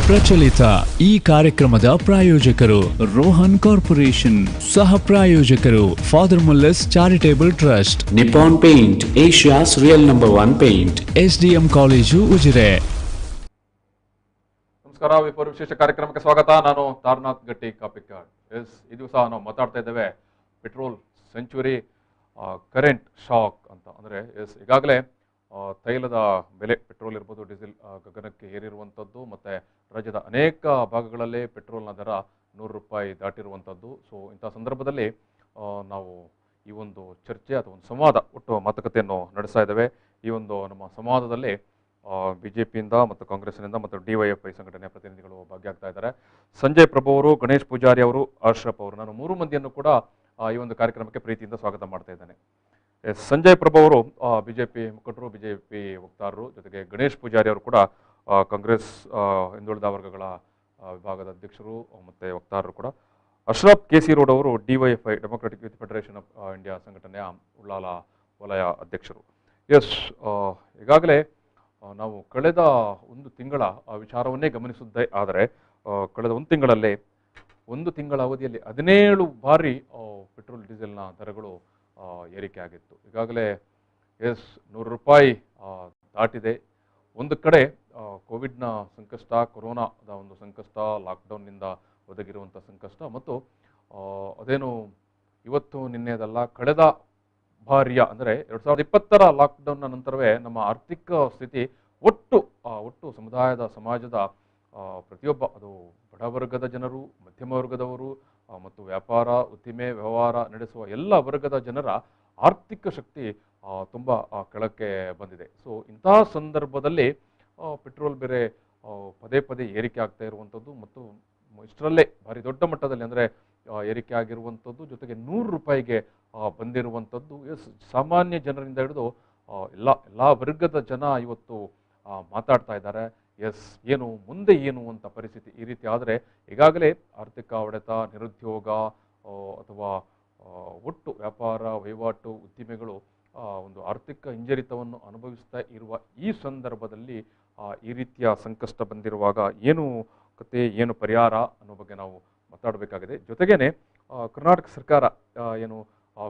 ಪ್ರಚಲಿತ ಈ ಕಾರ್ಯಕ್ರಮದ ಪ್ರಾಯೋಜಕರು ರೋಹನ್ ಕಾರ್ಪೊರೇಷನ್, ಸಹ ಪ್ರಾಯೋಜಕರು father Muller's charitable trust, Nippon paint, Asia's real number 1 paint, SDM college Ujire. ನಮಸ್ಕಾರ, ವಿಪೂರ್ ವಿಶೇಷ ಕಾರ್ಯಕ್ರಮಕ್ಕೆ ಸ್ವಾಗತ. ನಾನು ತಾರನಾಥ್ ಗಟ್ಟಿ ಕಾಪಿಕಾಡ್. ಈ ದಿವಸ ನಾವು ಮಾತಾಡ್ತಾ ಇದ್ದೇವೆ ಪೆಟ್ರೋಲ್ ಸೆಂಚುರಿ ಕರೆಂಟ್ ಶಾಕ್ ಅಂತ. ಅಂದರೆ ಈಗಾಗಲೇ ತೈಲದ ಬೆಲೆ, ಪೆಟ್ರೋಲ್ ಇರ್ಬೋದು, ಡೀಸೆಲ್ ಗಗನಕ್ಕೆ ಏರಿರುವಂಥದ್ದು, ಮತ್ತು ರಾಜ್ಯದ ಅನೇಕ ಭಾಗಗಳಲ್ಲಿ ಪೆಟ್ರೋಲ್ನ ದರ 100 ರೂಪಾಯಿ ದಾಟಿರುವಂಥದ್ದು. ಸೊ ಇಂಥ ಸಂದರ್ಭದಲ್ಲಿ ನಾವು ಈ ಒಂದು ಚರ್ಚೆ ಅಥವಾ ಒಂದು ಸಂವಾದ, ಒಟ್ಟು ಮಾತುಕತೆಯನ್ನು ನಡೆಸ್ತಾ ಇದ್ದೇವೆ. ಈ ಒಂದು ನಮ್ಮ ಸಂವಾದದಲ್ಲಿ BJPಯಿಂದ ಮತ್ತು ಕಾಂಗ್ರೆಸ್ನಿಂದ ಮತ್ತು DYFI ಸಂಘಟನೆಯ ಪ್ರತಿನಿಧಿಗಳು ಭಾಗಿಯಾಗ್ತಾ ಇದ್ದಾರೆ. ಸಂಜಯ್ ಪ್ರಭು ಅವರು, ಗಣೇಶ್ ಪೂಜಾರಿ ಅವರು, ಅಶ್ರಫ್ ಅವರು, ನಾನು 3 ಮಂದಿಯನ್ನು ಕೂಡ ಈ ಒಂದು ಕಾರ್ಯಕ್ರಮಕ್ಕೆ ಪ್ರೀತಿಯಿಂದ ಸ್ವಾಗತ ಮಾಡ್ತಾ ಇದ್ದೇನೆ. ಸಂಜಯ್ ಪ್ರಭು ಅವರು BJP ಮುಖಂಡರು, BJP ವಕ್ತಾರರು, ಜೊತೆಗೆ ಗಣೇಶ್ ಪೂಜಾರಿ ಅವರು ಕೂಡ ಕಾಂಗ್ರೆಸ್ ಹಿಂದುಳಿದ ವರ್ಗಗಳ ವಿಭಾಗದ ಅಧ್ಯಕ್ಷರು ಮತ್ತು ವಕ್ತಾರರು ಕೂಡ. ಅಶ್ರಫ್ KC ರೋಡ್ ಅವರು DYFI democratic youth federation of India ಸಂಘಟನೆಯ ಉಳ್ಳಾಲ ವಲಯ ಅಧ್ಯಕ್ಷರು. ಈಗಾಗಲೇ ನಾವು ಕಳೆದ ಒಂದು ತಿಂಗಳ ವಿಚಾರವನ್ನೇ ಗಮನಿಸಿದ್ದೇ ಆದರೆ ಕಳೆದ ಒಂದು ತಿಂಗಳ ಅವಧಿಯಲ್ಲಿ 17 ಬಾರಿ ಪೆಟ್ರೋಲ್ ಡೀಸೆಲ್ನ ದರಗಳು ಏರಿಕೆ ಆಗಿತ್ತು. ಈಗಾಗಲೇ 100 ರೂಪಾಯಿ ದಾಟಿದೆ. ಒಂದು ಕಡೆ ಕೋವಿಡ್ನ ಸಂಕಷ್ಟ, ಕೊರೋನಾದ ಒಂದು ಸಂಕಷ್ಟ, ಲಾಕ್ಡೌನ್ನಿಂದ ಒದಗಿರುವಂಥ ಸಂಕಷ್ಟ, ಮತ್ತು ಅದೇನು ಇವತ್ತು ನಿನ್ನೆದಲ್ಲ, ಕಳೆದ ಬಾರಿಯ ಅಂದರೆ 2020ರ ಲಾಕ್ಡೌನ್ನ ನಂತರವೇ ನಮ್ಮ ಆರ್ಥಿಕ ಸ್ಥಿತಿ ಒಟ್ಟು ಸಮಾಜದ ಪ್ರತಿಯೊಬ್ಬ, ಅದು ಬಡವರ್ಗದ ಜನರು, ಮಧ್ಯಮ ವರ್ಗದವರು ಮತ್ತು ವ್ಯಾಪಾರ, ಉದ್ದಿಮೆ, ವ್ಯವಹಾರ ನಡೆಸುವ ಎಲ್ಲ ವರ್ಗದ ಜನರ ಆರ್ಥಿಕ ಶಕ್ತಿ ತುಂಬ ಕೆಳಕ್ಕೆ ಬಂದಿದೆ. ಸೊ ಇಂತಹ ಸಂದರ್ಭದಲ್ಲಿ ಪೆಟ್ರೋಲ್ ಬೆಲೆ ಪದೇ ಪದೇ ಏರಿಕೆ ಆಗ್ತಾ ಇರುವಂಥದ್ದು ಮತ್ತು ಇಷ್ಟರಲ್ಲೇ ಭಾರಿ ದೊಡ್ಡ ಮಟ್ಟದಲ್ಲಿ ಅಂದರೆ ಏರಿಕೆ ಆಗಿರುವಂಥದ್ದು, ಜೊತೆಗೆ 100 ರೂಪಾಯಿಗೆ ಬಂದಿರುವಂಥದ್ದು ಸಾಮಾನ್ಯ ಜನರಿಂದ ಹಿಡಿದು ಎಲ್ಲ ವರ್ಗದ ಜನ ಇವತ್ತು ಮಾತಾಡ್ತಾ ಇದ್ದಾರೆ. ಮುಂದೆ ಏನು ಅಂತ ಪರಿಸ್ಥಿತಿ ಈ ರೀತಿ ಆದರೆ ಈಗಾಗಲೇ ಆರ್ಥಿಕ ಹೊಡೆತ, ನಿರುದ್ಯೋಗ ಅಥವಾ ಒಟ್ಟು ವ್ಯಾಪಾರ ವಹಿವಾಟು ಉದ್ದಿಮೆಗಳು ಒಂದು ಆರ್ಥಿಕ ಹಿಂಜರಿತವನ್ನು ಅನುಭವಿಸ್ತಾ ಇರುವ ಈ ಸಂದರ್ಭದಲ್ಲಿ ಈ ರೀತಿಯ ಸಂಕಷ್ಟ ಬಂದಿರುವಾಗ ಏನು ಕತೆ, ಏನು ಪರಿಹಾರ ಅನ್ನೋ ಬಗ್ಗೆ ನಾವು ಮಾತಾಡಬೇಕಾಗಿದೆ. ಜೊತೆಗೇನೆ ಕರ್ನಾಟಕ ಸರ್ಕಾರ ಏನು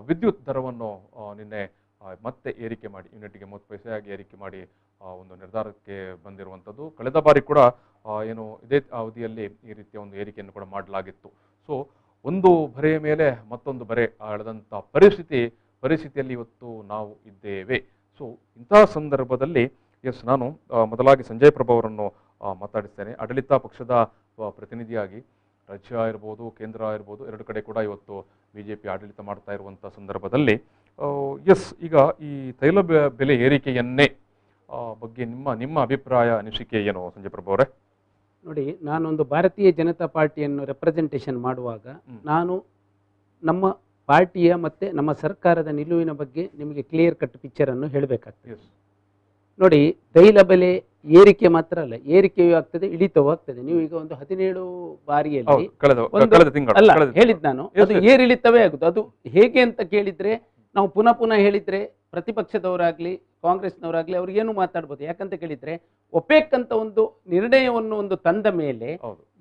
ವಿದ್ಯುತ್ ದರವನ್ನು ನಿನ್ನೆ ಮತ್ತೆ ಏರಿಕೆ ಮಾಡಿ, ಯೂನಿಟ್ಗೆ 30 ಪೈಸೆಯಾಗಿ ಏರಿಕೆ ಮಾಡಿ ಒಂದು ನಿರ್ಧಾರಕ್ಕೆ ಬಂದಿರುವಂಥದ್ದು. ಕಳೆದ ಬಾರಿ ಕೂಡ ಏನು ಇದೇ ಅವಧಿಯಲ್ಲಿ ಈ ರೀತಿಯ ಒಂದು ಏರಿಕೆಯನ್ನು ಕೂಡ ಮಾಡಲಾಗಿತ್ತು. ಸೊ ಒಂದು ಬರೆಯ ಮೇಲೆ ಮತ್ತೊಂದು ಬರೆ ಎಳೆದಂಥ ಪರಿಸ್ಥಿತಿಯಲ್ಲಿ ಇವತ್ತು ನಾವು ಇದ್ದೇವೆ. ಸೊ ಇಂತಹ ಸಂದರ್ಭದಲ್ಲಿ ನಾನು ಮೊದಲಾಗಿ ಸಂಜಯ್ ಪ್ರಭು ಅವರನ್ನು ಮಾತಾಡಿಸ್ತೇನೆ. ಆಡಳಿತ ಪಕ್ಷದ ಪ್ರತಿನಿಧಿಯಾಗಿ ರಾಜ್ಯ ಇರ್ಬೋದು, ಕೇಂದ್ರ ಇರ್ಬೋದು, ಎರಡು ಕಡೆ ಕೂಡ ಇವತ್ತು BJP ಆಡಳಿತ ಮಾಡ್ತಾ ಇರುವಂಥ ಸಂದರ್ಭದಲ್ಲಿ ಈಗ ಈ ತೈಲ ಬೆಲೆ ಏರಿಕೆಯನ್ನೇ ಬಗ್ಗೆ ನಿಮ್ಮ ಅಭಿಪ್ರಾಯ, ಅನಿಸಿಕೆ ಏನು ಸಂಜಯ್ ಪ್ರಭು ಅವರೇ? ನೋಡಿ, ನಾನೊಂದು ಭಾರತೀಯ ಜನತಾ ಪಾರ್ಟಿಯನ್ನು ರೆಪ್ರೆಸೆಂಟೇಷನ್ ಮಾಡುವಾಗ ನಾನು ನಮ್ಮ ಪಾರ್ಟಿಯ ಮತ್ತು ನಮ್ಮ ಸರ್ಕಾರದ ನಿಲುವಿನ ಬಗ್ಗೆ ನಿಮಗೆ ಕ್ಲಿಯರ್ ಕಟ್ ಪಿಕ್ಚರನ್ನು ಹೇಳಬೇಕಾಗ್ತದೆ. ನೋಡಿ, ತೈಲ ಬೆಲೆ ಏರಿಕೆ ಮಾತ್ರ ಅಲ್ಲ, ಏರಿಕೆಯೂ ಆಗ್ತದೆ, ಇಳಿತವೂ ಆಗ್ತದೆ. ನೀವು ಈಗ ಒಂದು 17 ಬಾರಿಯಲ್ಲಿ ಹೇಳಿದ್ ನಾನು, ಅದು ಏರಿಳಿತವೇ ಆಗುದು. ಅದು ಹೇಗೆ ಅಂತ ಕೇಳಿದ್ರೆ, ನಾವು ಪುನಃ ಹೇಳಿದ್ರೆ ಪ್ರತಿಪಕ್ಷದವರಾಗ್ಲಿ ಕಾಂಗ್ರೆಸ್ನವರಾಗ್ಲಿ ಅವ್ರಿಗೇನು ಮಾತಾಡ್ಬೋದು. ಯಾಕಂತ ಕೇಳಿದ್ರೆ, ಒಪೆಕ್ ಅಂತ ಒಂದು ನಿರ್ಣಯವನ್ನು ಒಂದು ತಂದ ಮೇಲೆ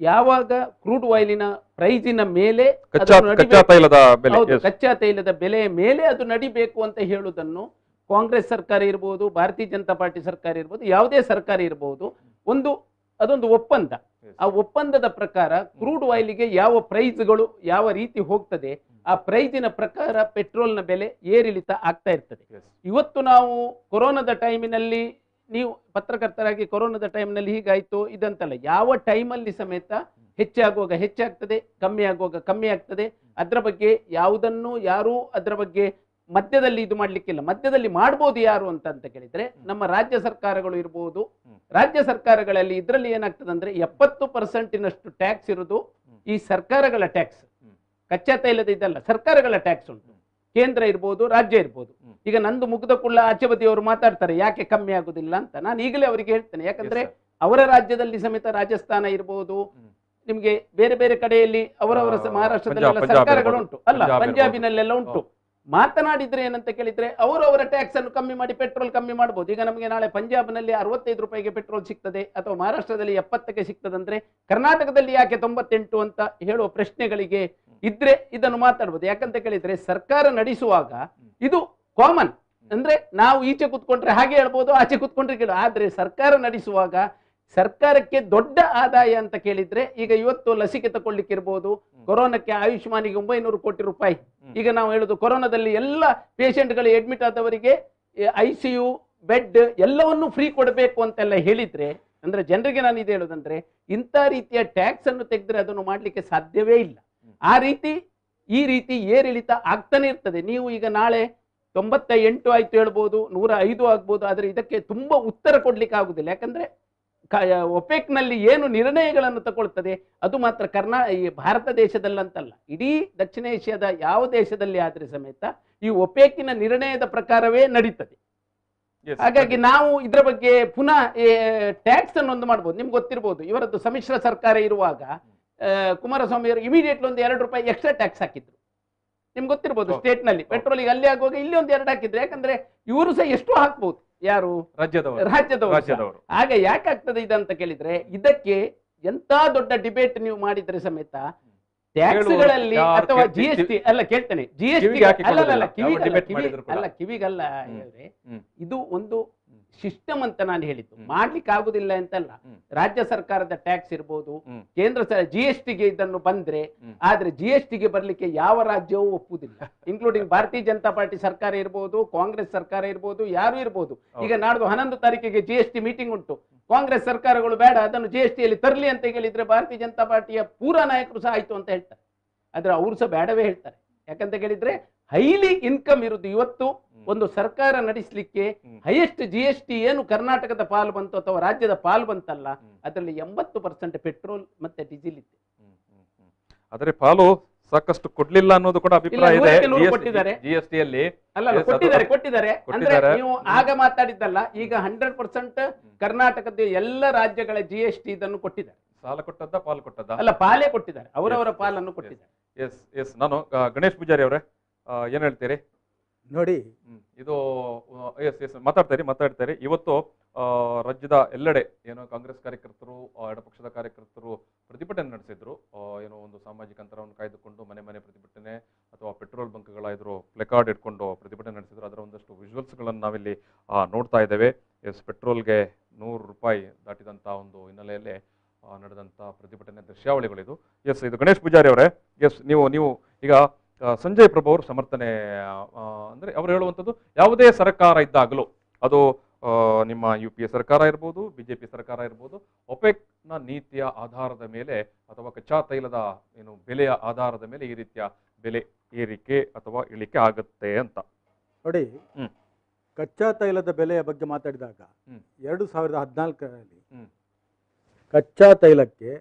ಯಾವಾಗ ಕ್ರೂಡ್ ಆಯಿಲಿನ ಪ್ರೈಸಿನ ಮೇಲೆ, ಕಚ್ಚಾ ತೈಲದ ಬೆಲೆಯ ಮೇಲೆ ಅದು ನಡಿಬೇಕು ಅಂತ ಹೇಳುವುದನ್ನು ಕಾಂಗ್ರೆಸ್ ಸರ್ಕಾರ ಇರ್ಬೋದು, ಭಾರತೀಯ ಜನತಾ ಪಾರ್ಟಿ ಸರ್ಕಾರ ಇರ್ಬೋದು, ಯಾವುದೇ ಸರ್ಕಾರ ಇರ್ಬೋದು, ಅದೊಂದು ಒಪ್ಪಂದ. ಆ ಒಪ್ಪಂದದ ಪ್ರಕಾರ ಕ್ರೂಡ್ ಆಯಿಲ್ಗೆ ಯಾವ ಪ್ರೈಸ್ಗಳು ಯಾವ ರೀತಿ ಹೋಗ್ತದೆ, ಆ ಪ್ರೈಸಿನ ಪ್ರಕಾರ ಪೆಟ್ರೋಲ್ನ ಬೆಲೆ ಏರಿಳಿತ ಆಗ್ತಾ ಇರ್ತದೆ. ಇವತ್ತು ನಾವು ಕೊರೋನಾದ ಟೈಮಿನಲ್ಲಿ, ನೀವು ಪತ್ರಕರ್ತರಾಗಿ ಕೊರೋನಾದ ಟೈಮ್ನಲ್ಲಿ ಹೀಗಾಯ್ತು ಇದಂತಲ್ಲ, ಯಾವ ಟೈಮಲ್ಲಿ ಸಮೇತ ಹೆಚ್ಚಾಗುವಾಗ ಹೆಚ್ಚಾಗ್ತದೆ, ಕಮ್ಮಿ ಆಗುವಾಗ ಕಮ್ಮಿ ಆಗ್ತದೆ. ಅದರ ಬಗ್ಗೆ ಯಾವುದನ್ನು ಯಾರೂ ಅದರ ಬಗ್ಗೆ ಮಧ್ಯದಲ್ಲಿ ಇದು ಮಾಡ್ಲಿಕ್ಕಿಲ್ಲ. ಮಧ್ಯದಲ್ಲಿ ಮಾಡ್ಬೋದು ಯಾರು ಅಂತ ಕೇಳಿದ್ರೆ ನಮ್ಮ ರಾಜ್ಯ ಸರ್ಕಾರಗಳು ಇರ್ಬೋದು. ರಾಜ್ಯ ಸರ್ಕಾರಗಳಲ್ಲಿ ಇದರಲ್ಲಿ ಏನಾಗ್ತದೆ ಅಂದ್ರೆ 70% ಟ್ಯಾಕ್ಸ್ ಇರುವುದು ಈ ಸರ್ಕಾರಗಳ ಟ್ಯಾಕ್ಸ್, ಕಚ್ಚಾ ತೈಲದ ಇದಲ್ಲ, ಸರ್ಕಾರಗಳ ಟ್ಯಾಕ್ಸ್ ಉಂಟು. ಕೇಂದ್ರ ಇರ್ಬೋದು, ರಾಜ್ಯ ಇರ್ಬೋದು. ಈಗ ನಂದು ಮುಗ್ದ ಕುಳ್ಳ ಆಚೆ ಬದಿಯವರು ಮಾತಾಡ್ತಾರೆ ಯಾಕೆ ಕಮ್ಮಿ ಆಗುದಿಲ್ಲ ಅಂತ. ನಾನು ಈಗಲೇ ಅವರಿಗೆ ಹೇಳ್ತೇನೆ, ಯಾಕಂದ್ರೆ ಅವರ ರಾಜ್ಯದಲ್ಲಿ ಸಮೇತ ರಾಜಸ್ಥಾನ ಇರ್ಬೋದು, ನಿಮ್ಗೆ ಬೇರೆ ಬೇರೆ ಕಡೆಯಲ್ಲಿ ಅವರವರ ಮಹಾರಾಷ್ಟ್ರದಲ್ಲೆಲ್ಲ ಸರ್ಕಾರಗಳು ಉಂಟು ಅಲ್ಲ, ಪಂಜಾಬಿನಲ್ಲೆಲ್ಲ ಉಂಟು. ಮಾತನಾಡಿದ್ರೆ ಏನಂತ ಕೇಳಿದ್ರೆ ಅವರವರ ಟ್ಯಾಕ್ಸ್ ಅನ್ನು ಕಮ್ಮಿ ಮಾಡಿ ಪೆಟ್ರೋಲ್ ಕಮ್ಮಿ ಮಾಡಬಹುದು. ಈಗ ನಮಗೆ ನಾಳೆ ಪಂಜಾಬ್ನಲ್ಲಿ 65 ರೂಪಾಯಿಗೆ ಪೆಟ್ರೋಲ್ ಸಿಗ್ತದೆ ಅಥವಾ ಮಹಾರಾಷ್ಟ್ರದಲ್ಲಿ 70ಕ್ಕೆ ಸಿಗ್ತದಂದ್ರೆ ಕರ್ನಾಟಕದಲ್ಲಿ ಯಾಕೆ 98 ಅಂತ ಹೇಳುವ ಪ್ರಶ್ನೆಗಳಿಗೆ ಇದ್ರೆ ಇದನ್ನು ಮಾತಾಡ್ಬೋದು. ಯಾಕಂತ ಕೇಳಿದ್ರೆ ಸರ್ಕಾರ ನಡೆಸುವಾಗ ಇದು ಕಾಮನ್, ಅಂದ್ರೆ ನಾವು ಈಚೆ ಕುತ್ಕೊಂಡ್ರೆ ಹಾಗೆ ಹೇಳ್ಬೋದು, ಆಚೆ ಕುತ್ಕೊಂಡ್ರೆ ಕೇಳ. ಆದ್ರೆ ಸರ್ಕಾರ ನಡೆಸುವಾಗ ಸರ್ಕಾರಕ್ಕೆ ದೊಡ್ಡ ಆದಾಯ ಅಂತ ಕೇಳಿದ್ರೆ ಈಗ ಇವತ್ತು ಲಸಿಕೆ ತಗೊಳ್ಳಿಕ್ಕೆ ಇರ್ಬೋದು, ಕೊರೋನಾಕ್ಕೆ ಆಯುಷ್ಮಾನಿಗೆ 900 ಕೋಟಿ ರೂಪಾಯಿ. ಈಗ ನಾವು ಹೇಳುದು ಕೊರೋನಾದಲ್ಲಿ ಎಲ್ಲ ಪೇಷಂಟ್ಗಳು ಅಡ್ಮಿಟ್ ಆದವರಿಗೆ ICU ಬೆಡ್ ಎಲ್ಲವನ್ನು ಫ್ರೀ ಕೊಡಬೇಕು ಅಂತೆಲ್ಲ ಹೇಳಿದ್ರೆ, ಅಂದ್ರೆ ಜನರಿಗೆ ನಾನು ಇದು ಹೇಳುದಂದ್ರೆ ಇಂಥ ರೀತಿಯ ಟ್ಯಾಕ್ಸ್ ಅನ್ನು ತೆಗೆದ್ರೆ ಅದನ್ನು ಮಾಡ್ಲಿಕ್ಕೆ ಸಾಧ್ಯವೇ ಇಲ್ಲ. ಆ ರೀತಿ ಈ ರೀತಿ ಏರಿಳಿತ ಆಗ್ತಾನೆ ಇರ್ತದೆ. ನೀವು ಈಗ ನಾಳೆ 98 ಆಯ್ತು ಹೇಳ್ಬೋದು, 105 ಆಗ್ಬೋದು, ಆದ್ರೆ ಇದಕ್ಕೆ ತುಂಬಾ ಉತ್ತರ ಕೊಡ್ಲಿಕ್ಕೆ ಆಗುದಿಲ್ಲ. ಯಾಕಂದ್ರೆ ಒಪೆಕ್ ನಲ್ಲಿ ಏನು ನಿರ್ಣಯಗಳನ್ನು ತಗೊಳ್ತದೆ ಅದು ಮಾತ್ರ ಈ ಭಾರತ ದೇಶದಲ್ಲಂತಲ್ಲ, ಇಡೀ ದಕ್ಷಿಣ ಏಷ್ಯಾದ ಯಾವ ದೇಶದಲ್ಲಿ ಆದ್ರೆ ಸಮೇತ ಈ ಒಪೆಕ್ಕಿನ ನಿರ್ಣಯದ ಪ್ರಕಾರವೇ ನಡೀತದೆ. ಹಾಗಾಗಿ ನಾವು ಇದರ ಬಗ್ಗೆ ಪುನಃ ಟ್ಯಾಕ್ಸ್ ಅನ್ನು ಒಂದು ಮಾಡ್ಬೋದು. ನಿಮ್ಗೆ ಗೊತ್ತಿರ್ಬೋದು, ಇವರದ್ದು ಸಮ್ಮಿಶ್ರ ಸರ್ಕಾರ ಇರುವಾಗ ಕುಮಾರಸ್ವಾಮಿ ಅವರು ಇಮಿಡಿಯೇಟ್ಲಿ ಒಂದು 2 ರೂಪಾಯಿ ಎಕ್ಸ್ಟ್ರಾ ಟ್ಯಾಕ್ಸ್ ಹಾಕಿದ್ರು. ನಿಮ್ಗೆ ಗೊತ್ತಿರ್ಬೋದು, ಸ್ಟೇಟ್ ನಲ್ಲಿ ಪೆಟ್ರೋಲಿಗೆ ಅಲ್ಲಿ ಆಗುವಾಗ ಇಲ್ಲಿ ಒಂದು 2 ಹಾಕಿದ್ರು. ಯಾಕಂದ್ರೆ ಇವರು ಸಹ ಎಷ್ಟು ಹಾಕ್ಬಹುದು, ಯಾರು ರಾಜ್ಯದವರು. ಆಗ ಯಾಕಾಗ್ತದೆ ಇದಂತ ಕೇಳಿದ್ರೆ ಇದಕ್ಕೆ ಎಂತ ದೊಡ್ಡ ಡಿಬೇಟ್ ನೀವು ಮಾಡಿದ್ರೆ ಸಮೇತ ಟ್ಯಾಕ್ಸ್ಗಳಲ್ಲಿ ಅಥವಾ GST ಅಲ್ಲ, ಕೇಳ್ತೇನೆ, GST ಅಲ್ಲ ಕಿವಿಗಲ್ಲ, ಇದು ಒಂದು ಸಿಸ್ಟಮ್ ಅಂತ ನಾನು ಹೇಳಿದ್ದು. ಮಾಡ್ಲಿಕ್ಕೆ ಆಗುದಿಲ್ಲ ಅಂತಲ್ಲ, ರಾಜ್ಯ ಸರ್ಕಾರದ ಟ್ಯಾಕ್ಸ್ ಇರ್ಬೋದು, ಕೇಂದ್ರ GST ಗೆ ಇದನ್ನು ಬಂದ್ರೆ, ಆದ್ರೆ GST ಗೆ ಬರ್ಲಿಕ್ಕೆ ಯಾವ ರಾಜ್ಯವೂ ಒಪ್ಪುದಿಲ್ಲ, ಇನ್ಕ್ಲೂಡಿಂಗ್ ಭಾರತೀಯ ಜನತಾ ಪಾರ್ಟಿ ಸರ್ಕಾರ ಇರ್ಬೋದು, ಕಾಂಗ್ರೆಸ್ ಸರ್ಕಾರ ಇರ್ಬೋದು, ಯಾರು ಇರ್ಬೋದು. ಈಗ ನಾಡ್ದು 11 ತಾರೀಕಿಗೆ GST ಮೀಟಿಂಗ್ ಉಂಟು. ಕಾಂಗ್ರೆಸ್ ಸರ್ಕಾರಗಳು ಬೇಡ ಅದನ್ನು GST ಯಲ್ಲಿ ತರಲಿ ಅಂತ ಹೇಳಿದ್ರೆ ಭಾರತೀಯ ಜನತಾ ಪಾರ್ಟಿಯ ಪೂರಾ ನಾಯಕರು ಸಹ ಆಯ್ತು ಅಂತ ಹೇಳ್ತಾರೆ. ಆದ್ರೆ ಅವರು ಸಹ ಬೇಡವೇ ಹೇಳ್ತಾರೆ. ಯಾಕಂತ ಕೇಳಿದ್ರೆ ಹೈಲಿ ಇನ್ಕಮ್ ಇರುವುದು ಇವತ್ತು ಒಂದು ಸರ್ಕಾರ ನಡೆಸಲಿಕ್ಕೆ ಹೈಯೆಸ್ಟ್ GST ಏನು ಕರ್ನಾಟಕದ ಪಾಲು ಬಂತು ಅಥವಾ ರಾಜ್ಯದ ಪಾಲು ಬಂತಲ್ಲ, ಅದರಲ್ಲಿ 80% ಪೆಟ್ರೋಲ್ ಮತ್ತೆ ಡೀಸೆಲ್ ಇತ್ತು. ಅದರ ಪಾಲು ಸಾಕಷ್ಟು ಕೊಡ್ಲಿಲ್ಲ ಅನ್ನೋದು ಕೂಡ ಅಭಿಪ್ರಾಯ ಇದೆ. GST ಯಲ್ಲಿ ಕೊಟ್ಟಿದ್ದಾರೆ ಅಂದ್ರೆ ನೀವು ಆಗ ಮಾತಾಡಿದ್ದಲ್ಲ, ಈಗ 100% ಕರ್ನಾಟಕದ ಎಲ್ಲ ರಾಜ್ಯಗಳ GST ಇದನ್ನು ಕೊಟ್ಟಿದ್ದಾರೆ. ಸಾಲ ಕೊಟ್ಟದ್ದ ಪಾಲು ಕೊಟ್ಟದ್ದ ಅಲ್ಲ, ಪಾಲೇ ಕೊಟ್ಟಿದ್ದಾರೆ, ಅವರವರ ಪಾಲನ್ನು ಕೊಟ್ಟಿದ್ದಾರೆ. ಎಸ್ ನಾನು ಗಣೇಶ್ ಪೂಜಾರಿ ಅವರೇ ಏನ್ ಹೇಳ್ತೀರಿ ನೋಡಿ? ಇದು ಮಾತಾಡ್ತಾರೆ. ಇವತ್ತು ರಾಜ್ಯದ ಎಲ್ಲೆಡೆ ಏನೋ ಕಾಂಗ್ರೆಸ್ ಕಾರ್ಯಕರ್ತರು, ಎಡಪಕ್ಷದ ಕಾರ್ಯಕರ್ತರು ಪ್ರತಿಭಟನೆ ನಡೆಸಿದ್ರು. ಏನೋ ಒಂದು ಸಾಮಾಜಿಕ ಅಂತರವನ್ನು ಕಾಯ್ದುಕೊಂಡು ಮನೆ ಮನೆ ಪ್ರತಿಭಟನೆ ಅಥವಾ ಪೆಟ್ರೋಲ್ ಬಂಕ್ಗಳ ಎದುರು ಪ್ಲೆಕಾರ್ಡ್ ಇಟ್ಕೊಂಡು ಪ್ರತಿಭಟನೆ ನಡೆಸಿದ್ರು. ಅದರ ಒಂದಷ್ಟು ವಿಜುವಲ್ಸ್ಗಳನ್ನು ನಾವಿಲ್ಲಿ ನೋಡ್ತಾ ಇದ್ದೇವೆ. ಪೆಟ್ರೋಲ್ಗೆ 100 ರೂಪಾಯಿ ದಾಟಿದಂಥ ಒಂದು ಹಿನ್ನೆಲೆಯಲ್ಲಿ ನಡೆದಂಥ ಪ್ರತಿಭಟನೆ ದೃಶ್ಯಾವಳಿಗಳಿದು. ಇದು ಗಣೇಶ್ ಪೂಜಾರಿ ಅವರೇ, ನೀವು ಈಗ ಸಂಜಯ್ ಪ್ರಭು ಅವರು ಸಮರ್ಥನೆ ಅಂದ್ರೆ ಅವರು ಹೇಳುವಂಥದ್ದು, ಯಾವುದೇ ಸರ್ಕಾರ ಇದ್ದಾಗಲೂ ಅದು ನಿಮ್ಮ UPA ಸರ್ಕಾರ ಇರ್ಬೋದು, BJP ಸರ್ಕಾರ ಇರ್ಬೋದು, ಒಪೆಕ್ನ ನೀತಿಯ ಆಧಾರದ ಮೇಲೆ ಅಥವಾ ಕಚ್ಚಾ ತೈಲದ ಏನು ಬೆಲೆಯ ಆಧಾರದ ಮೇಲೆ ಈ ರೀತಿಯ ಬೆಲೆ ಏರಿಕೆ ಅಥವಾ ಇಳಿಕೆ ಆಗುತ್ತೆ ಅಂತ ನೋಡಿ. ಕಚ್ಚಾ ತೈಲದ ಬೆಲೆಯ ಬಗ್ಗೆ ಮಾತಾಡಿದಾಗ 2014ರಲ್ಲಿ ಕಚ್ಚಾ ತೈಲಕ್ಕೆ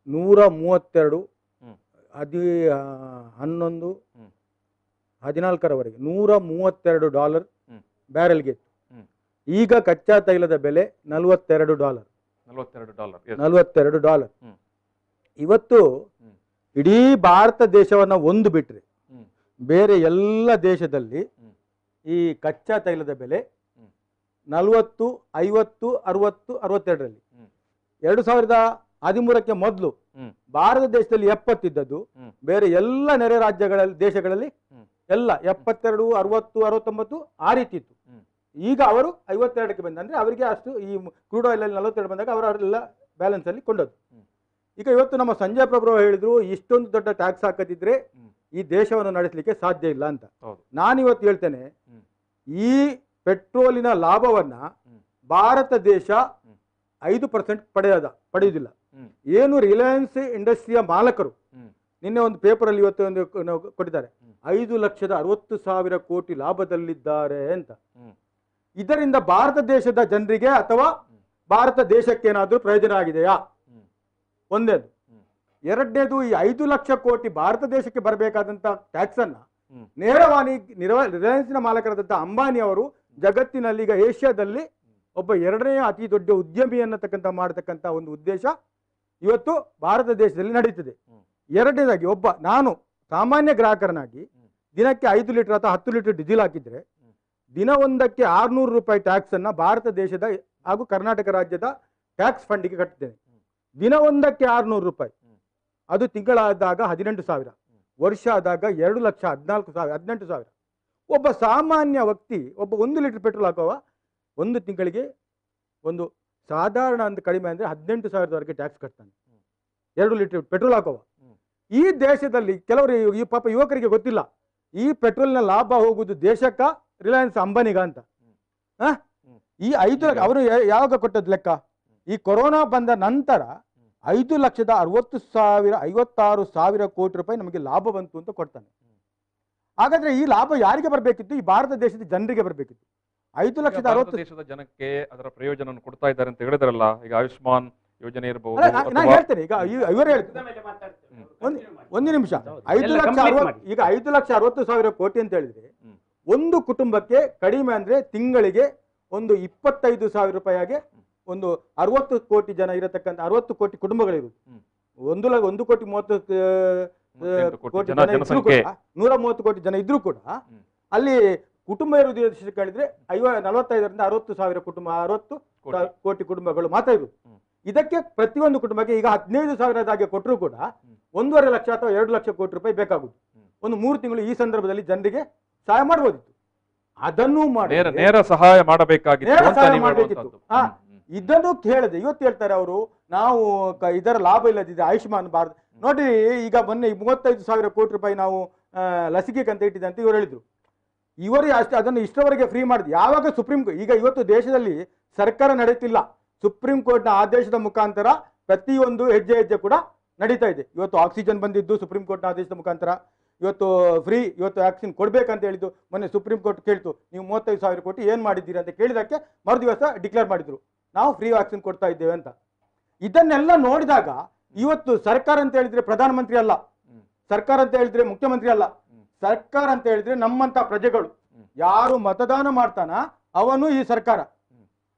132 11-14ರವರೆಗೆ $132 ಬ್ಯಾರೆಲ್ಗೆ ಇತ್ತು. ಈಗ ಕಚ್ಚಾ ತೈಲದ ಬೆಲೆ $42. ಇವತ್ತು ಇಡೀ ಭಾರತ ದೇಶವನ್ನ ಒಂದು ಬಿಟ್ರೆ ಬೇರೆ ಎಲ್ಲ ದೇಶದಲ್ಲಿ ಈ ಕಚ್ಚಾ ತೈಲದ ಬೆಲೆ 40, 50, 60, 62ರಲ್ಲಿ 2013ಕ್ಕೆ ಮೊದಲು ಭಾರತ ದೇಶದಲ್ಲಿ 70 ಇದ್ದದ್ದು, ಬೇರೆ ಎಲ್ಲ ನೆರೆ ರಾಜ್ಯಗಳಲ್ಲಿ ದೇಶಗಳಲ್ಲಿ ಎಲ್ಲ 72, 60, 69 ಆ ರೀತಿ ಇತ್ತು. ಈಗ ಅವರು 52ಕ್ಕೆ ಬಂದ್ರೆ ಅವರಿಗೆ ಅಷ್ಟು ಈ ಕ್ರೂಡ್ ಆಯಿಲ್ 42 ಬಂದಾಗ ಅವರೆಲ್ಲ ಬ್ಯಾಲೆನ್ಸ್ ಅಲ್ಲಿ ಕೊಂಡದ್ದು. ಈಗ ಇವತ್ತು ನಮ್ಮ ಸಂಜಯ್ ಪ್ರಭು ಹೇಳಿದ್ರು, ಇಷ್ಟೊಂದು ದೊಡ್ಡ ಟ್ಯಾಕ್ಸ್ ಹಾಕದಿದ್ರೆ ಈ ದೇಶವನ್ನು ನಡೆಸಲಿಕ್ಕೆ ಸಾಧ್ಯ ಇಲ್ಲ ಅಂತ. ನಾನಿವತ್ತು ಹೇಳ್ತೇನೆ, ಈ ಪೆಟ್ರೋಲಿನ ಲಾಭವನ್ನ ಭಾರತ ದೇಶ 5% ಪಡೆಯುವುದಿಲ್ಲ. ಏನು ರಿಲಯನ್ಸ್ ಇಂಡಸ್ಟ್ರಿಯ ಮಾಲಕರು ನಿನ್ನೆ ಒಂದು ಪೇಪರ್ ಅಲ್ಲಿ ಇವತ್ತು ಒಂದು ಕೊಟ್ಟಿದ್ದಾರೆ, 5,60,000 ಕೋಟಿ ಲಾಭದಲ್ಲಿದ್ದಾರೆ ಅಂತ. ಇದರಿಂದ ಭಾರತ ದೇಶದ ಜನರಿಗೆ ಅಥವಾ ಭಾರತ ದೇಶಕ್ಕೆ ಏನಾದ್ರೂ ಪ್ರಯೋಜನ ಆಗಿದೆಯಾ? ಒಂದೇದು. ಎರಡನೇದು, ಈ 5 ಲಕ್ಷ ಕೋಟಿ ಭಾರತ ದೇಶಕ್ಕೆ ಬರಬೇಕಾದಂತ ಟ್ಯಾಕ್ಸ್ ಅನ್ನ ನೇರವಾಗಿ ರಿಲಯನ್ಸ್ನ ಮಾಲಕರಾದಂಥ ಅಂಬಾನಿ ಅವರು ಜಗತ್ತಿನಲ್ಲಿ ಈಗ ಏಷ್ಯಾದಲ್ಲಿ ಒಬ್ಬ 2ನೇ ಅತಿ ದೊಡ್ಡ ಉದ್ಯಮಿ ಅನ್ನತಕ್ಕಂಥ ಮಾಡತಕ್ಕಂಥ ಒಂದು ಉದ್ದೇಶ ಇವತ್ತು ಭಾರತ ದೇಶದಲ್ಲಿ ನಡೀತದೆ. ಎರಡನೇದಾಗಿ, ನಾನು ಸಾಮಾನ್ಯ ಗ್ರಾಹಕರನಾಗಿ ದಿನಕ್ಕೆ 5 ಲೀಟರ್ ಅಥವಾ 10 ಲೀಟರ್ ಡೀಸೆಲ್ ಹಾಕಿದ್ರೆ ದಿನವೊಂದಕ್ಕೆ 600 ರೂಪಾಯಿ ಟ್ಯಾಕ್ಸನ್ನು ಭಾರತ ದೇಶದ ಹಾಗೂ ಕರ್ನಾಟಕ ರಾಜ್ಯದ ಟ್ಯಾಕ್ಸ್ ಫಂಡಿಗೆ ಕಟ್ತೇನೆ. ದಿನವೊಂದಕ್ಕೆ 600 ರೂಪಾಯಿ, ಅದು ತಿಂಗಳಾದಾಗ 18,000, ವರ್ಷ ಆದಾಗ 2,14,000 18,000. ಒಬ್ಬ ಸಾಮಾನ್ಯ ವ್ಯಕ್ತಿ ಒಬ್ಬ 1 ಲೀಟರ್ ಪೆಟ್ರೋಲ್ ಹಾಕುವ ಒಂದು ತಿಂಗಳಿಗೆ ಒಂದು ಸಾಧಾರಣ ಅಂತ ಕಡಿಮೆ ಅಂದರೆ 18,000ವರೆಗೆ ಟ್ಯಾಕ್ಸ್ ಕಟ್ತಾನೆ 2 ಲೀಟರ್ ಪೆಟ್ರೋಲ್ ಹಾಕುವ. ಈ ದೇಶದಲ್ಲಿ ಕೆಲವರು ಈ ಪಾಪ ಯುವಕರಿಗೆ ಗೊತ್ತಿಲ್ಲ, ಈ ಪೆಟ್ರೋಲ್ನ ಲಾಭ ಹೋಗುವುದು ದೇಶಕ್ಕ ರಿಲಯನ್ಸ್ ಅಂಬಾನಿಗ ಅಂತ. ಈ 5 ಲಕ್ಷ ಅವರು ಯಾವಾಗ ಕೊಟ್ಟದ್ದು ಲೆಕ್ಕ? ಈ ಕೊರೋನಾ ಬಂದ ನಂತರ 5,60,56,000 ಕೋಟಿ ರೂಪಾಯಿ ನಮಗೆ ಲಾಭ ಬಂತು ಅಂತ ಕೊಡ್ತಾನೆ. ಹಾಗಾದ್ರೆ ಈ ಲಾಭ ಯಾರಿಗೆ ಬರಬೇಕಿತ್ತು? ಈ ಭಾರತ ದೇಶದ ಜನರಿಗೆ ಬರಬೇಕಿತ್ತು. 5,60,000 ದೇಶದ ಜನಕ್ಕೆ ಅದರ ಪ್ರಯೋಜನ ಕೊಡ್ತಾ ಇದ್ದಾರೆ ಅಂತ ಹೇಳಿದ್ರಲ್ಲ. ಈಗ ಆಯುಷ್ಮಾನ್ ಯೋಜನೆ ಇರಬಹುದು. ನಾನು ಹೇಳ್ತೇನೆ, ಈಗ ಇವರು ಹೇಳ್ತಾರೆ ಒಂದು ನಿಮಿಷ. 5,60,000 ಕೋಟಿ ಅಂತ ಹೇಳಿದ್ರೆ ಒಂದು ಕುಟುಂಬಕ್ಕೆ ಕಡಿಮೆ ಅಂದ್ರೆ ತಿಂಗಳಿಗೆ ಒಂದು 25,000 ರೂಪಾಯಿಗೆ ಒಂದು 60 ಕೋಟಿ ಜನ ಇರತಕ್ಕಂಥ 60 ಕೋಟಿ ಕುಟುಂಬಗಳಿರುವುದು. 1,30,30,000 ಜನ ಇದ್ರೂ ಕೂಡ 130 ಕೋಟಿ ಜನ ಇದ್ರೂ ಕೂಡ ಅಲ್ಲಿ ಕುಟುಂಬ ಇರುವುದು ಎಷ್ಟು ಕೇಳಿದ್ರೆ 45,000ರಿಂದ 60,000 ಕುಟುಂಬ 60 ಕೋಟಿ ಕುಟುಂಬಗಳು ಮಾತ್ರ ಇರುವುದು. ಇದಕ್ಕೆ ಪ್ರತಿಯೊಂದು ಕುಟುಂಬಕ್ಕೆ ಈಗ 15,000 ಕೊಟ್ಟರು ಕೂಡ 1.5 ಲಕ್ಷ ಅಥವಾ 2 ಲಕ್ಷ ಕೋಟಿ ರೂಪಾಯಿ ಬೇಕಾಗುವುದು. ಒಂದು 3 ತಿಂಗಳು ಈ ಸಂದರ್ಭದಲ್ಲಿ ಜನರಿಗೆ ಸಹಾಯ ಮಾಡಬಹುದಿತ್ತು. ಅದನ್ನು ನೇರ ಸಹಾಯ ಮಾಡಬೇಕಾಗಿತ್ತು. ಇದನ್ನು ಕೇಳಿದೆ. ಇವತ್ತು ಹೇಳ್ತಾರೆ ಅವರು, ನಾವು ಇದರ ಲಾಭ ಇಲ್ಲದಿದೆ ಆಯುಷ್ಮಾನ್ ಭಾರತ್ ನೋಡಿ. ಈಗ ಮೊನ್ನೆ 35,000 ಕೋಟಿ ರೂಪಾಯಿ ನಾವು ಲಸಿಕೆಗೆ ಅಂತ ಇಟ್ಟಿದೆ ಅಂತ ಇವರು ಹೇಳಿದ್ರು. ಇವರು ಅಷ್ಟೇ ಅದನ್ನು ಇಷ್ಟವರೆಗೆ ಫ್ರೀ ಮಾಡಿದ್ರು. ಯಾವಾಗ ಸುಪ್ರೀಂ ಕೋರ್ಟ್ ಈಗ ಇವತ್ತು ದೇಶದಲ್ಲಿ ಸರ್ಕಾರ ನಡೀತಿಲ್ಲ, ಸುಪ್ರೀಂ ಕೋರ್ಟ್ನ ಆದೇಶದ ಮುಖಾಂತರ ಪ್ರತಿಯೊಂದು ಹೆಜ್ಜೆ ಕೂಡ ನಡೀತಾ ಇದೆ. ಇವತ್ತು ಆಕ್ಸಿಜನ್ ಬಂದಿದ್ದು ಸುಪ್ರೀಂ ಕೋರ್ಟ್ನ ಆದೇಶದ ಮುಖಾಂತರ. ಇವತ್ತು ಫ್ರೀ ಇವತ್ತು ವ್ಯಾಕ್ಸಿನ್ ಕೊಡಬೇಕಂತ ಹೇಳಿದ್ದು ಮೊನ್ನೆ ಸುಪ್ರೀಂ ಕೋರ್ಟ್ ಕೇಳ್ತು, ನೀವು 35,000 ಕೋಟಿ ಏನು ಮಾಡಿದ್ದೀರಿ ಅಂತ ಕೇಳಿದಕ್ಕೆ ಮರುದಿವಸ ಡಿಕ್ಲೇರ್ ಮಾಡಿದ್ರು, ನಾವು ಫ್ರೀ ವ್ಯಾಕ್ಸಿನ್ ಕೊಡ್ತಾ ಇದ್ದೇವೆ ಅಂತ. ಇದನ್ನೆಲ್ಲ ನೋಡಿದಾಗ ಇವತ್ತು ಸರ್ಕಾರ ಅಂತ ಹೇಳಿದ್ರೆ ಪ್ರಧಾನಮಂತ್ರಿ ಅಲ್ಲ, ಸರ್ಕಾರ ಅಂತ ಹೇಳಿದ್ರೆ ಮುಖ್ಯಮಂತ್ರಿ ಅಲ್ಲ, ಸರ್ಕಾರ ಅಂತ ಹೇಳಿದ್ರೆ ನಮ್ಮಂತ ಪ್ರಜೆಗಳು. ಯಾರು ಮತದಾನ ಮಾಡ್ತಾನ ಅವನು ಈ ಸರ್ಕಾರ.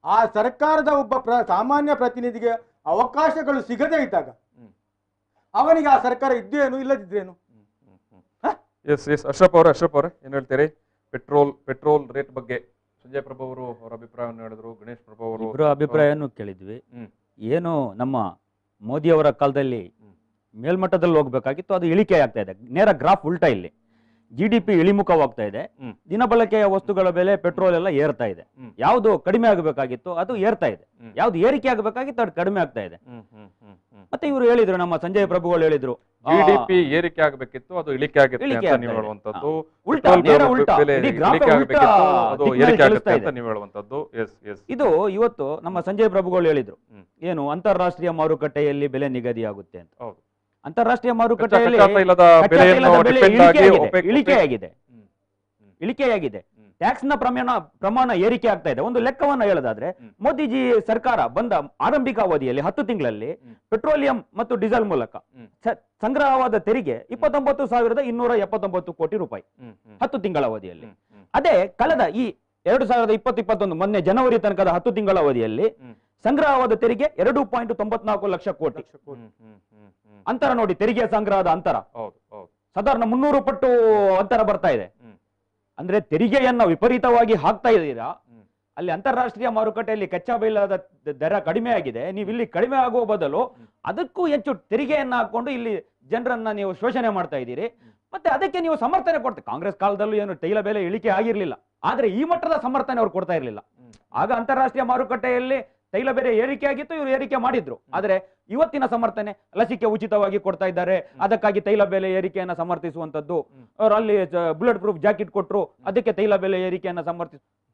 ಆ ಸರ್ಕಾರದ ಒಬ್ಬ ಸಾಮಾನ್ಯ ಪ್ರತಿನಿಧಿಗೆ ಅವಕಾಶಗಳು ಸಿಗದೇ ಇದ್ದಾಗ ಅವನಿಗೆ ಆ ಸರ್ಕಾರ ಇದ್ದೇನು ಇಲ್ಲದಿದ್ರೇನು? ಅಶ್ರಫ್ ಅವರೇ ಏನ್ ಹೇಳ್ತೀರಿ? ಪೆಟ್ರೋಲ್ ರೇಟ್ ಬಗ್ಗೆ ಸಂಜಯ್ ಪ್ರಭು ಅವರು ಅವರ ಅಭಿಪ್ರಾಯವನ್ನು ಹೇಳಿದ್ರು, ಗಣೇಶ್ ಪ್ರಭು ಅವರು ಅಭಿಪ್ರಾಯವನ್ನು ಕೇಳಿದ್ವಿ. ಏನು ನಮ್ಮ ಮೋದಿ ಅವರ ಕಾಲದಲ್ಲಿ ಮೇಲ್ಮಟ್ಟದಲ್ಲಿ ಹೋಗ್ಬೇಕಾಗಿತ್ತು, ಅದು ಇಳಿಕೆ ಆಗ್ತಾ ಇದೆ. ನೇರ ಗ್ರಾಫ್ ಉಲ್ಟಾ. ಇಲ್ಲಿ GDP ಇಳಿಮುಖವಾಗ್ತಾ ಇದೆ. ದಿನಬಳಕೆಯ ವಸ್ತುಗಳ ಬೆಲೆ ಪೆಟ್ರೋಲ್ ಎಲ್ಲ ಏರ್ತಾ ಇದೆ. ಯಾವ್ದು ಕಡಿಮೆ ಆಗಬೇಕಾಗಿತ್ತು ಅದು ಏರ್ತಾ ಇದೆ, ಯಾವ್ದು ಏರಿಕೆ ಆಗಬೇಕಾಗಿತ್ತು ಅದು ಕಡಿಮೆ ಆಗ್ತಾ ಇದೆ. ಮತ್ತೆ ಇವರು ಹೇಳಿದ್ರು, ನಮ್ಮ ಸಂಜಯ್ ಪ್ರಭುಗಳು ಹೇಳಿದ್ರು, GDP ಏರಿಕೆ ಆಗಬೇಕಿತ್ತು ಅದು ಇಳಿಕೆ ಆಗುತ್ತೆ ಅಂತ ನೀವು ಹೇಳುವಂತದ್ದು. ಉಲ್ಟಾ, ನೇರ ಉಲ್ಟಾ. ಇದು ಇವತ್ತು ನಮ್ಮ ಸಂಜಯ್ ಪ್ರಭುಗಳು ಹೇಳಿದ್ರು, ಏನು ಅಂತಾರಾಷ್ಟ್ರೀಯ ಮಾರುಕಟ್ಟೆಯಲ್ಲಿ ಬೆಲೆ ನಿಗದಿ ಆಗುತ್ತೆ ಅಂತ. ಅಂತಾರಾಷ್ಟ್ರೀಯ ಮಾರುಕಟ್ಟೆಯಲ್ಲಿ ಇಳಿಕೆಯಾಗಿದೆ. ಟ್ಯಾಕ್ಸ್ ನ ಪ್ರಮಾಣ ಏರಿಕೆ ಆಗ್ತಾ ಇದೆ. ಒಂದು ಲೆಕ್ಕವನ್ನ ಹೇಳೋದಾದ್ರೆ, ಮೋದಿಜಿ ಸರ್ಕಾರ ಬಂದ ಆರಂಭಿಕ ಅವಧಿಯಲ್ಲಿ 10 ತಿಂಗಳಲ್ಲಿ ಪೆಟ್ರೋಲಿಯಂ ಮತ್ತು ಡೀಸೆಲ್ ಮೂಲಕ ಸಂಗ್ರಹವಾದ ತೆರಿಗೆ 29,279 ಕೋಟಿ ರೂಪಾಯಿ 10 ತಿಂಗಳ ಅವಧಿಯಲ್ಲಿ. ಅದೇ ಕಳೆದ ಈ 2020-21 ಮೊನ್ನೆ ಜನವರಿ ತನಕದ 10 ತಿಂಗಳ ಅವಧಿಯಲ್ಲಿ ಸಂಗ್ರಹವಾದ ತೆರಿಗೆ 2.94 ಲಕ್ಷ ಕೋಟಿ. ಅಂತರ ನೋಡಿ, ತೆರಿಗೆ ಸಂಗ್ರಹದ ಅಂತರ ಸಾಧಾರಣ 300 ಪಟ್ಟು ಅಂತರ ಬರ್ತಾ ಇದೆ. ಅಂದ್ರೆ ತೆರಿಗೆಯನ್ನ ವಿಪರೀತವಾಗಿ ಹಾಕ್ತಾ ಇದ್ದೀರಾ. ಅಲ್ಲಿ ಅಂತಾರಾಷ್ಟ್ರೀಯ ಮಾರುಕಟ್ಟೆಯಲ್ಲಿ ಕಚ್ಚಾ ಬೈಲಾದ ದರ ಕಡಿಮೆ ಆಗಿದೆ, ನೀವು ಇಲ್ಲಿ ಕಡಿಮೆ ಆಗುವ ಬದಲು ಅದಕ್ಕೂ ಹೆಚ್ಚು ತೆರಿಗೆಯನ್ನ ಹಾಕೊಂಡು ಇಲ್ಲಿ ಜನರನ್ನ ನೀವು ಶೋಷಣೆ ಮಾಡ್ತಾ ಇದ್ದೀರಿ. ಮತ್ತೆ ಅದಕ್ಕೆ ನೀವು ಸಮರ್ಥನೆ ಕೊಡ್ತೀವಿ. ಕಾಂಗ್ರೆಸ್ ಕಾಲದಲ್ಲೂ ಏನು ತೈಲ ಬೆಲೆ ಇಳಿಕೆ ಆಗಿರ್ಲಿಲ್ಲ, ಆದ್ರೆ ಈ ಮಟ್ಟದ ಸಮರ್ಥನೆ ಅವ್ರು ಕೊಡ್ತಾ ಇರ್ಲಿಲ್ಲ. ಆಗ ಅಂತಾರಾಷ್ಟ್ರೀಯ ಮಾರುಕಟ್ಟೆಯಲ್ಲಿ ತೈಲ ಬೆಲೆ ಏರಿಕೆ ಆಗಿತ್ತು, ಇವರು ಏರಿಕೆ ಮಾಡಿದ್ರು. ಆದ್ರೆ ಇವತ್ತಿನ ಸಮರ್ಥನೆ ಲಸಿಕೆ ಉಚಿತವಾಗಿ ಕೊಡ್ತಾ ಇದ್ದಾರೆ, ಅದಕ್ಕಾಗಿ ತೈಲ ಬೆಲೆ ಏರಿಕೆಯನ್ನ ಸಮರ್ಥಿಸುವಂತದ್ದು. ಅವ್ರು ಅಲ್ಲಿ ಬುಲೆಟ್ ಪ್ರೂಫ್ ಜಾಕೆಟ್ ಕೊಟ್ರು, ಅದಕ್ಕೆ ತೈಲ ಬೆಲೆ ಏರಿಕೆಯನ್ನ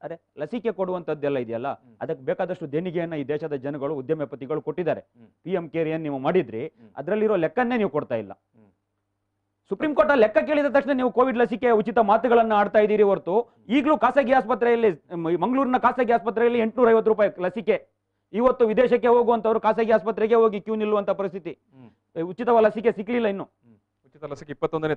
ಅರೆ ಲಸಿಕೆ ಕೊಡುವಂತದ್ದೆಲ್ಲ ಇದೆಯಲ್ಲ, ಅದಕ್ಕೆ ಬೇಕಾದಷ್ಟು ದೇಣಿಗೆಯನ್ನ ಈ ದೇಶದ ಜನಗಳು ಉದ್ಯಮಪತಿಗಳು ಕೊಟ್ಟಿದ್ದಾರೆ. PM ಕೇರ್ ಏನ್ ನೀವು ಮಾಡಿದ್ರಿ, ಅದರಲ್ಲಿರೋ ಲೆಕ್ಕನ್ನೇ ನೀವು ಕೊಡ್ತಾ ಇಲ್ಲ. ಸುಪ್ರೀಂ ಕೋರ್ಟ್ ಲೆಕ್ಕ ಕೇಳಿದ ತಕ್ಷಣ ನೀವು ಕೋವಿಡ್ ಲಸಿಕೆ ಉಚಿತ ಮಾತುಗಳನ್ನ ಆಡ್ತಾ ಇದ್ದೀರಿ ಹೊರತು, ಈಗಲೂ ಖಾಸಗಿ ಆಸ್ಪತ್ರೆಯಲ್ಲಿ, ಮಂಗಳೂರಿನ ಖಾಸಗಿ ಆಸ್ಪತ್ರೆಯಲ್ಲಿ 850 ರೂಪಾಯಿ ಲಸಿಕೆ. ಇವತ್ತು ವಿದೇಶಕ್ಕೆ ಹೋಗುವಂತವ್ರು ಖಾಸಗಿ ಆಸ್ಪತ್ರೆಗೆ ಹೋಗಿ ಕ್ಯೂ ನಿಲ್ಲುವಂತ ಪರಿಸ್ಥಿತಿ. ಉಚಿತ ಲಸಿಕೆ ಸಿಗ್ಲಿಲ್ಲ ಇನ್ನು. ಉಚಿತ ಲಸಿಕೆ 21ನೇ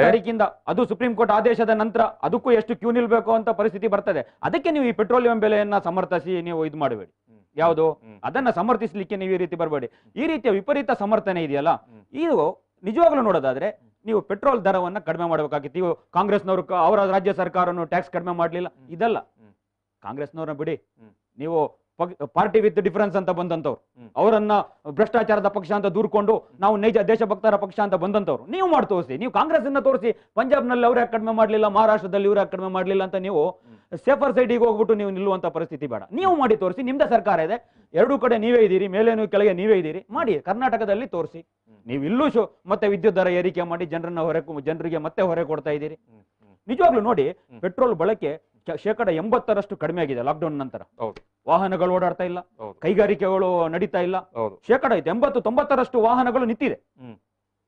ತಾರೀಕಿಂದ, ಅದು ಸುಪ್ರೀಂ ಕೋರ್ಟ್ ಆದೇಶದ ನಂತರ ಅದಕ್ಕೂ ಎಷ್ಟು ಕ್ಯೂ ನಿಲ್ಬೇಕು ಅಂತ ಪರಿಸ್ಥಿತಿ ಬರ್ತದೆ. ಅದಕ್ಕೆ ನೀವು ಈ ಪೆಟ್ರೋಲಿಯಂ ಬೆಲೆಯನ್ನ ಸಮರ್ಥಿಸಿ ನೀವು ಇದು ಮಾಡಬೇಡಿ. ಯಾವುದು ಅದನ್ನ ಸಮರ್ಥಿಸಲಿಕ್ಕೆ ನೀವು ಈ ರೀತಿ ಬರಬೇಡಿ. ಈ ರೀತಿಯ ವಿಪರೀತ ಸಮರ್ಥನೆ ಇದೆಯಲ್ಲ, ಇದು ನಿಜವಾಗ್ಲೂ ನೋಡೋದಾದ್ರೆ ನೀವು ಪೆಟ್ರೋಲ್ ದರವನ್ನ ಕಡಿಮೆ ಮಾಡಬೇಕಾಗಿತ್ತು. ನೀವು ಕಾಂಗ್ರೆಸ್ನವರು ಅವರ ರಾಜ್ಯ ಸರ್ಕಾರವನ್ನು ಟ್ಯಾಕ್ಸ್ ಕಡಿಮೆ ಮಾಡಲಿಲ್ಲ. ಇದಲ್ಲ, ಕಾಂಗ್ರೆಸ್ನವ್ರನ್ನ ಬಿಡಿ, ನೀವು ಪಾರ್ಟಿ ವಿತ್ ಡಿಫರೆನ್ಸ್ ಅಂತ ಬಂದಂತವ್ರು, ಅವರನ್ನ ಭ್ರಷ್ಟಾಚಾರದ ಪಕ್ಷ ಅಂತ ದೂರ್ಕೊಂಡು ನಾವು ನೈಜ ದೇಶಭಕ್ತರ ಪಕ್ಷ ಅಂತ ಬಂದಂತವ್ರು ನೀವು ಮಾಡಿ ತೋರಿಸಿ. ನೀವು ಕಾಂಗ್ರೆಸ್ ಅನ್ನ ತೋರಿಸಿ, ಪಂಜಾಬ್ನಲ್ಲಿ ಅವ್ರು ಯಾಕೆ ಕಡಿಮೆ ಮಾಡಲಿಲ್ಲ, ಮಹಾರಾಷ್ಟ್ರದಲ್ಲಿ ಇವ್ರು ಯಾಕೆ ಕಡಿಮೆ ಮಾಡಲಿಲ್ಲ ಅಂತ ನೀವು ಸೇಫರ್ ಸೈಡಿಗೆ ಹೋಗ್ಬಿಟ್ಟು ನೀವು ನಿಲ್ಲುವಂತ ಪರಿಸ್ಥಿತಿ ಬೇಡ. ನೀವು ಮಾಡಿ ತೋರಿಸಿ, ನಿಮ್ದೇ ಸರ್ಕಾರ ಇದೆ, ಎರಡೂ ಕಡೆ ನೀವೇ ಇದ್ದೀರಿ, ಮೇಲೇನು ಕೆಳಗೆ ನೀವೇ ಇದ್ದೀರಿ, ಮಾಡಿ ಕರ್ನಾಟಕದಲ್ಲಿ ತೋರಿಸಿ. ನೀವು ಇಲ್ಲೂ ಮತ್ತೆ ವಿದ್ಯುತ್ ದರ ಏರಿಕೆ ಮಾಡಿ ಜನರಿಗೆ ಮತ್ತೆ ಹೊರೆ ಕೊಡ್ತಾ ಇದ್ದೀರಿ. ನಿಜವಾಗ್ಲೂ ನೋಡಿ, ಪೆಟ್ರೋಲ್ ಬಳಕೆ 80% ಕಡಿಮೆ ಆಗಿದೆ ಲಾಕ್ಡೌನ್ ನಂತರ. ವಾಹನಗಳು ಓಡಾಡ್ತಾ ಇಲ್ಲ, ಕೈಗಾರಿಕೆಗಳು ನಡೀತಾ ಇಲ್ಲ, 80-90% ವಾಹನಗಳು ನಿಂತಿದೆ.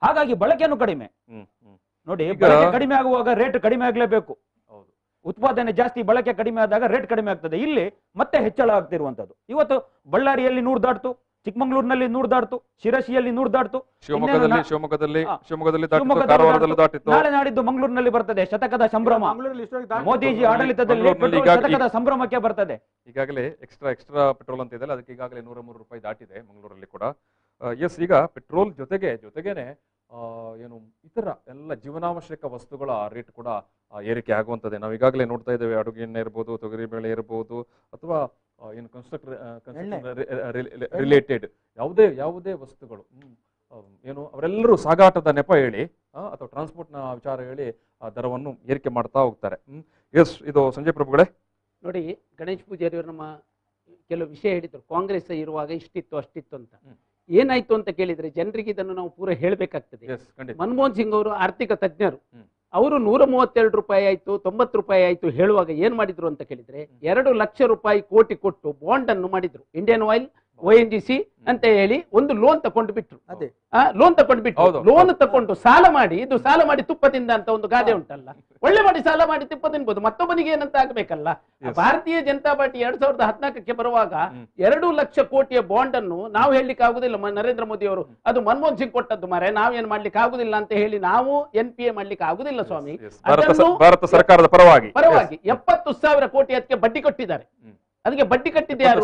ಹಾಗಾಗಿ ಬಳಕೆನೂ ಕಡಿಮೆ. ನೋಡಿ, ಬಳಕೆ ಕಡಿಮೆ ಆಗುವಾಗ ರೇಟ್ ಕಡಿಮೆ ಆಗ್ಲೇಬೇಕು. ಉತ್ಪಾದನೆ ಜಾಸ್ತಿ, ಬಳಕೆ ಕಡಿಮೆ ಆದಾಗ ರೇಟ್ ಕಡಿಮೆ ಆಗ್ತದೆ. ಇಲ್ಲಿ ಮತ್ತೆ ಹೆಚ್ಚಳ ಆಗ್ತಿರುವಂತದ್ದು. ಇವತ್ತು ಬಳ್ಳಾರಿಯಲ್ಲಿ 100 ದಾಟ್ತು, ಚಿಕ್ಕಮಂಗ್ಳೂರಿನಲ್ಲಿ 100 ದಾಟ್ತು, ಶಿರಸಿಯಲ್ಲಿ 100 ದಾಟ್ತು, ನಾಳೆ ನಾಡಿದ್ದು ಮಂಗಳೂರಿನಲ್ಲಿ ಬರ್ತದೆ. ಶತಕದ ಸಂಭ್ರಮ, ಮೋದಿಜಿ ಆಡಳಿತದಲ್ಲಿ ಶತಕದ ಸಂಭ್ರಮಕ್ಕೆ ಬರ್ತದೆ. ಈಗಾಗಲೇ ಎಕ್ಸ್ಟ್ರಾ ಪೆಟ್ರೋಲ್ ಅಂತ ಇದೆ, ಅದಕ್ಕೆ ಈಗಾಗಲೇ 103 ರೂಪಾಯಿ ದಾಟಿದೆ ಮಂಗಳೂರಲ್ಲಿ ಕೂಡ. ಎಸ್, ಈಗ ಪೆಟ್ರೋಲ್ ಜೊತೆಗೇನೆ ಏನು ಇತರ ಎಲ್ಲ ಜೀವನಾವಶ್ಯಕ ವಸ್ತುಗಳ ರೇಟ್ ಕೂಡ ಏರಿಕೆ ಆಗುವಂತದ್ದೇ ನಾವು ಈಗಾಗಲೇ ನೋಡ್ತಾ ಇದ್ದೇವೆ. ಅಡುಗೆ ಎಣ್ಣೆ ಇರ್ಬೋದು, ತೊಗರಿ ಬೇಳೆ ಇರ್ಬೋದು, ಅಥವಾ ಏನು ಕನ್ಸ್ಟ್ರಕ್ಷನ್ ರಿಲೇಟೆಡ್ ಯಾವುದೇ ವಸ್ತುಗಳು ಏನು ಅವರೆಲ್ಲರೂ ಸಾಗಾಟದ ನೆಪ ಹೇಳಿ ಅಥವಾ ಟ್ರಾನ್ಸ್ಪೋರ್ಟ್ನ ವಿಚಾರ ಹೇಳಿ ಆ ದರವನ್ನು ಏರಿಕೆ ಮಾಡ್ತಾ ಹೋಗ್ತಾರೆ. ಎಸ್, ಇದು ಸಂಜಯ್ ಪ್ರಭುಗಳೇ ನೋಡಿ, ಗಣೇಶ್ ಪೂಜಾರಿಯವರು ನಮ್ಮ ಕೆಲವು ವಿಷಯ ಹೇಳಿದ್ರು. ಕಾಂಗ್ರೆಸ್ ಇರುವಾಗ ಇಷ್ಟಿತ್ತು ಅಷ್ಟಿತ್ತು ಅಂತ. ಏನಾಯ್ತು ಅಂತ ಕೇಳಿದ್ರೆ ಜನರಿಗೆ ಇದನ್ನು ನಾವು ಪೂರ ಹೇಳಬೇಕಾಗ್ತದೆ. ಮನಮೋಹನ್ ಸಿಂಗ್ ಅವರು ಆರ್ಥಿಕ ತಜ್ಞರು, ಅವರು 132 ರೂಪಾಯಿ ಆಯ್ತು, 90 ರೂಪಾಯಿ ಆಯ್ತು ಹೇಳುವಾಗ ಏನ್ ಮಾಡಿದ್ರು ಅಂತ ಕೇಳಿದ್ರೆ 2 ಲಕ್ಷ ರೂಪಾಯಿ ಕೋಟಿ ಕೊಟ್ಟು ಬಾಂಡ್ ಅನ್ನು ಮಾಡಿದ್ರು. ಇಂಡಿಯನ್ ಆಯಿಲ್, ONGC ಅಂತ ಹೇಳಿ ಒಂದು ಲೋನ್ ತಕೊಂಡು ಬಿಟ್ರು. ಲೋನ್ ತಕೊಂಡು ಸಾಲ ಮಾಡಿ, ಇದು ಸಾಲ ಮಾಡಿ ತುಪ್ಪ ತಿಂದ ಅಂತ ಒಂದು ಗಾದೆ ಉಂಟಲ್ಲ, ಒಳ್ಳೆ ಮಾಡಿ ಸಾಲ ಮಾಡಿ ತುಪ್ಪ ತಿನ್ಬೋದು, ಮತ್ತೊಬ್ಬನಿಗೆ ಏನಂತ ಆಗ್ಬೇಕಲ್ಲ. ಭಾರತೀಯ ಜನತಾ ಪಾರ್ಟಿ 2014ಕ್ಕೆ ಬರುವಾಗ 2 ಲಕ್ಷ ಕೋಟಿಯ ಬಾಂಡ್ ಅನ್ನು ನಾವು ಹೇಳಲಿಕ್ಕೆ ಆಗುದಿಲ್ಲ. ನರೇಂದ್ರ ಮೋದಿ ಅವರು ಅದು ಮನಮೋಹನ್ ಸಿಂಗ್ ಕೊಟ್ಟದ್ದು ಮಾರೆ, ನಾವೇನ್ ಮಾಡ್ಲಿಕ್ಕೆ ಆಗುದಿಲ್ಲ ಅಂತ ಹೇಳಿ ನಾವು NPA ಮಾಡ್ಲಿಕ್ಕೆ ಆಗುದಿಲ್ಲ ಸ್ವಾಮಿ. ಭಾರತ ಸರ್ಕಾರದ ಪರವಾಗಿ 70,000 ಕೋಟಿ ಅದಕ್ಕೆ ಬಡ್ಡಿ ಕೊಟ್ಟಿದ್ದಾರೆ. ಅದಕ್ಕೆ ಬಡ್ಡಿ ಕಟ್ಟಿದೆ ಯಾರು?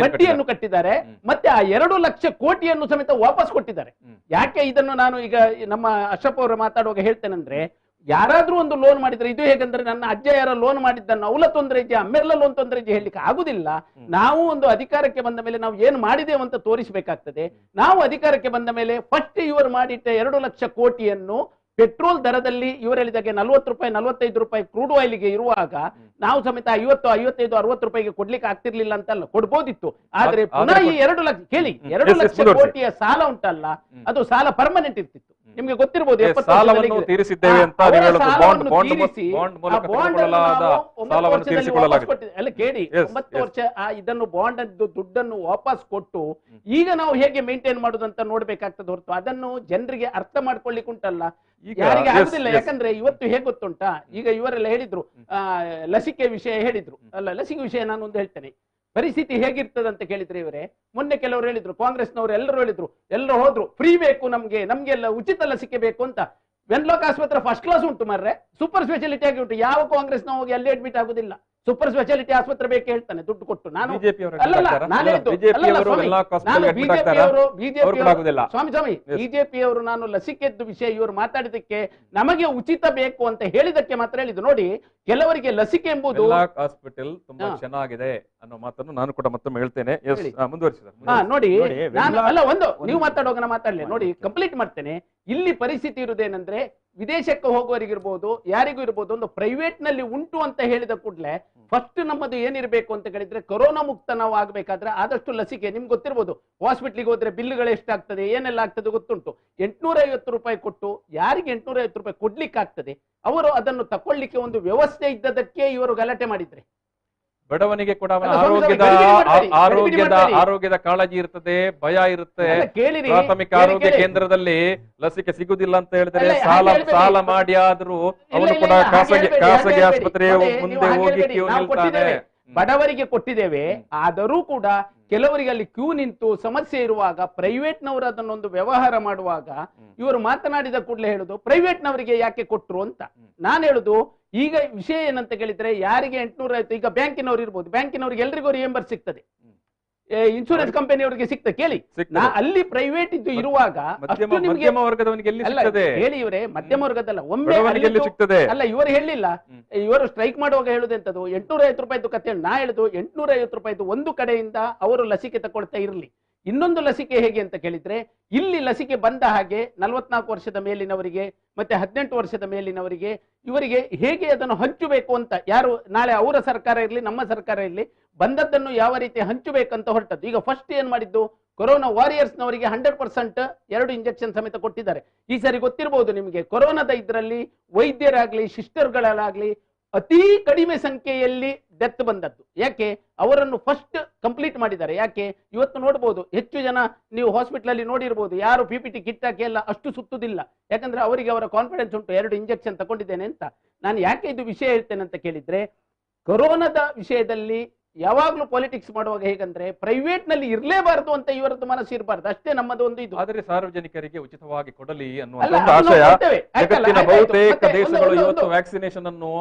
ಬಡ್ಡಿಯನ್ನು ಕಟ್ಟಿದ್ದಾರೆ. ಮತ್ತೆ ಆ 2 ಲಕ್ಷ ಕೋಟಿಯನ್ನು ಸಮೇತ ವಾಪಸ್ ಕೊಟ್ಟಿದ್ದಾರೆ. ಯಾಕೆ ಇದನ್ನು ನಾನು ಈಗ ನಮ್ಮ ಅಶ್ರಫ್ ಅವರು ಮಾತಾಡುವಾಗ ಹೇಳ್ತೇನೆಂದ್ರೆ, ಯಾರಾದ್ರೂ ಒಂದು ಲೋನ್ ಮಾಡಿದ್ರೆ ಇದು ಹೇಗಂದ್ರೆ ನನ್ನ ಅಜ್ಜ ಯಾರ ಲೋನ್ ಮಾಡಿದ್ದನ್ನು ಅವಳ ತೊಂದರೆ ಇದೆಯಾ, ಅಮ್ಮೆಲ್ಲ ಲೋನ್ ತೊಂದರೆ ಇದೆಯಾ ಹೇಳಲಿಕ್ಕೆ ಆಗುದಿಲ್ಲ. ನಾವು ಒಂದು ಅಧಿಕಾರಕ್ಕೆ ಬಂದ ಮೇಲೆ ನಾವು ಏನು ಮಾಡಿದೇವೆ ಅಂತ ತೋರಿಸಬೇಕಾಗ್ತದೆ. ನಾವು ಅಧಿಕಾರಕ್ಕೆ ಬಂದ ಮೇಲೆ ಫಸ್ಟ್ ಇವರು ಮಾಡಿಟ್ಟ 2 ಲಕ್ಷ ಕೋಟಿಯನ್ನು ಪೆಟ್ರೋಲ್ ದರದಲ್ಲಿ ಇವರು ಹೇಳಿದಾಗೆ 40 ರೂಪಾಯಿ 45 ರೂಪಾಯಿ ಕ್ರೂಡ್ ಆಯಿಲ್ಗೆ ಇರುವಾಗ ನಾವು ಸಮೇತ 50, 55, 60 ರೂಪಾಯಿಗೆ ಕೊಡ್ಲಿಕ್ಕೆ ಆಗ್ತಿರ್ಲಿಲ್ಲ ಅಂತಲ್ಲ, ಕೊಡ್ಬೋದಿತ್ತು. ಆದ್ರೆ ಪುನಃ ಈ 2 ಲಕ್ಷ ಕೇಳಿ, 2 ಲಕ್ಷ ಕೋಟಿಯ ಸಾಲ ಉಂಟಲ್ಲ, ಅದು ಸಾಲ ಪರ್ಮನೆಂಟ್ ಇರ್ತಿತ್ತು. ನಿಮ್ಗೆ ಗೊತ್ತಿರ್ಬೋದು, ಅಲ್ಲ ಕೇಳಿ, 9 ವರ್ಷ ಇದನ್ನು ಬಾಂಡ್ ದುಡ್ಡನ್ನು ವಾಪಸ್ ಕೊಟ್ಟು ಈಗ ನಾವು ಹೇಗೆ ಮೇಂಟೈನ್ ಮಾಡುದಂತ ನೋಡ್ಬೇಕಾಗ್ತದೆ ಹೊರತು ಅದನ್ನು ಜನರಿಗೆ ಅರ್ಥ ಮಾಡ್ಕೊಳ್ಳಿಕ್ಕೆ ಉಂಟಲ್ಲ, ಯಾರಿಗೆ ಆಗುದಿಲ್ಲ. ಯಾಕಂದ್ರೆ ಇವತ್ತು ಹೇಗೆ ಗೊತ್ತುಂಟಾ, ಈಗ ಇವರೆಲ್ಲ ಹೇಳಿದ್ರು ಲಸಿಕೆ ವಿಷಯ ಹೇಳಿದ್ರು ಅಲ್ಲ, ಲಸಿಕೆ ವಿಷಯ ನಾನು ಒಂದು ಹೇಳ್ತೇನೆ. ಪರಿಸ್ಥಿತಿ ಹೇಗಿರ್ತದೆ ಅಂತ ಕೇಳಿದ್ರೆ, ಇವರೇ ಮೊನ್ನೆ ಕೆಲವರು ಹೇಳಿದ್ರು, ಕಾಂಗ್ರೆಸ್ನವರು ಎಲ್ಲರೂ ಹೇಳಿದ್ರು, ಎಲ್ಲರೂ ಹೋದ್ರು ಫ್ರೀ ಬೇಕು ನಮ್ಗೆಲ್ಲ ಉಚಿತ ಲಸಿಕೆ ಬೇಕು ಅಂತ. ವೆನ್ಲಾಕ್ ಆಸ್ಪತ್ರೆ ಫಸ್ಟ್ ಕ್ಲಾಸ್ ಉಂಟು ಮಾರ್ರೆ, ಸೂಪರ್ ಸ್ಪೆಷಾಲಿಟಿ ಆಗಿ ಉಂಟು. ಯಾವ ಕಾಂಗ್ರೆಸ್ ನಾವು ಹೋಗಿ ಅಲ್ಲಿ ಅಡ್ಮಿಟ್ ಆಗುದಿಲ್ಲ. ಸೂಪರ್ ಸ್ಪೆಷಾಲಿಟಿ ಆಸ್ಪತ್ರೆ ಬೇಕೆ ಹೇಳ್ತಾನೆ ದುಡ್ಡು ಕೊಟ್ಟು. ನಾನು ಬಿಜೆಪಿ ಅವರು ನಾನು ಲಸಿಕೆದ್ದು ವಿಷಯ ಇವರು ಮಾತಾಡಿದಕ್ಕೆ ನಮಗೆ ಉಚಿತ ಬೇಕು ಅಂತ ಹೇಳಿದಕ್ಕೆ ಮಾತ್ರ ಹೇಳಿದ್ದು. ನೋಡಿ, ಕೆಲವರಿಗೆ ಲಸಿಕೆ ಎಂಬುದು ಹಾಸ್ಪಿಟಲ್ ತುಂಬಾ ಚೆನ್ನಾಗಿದೆ ಅನ್ನೋ ಮಾತನ್ನು ನಾನು ಕೂಡ ಮತ್ತೊಮ್ಮೆ ಹೇಳ್ತೇನೆ. ನೋಡಿ, ಅಲ್ಲ ಒಂದು ನೀವು ಮಾತಾಡುವಾಗ ನಾ ಮಾತಾಡ್ಲಿ, ನೋಡಿ ಕಂಪ್ಲೀಟ್ ಮಾಡ್ತೇನೆ. ಇಲ್ಲಿ ಪರಿಸ್ಥಿತಿ ಇರುವುದೇನೆಂದ್ರೆ, ವಿದೇಶಕ್ಕೆ ಹೋಗುವವರಿಗಿರ್ಬೋದು ಯಾರಿಗೂ ಇರ್ಬೋದು, ಒಂದು ಪ್ರೈವೇಟ್ ನಲ್ಲಿ ಉಂಟು ಅಂತ ಹೇಳಿದ ಕೂಡಲೇ ಫಸ್ಟ್ ನಮ್ಮದು ಏನಿರಬೇಕು ಅಂತ ಹೇಳಿದ್ರೆ, ಕೊರೋನಾ ಮುಕ್ತ ನಾವು ಆಗ್ಬೇಕಾದ್ರೆ ಆದಷ್ಟು ಲಸಿಕೆ. ನಿಮ್ಗೆ ಗೊತ್ತಿರ್ಬೋದು, ಹಾಸ್ಪಿಟ್ಲಿಗೆ ಹೋದ್ರೆ ಬಿಲ್ಗಳು ಎಷ್ಟಾಗ್ತದೆ, ಏನೆಲ್ಲ ಆಗ್ತದೆ ಗೊತ್ತುಂಟು. 850 ರೂಪಾಯಿ ಕೊಟ್ಟು ಯಾರಿಗೆ 850 ರೂಪಾಯಿ ಕೊಡ್ಲಿಕ್ಕೆ ಆಗ್ತದೆ, ಅವರು ಅದನ್ನು ತಕೊಳ್ಳಿಕ್ಕೆ ಒಂದು ವ್ಯವಸ್ಥೆ ಇದ್ದದಕ್ಕೆ ಇವರು ಗಲಾಟೆ ಮಾಡಿದ್ರೆ. ಬಡವನಿಗೆ ಕೂಡ ಆರೋಗ್ಯದ ಕಾಳಜಿ ಇರ್ತದೆ, ಭಯ ಇರುತ್ತೆ. ಪ್ರಾಥಮಿಕ ಆರೋಗ್ಯ ಕೇಂದ್ರದಲ್ಲಿ ಲಸಿಕೆ ಸಿಗುದಿಲ್ಲ ಅಂತ ಹೇಳಿದ್ರೆ ಸಾಲ ಮಾಡಿ ಆದ್ರೂ ಅವನು ಕೂಡ ಖಾಸಗಿ ಆಸ್ಪತ್ರೆಯ ಮುಂದೆ ಹೋಗಿ ಕ್ಯೂ ನಿಲ್ತಾನೆ. ಬಡವರಿಗೆ ಕೊಟ್ಟಿದ್ದೇವೆ, ಆದರೂ ಕೂಡ ಕೆಲವರಿಗೆ ಅಲ್ಲಿ ಕ್ಯೂ ನಿಂತು ಸಮಸ್ಯೆ ಇರುವಾಗ ಪ್ರೈವೇಟ್ನವರು ಅದನ್ನೊಂದು ವ್ಯವಹಾರ ಮಾಡುವಾಗ ಇವರು ಮಾತನಾಡಿದ ಕೂಡಲೇ ಹೇಳುದು ಪ್ರೈವೇಟ್ನವರಿಗೆ ಯಾಕೆ ಕೊಟ್ರು ಅಂತ. ನಾನು ಹೇಳುದು, ಈಗ ವಿಷಯ ಏನಂತ ಕೇಳಿದ್ರೆ, ಯಾರಿಗೆ 850, ಈಗ ಬ್ಯಾಂಕಿನವ್ರು ಇರ್ಬೋದು, ಬ್ಯಾಂಕಿನವ್ರಿಗೆ ಎಲ್ರಿಗೂ ರಿಯಂಬರ್ಸ್ ಸಿಗ್ತದೆ. ಇನ್ಶೂರೆನ್ಸ್ ಕಂಪನಿಯವರಿಗೆ ಸಿಗ್ತದೆ ಕೇಳಿ. ಸಿಗ್ತದೆ. ಅಲ್ಲಿ ಪ್ರೈವೇಟ್ ಇದ್ದು ಇರುವಾಗ ಅಷ್ಟು ನಿಮ್ಗೆ ಮಧ್ಯಮ ವರ್ಗದವನಿಗೆ ಎಲ್ಲಿ ಅಲ್ಲ, ಸಿಗ್ತದೆ? ಹೇಳಿ ಇವರೇ, ಮಧ್ಯಮ ವರ್ಗದಲ್ಲ, ಒಮ್ಮೆ ಬಡವನಿಗೆ ಎಲ್ಲಿ ಸಿಗ್ತದೆ? ಅಲ್ಲ, ಇವರು ಹೇಳಿಲ್ಲ, ಇವರು ಸ್ಟ್ರೈಕ್ ಮಾಡುವಾಗ ಹೇಳುದೆಂತದ್ದು 850 ರೂಪಾಯಿದು ಕತೆ ಹೇಳಿ. ನಾ ಹೇಳುದು 850 ರೂಪಾಯಿದು ಒಂದು ಕಡೆಯಿಂದ ಅವರು ಲಸಿಕೆ ತಗೊಳ್ತಾ ಇರಲಿ. ಇನ್ನೊಂದು ಲಸಿಕೆ ಹೇಗೆ ಅಂತ ಕೇಳಿದ್ರೆ, ಇಲ್ಲಿ ಲಸಿಕೆ ಬಂದ ಹಾಗೆ 44 ವರ್ಷದ ಮೇಲಿನವರಿಗೆ ಮತ್ತೆ 18 ವರ್ಷದ ಮೇಲಿನವರಿಗೆ ಇವರಿಗೆ ಹೇಗೆ ಅದನ್ನು ಹಂಚಬೇಕು ಅಂತ, ಯಾರು ನಾಳೆ ಅವರ ಸರ್ಕಾರ ಇರಲಿ ನಮ್ಮ ಸರ್ಕಾರ ಇರಲಿ, ಬಂದದ್ದನ್ನು ಯಾವ ರೀತಿ ಹಂಚಬೇಕಂತ ಹೊರಟದ್ದು. ಈಗ ಫಸ್ಟ್ ಏನ್ ಮಾಡಿದ್ದು, ಕೊರೋನಾ ವಾರಿಯರ್ಸ್ನವರಿಗೆ 100% 2 ಇಂಜೆಕ್ಷನ್ ಸಮೇತ ಕೊಟ್ಟಿದ್ದಾರೆ. ಈ ಸರಿ ಗೊತ್ತಿರಬಹುದು ನಿಮಗೆ, ಕೊರೋನಾದ ಇದರಲ್ಲಿ ವೈದ್ಯರಾಗ್ಲಿ ಸಿಸ್ಟರ್ಗಳಾಗ್ಲಿ ಅತಿ ಕಡಿಮೆ ಸಂಖ್ಯೆಯಲ್ಲಿ ಡೆತ್ ಬಂದದ್ದು. ಯಾಕೆ? ಅವರನ್ನು ಫಸ್ಟ್ ಕಂಪ್ಲೀಟ್ ಮಾಡಿದ್ದಾರೆ. ಯಾಕೆ? ಇವತ್ತು ನೋಡಬಹುದು ಹೆಚ್ಚು ಜನ ನೀವು ಹಾಸ್ಪಿಟಲ್ ಅಲ್ಲಿ ನೋಡಿರ್ಬೋದು, ಯಾರು PPT ಕಿಟ್ ಹಾಕಿ ಎಲ್ಲ ಅಷ್ಟು ಸುತ್ತುದಿಲ್ಲ. ಯಾಕಂದ್ರೆ ಅವರಿಗೆ ಅವರ ಕಾನ್ಫಿಡೆನ್ಸ್ ಉಂಟು, 2 ಇಂಜೆಕ್ಷನ್ ತಗೊಂಡಿದ್ದೇನೆ ಅಂತ. ನಾನು ಯಾಕೆ ಇದು ವಿಷಯ ಹೇಳ್ತೇನೆ ಅಂತ ಕೇಳಿದ್ರೆ, ಕೊರೋನಾದ ವಿಷಯದಲ್ಲಿ ಯಾವಾಗ್ಲೂ ಪಾಲಿಟಿಕ್ಸ್ ಮಾಡುವಾಗ ಹೇಗಂದ್ರೆ ಪ್ರೈವೇಟ್ ನಲ್ಲಿ ಇರಲೇಬಾರದು ಅಂತ ಇವರದ್ದು ಮನಸ್ಸು ಇರಬಾರ್ದು, ಅಷ್ಟೇ ನಮ್ಮದು ಒಂದು ಇದು. ಆದರೆ ಸಾರ್ವಜನಿಕರಿಗೆ ಉಚಿತವಾಗಿ ಕೊಡಲಿ ಅಲ್ಲ, ಅನ್ನುವಂತ ಅದನ್ನು ಆಶಯ ಕೊಡ್ತೇವೆ. ಆಯ್ತಲ್ಲ, ಜಗತ್ತಿನ ಆಯ್ತಾಯ್ತು. ಬಹುತೇಕ ಮತ್ತೆ ದೇಶಗಳು ಒಂದು- ಇವತ್ತು ವ್ಯಾಕ್ಸಿನೇಷನ್ ಅನ್ನು